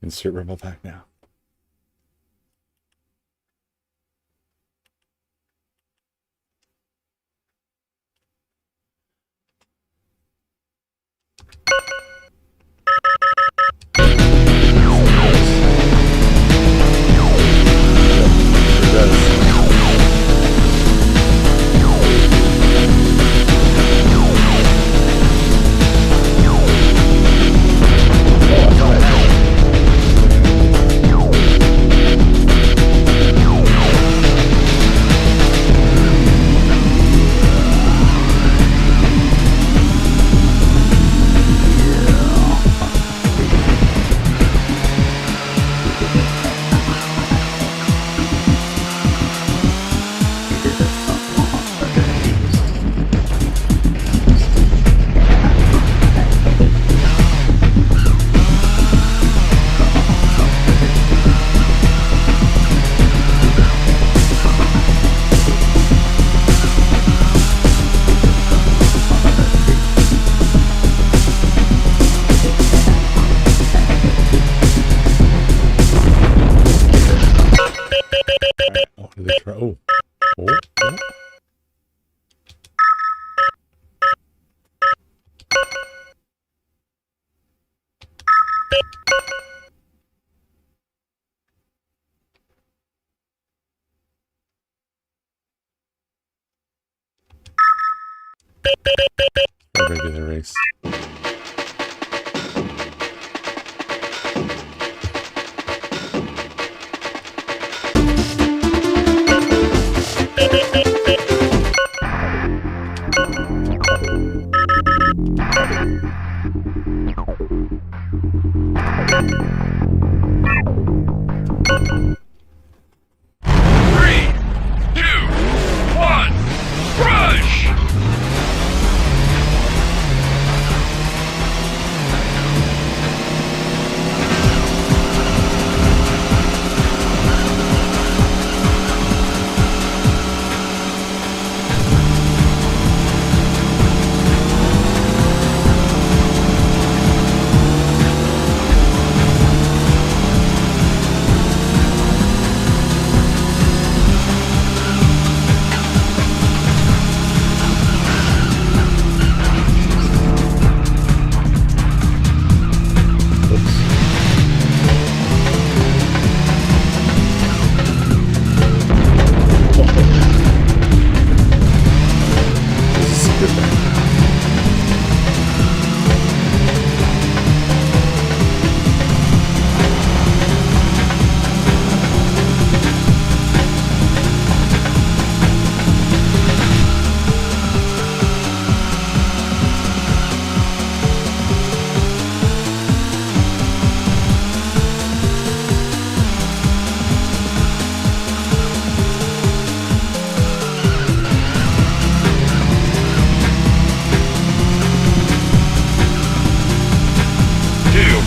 Insert rumble pack now. A regular race.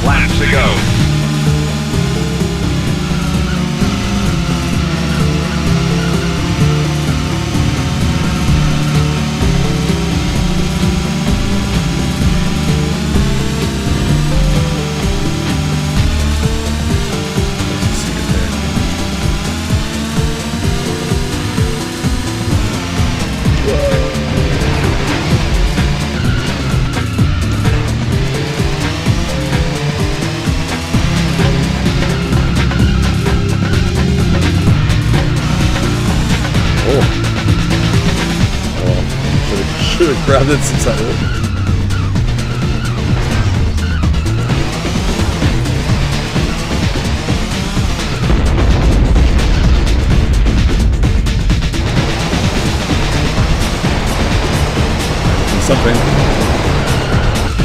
Laps to go. Should have grabbed it since I did. Something.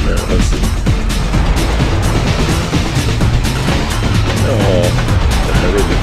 There it was. Oh, I didn't.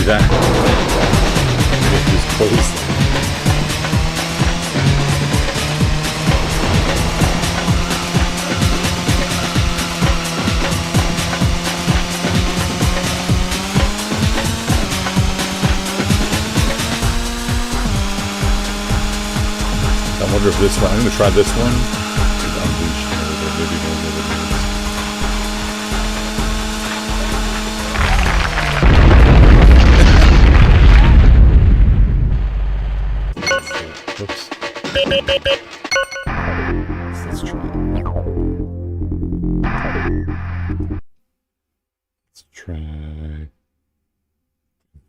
do that. Just close. I wonder if this one, I'm going to try this one. Unleashed, maybe more than it is. Oops. Let's try. Let's try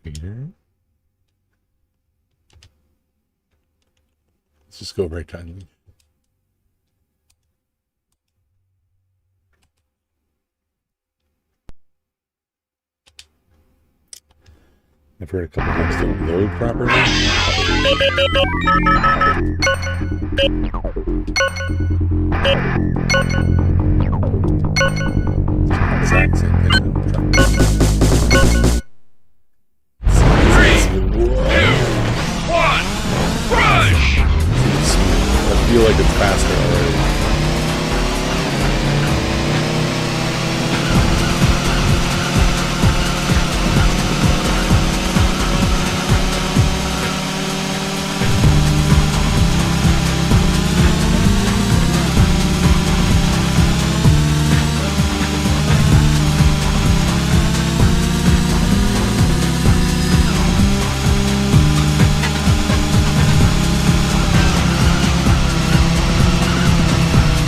here. Let's just go right down. I've heard a couple things don't load properly. Exact same thing. 3, 2, 1, rush! I feel like it's faster already.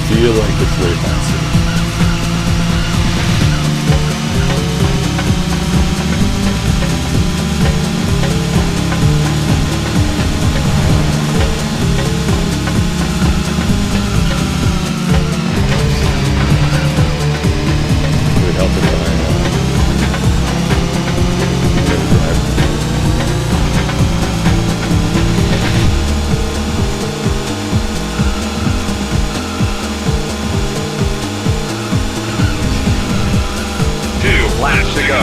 Feel like it's way faster. It would help if I drive. 2 laps to go.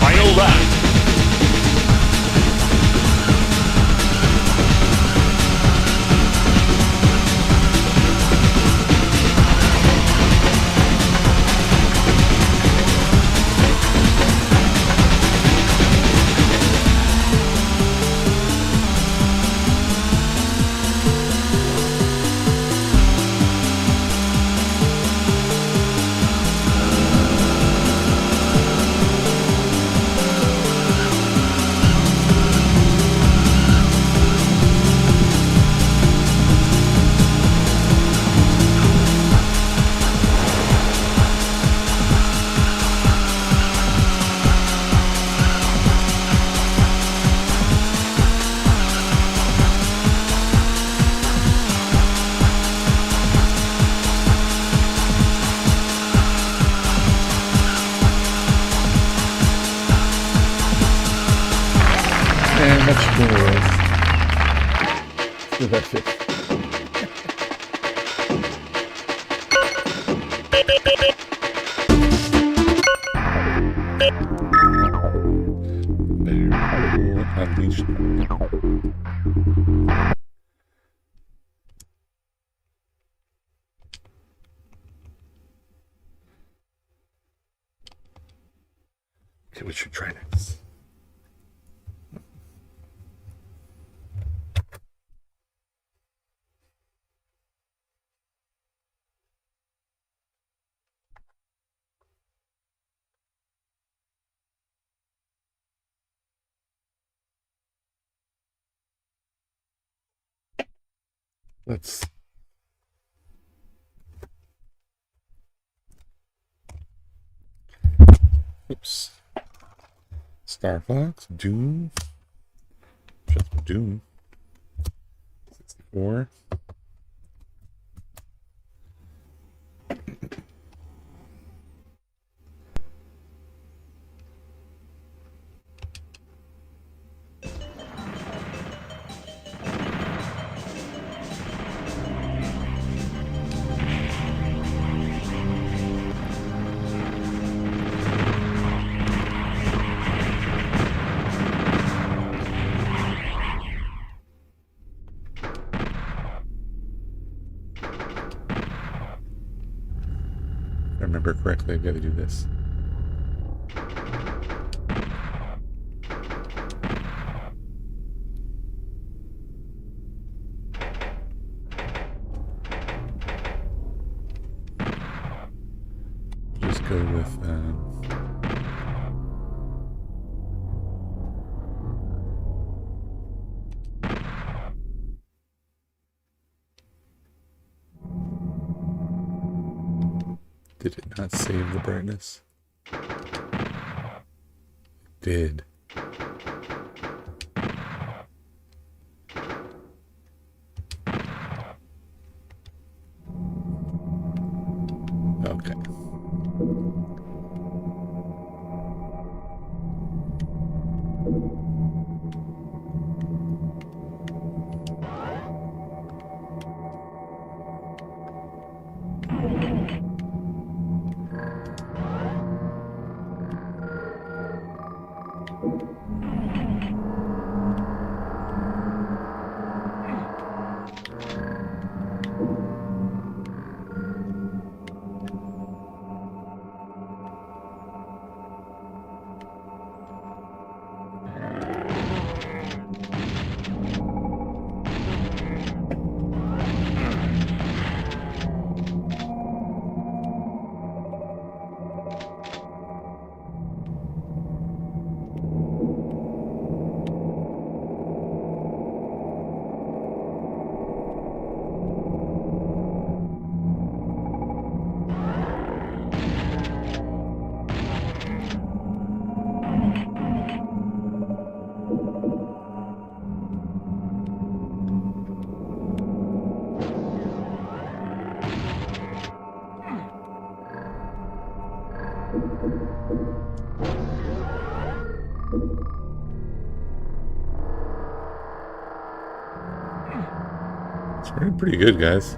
Final lap. And much more. With that fit. Unleashed. Okay, we should try next. Let's oops. Star Fox, Doom. Just Doom. 64. If I remember correctly, I've got to do this. Just go with did it not save the brightness? It did. Okay. It's pretty good, guys.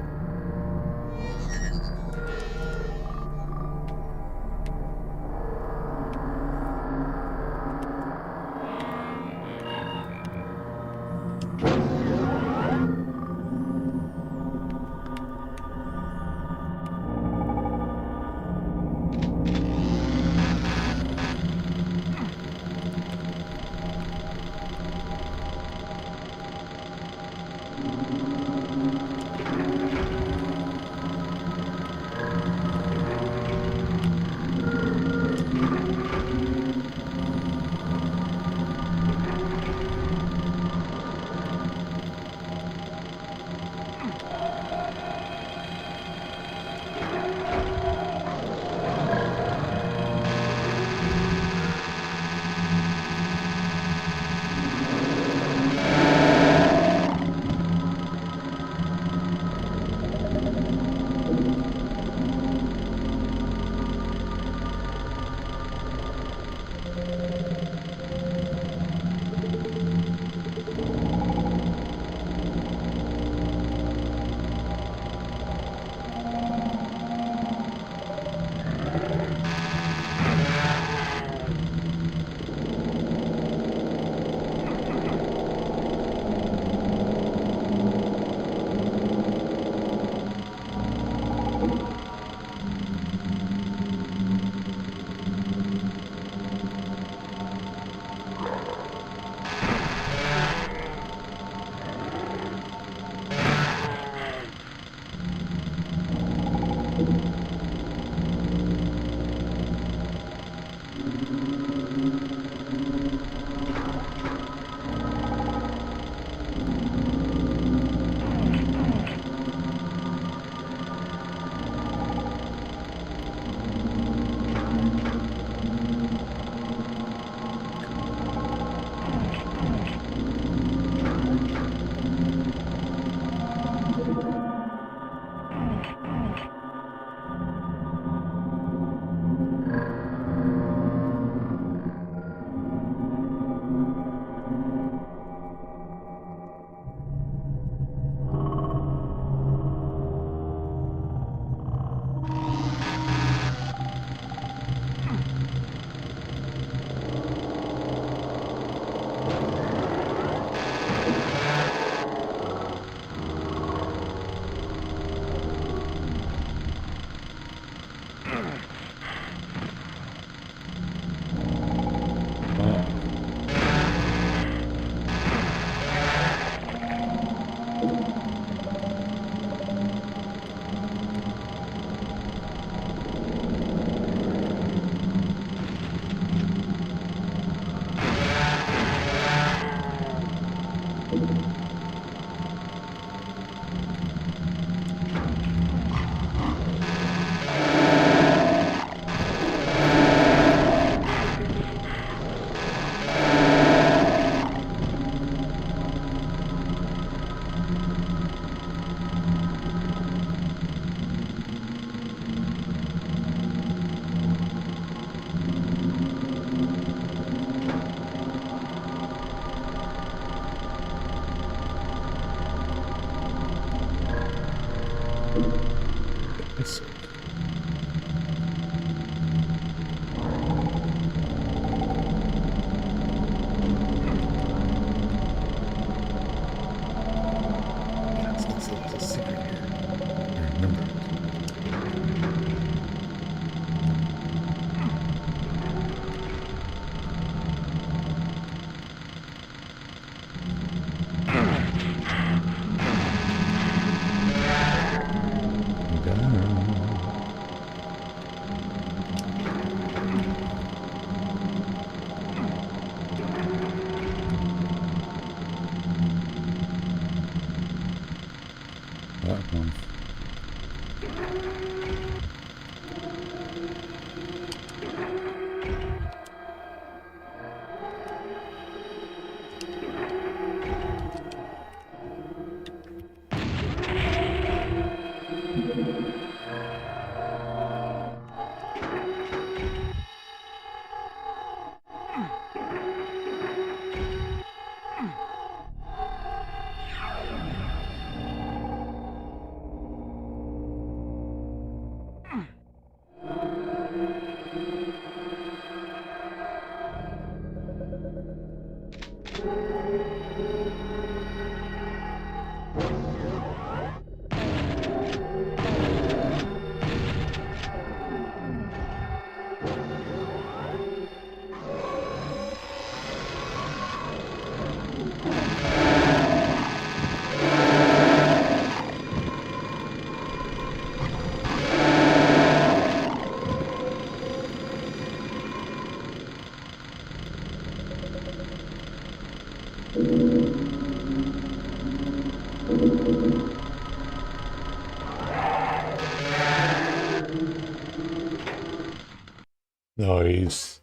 Nice.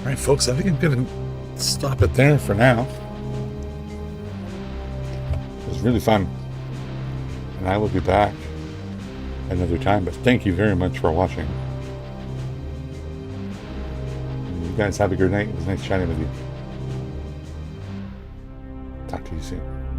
All right, folks, I think I'm going to stop it there for now. It was really fun. And I will be back another time, but thank you very much for watching. You guys have a good night. It was nice chatting with you. Talk to you soon.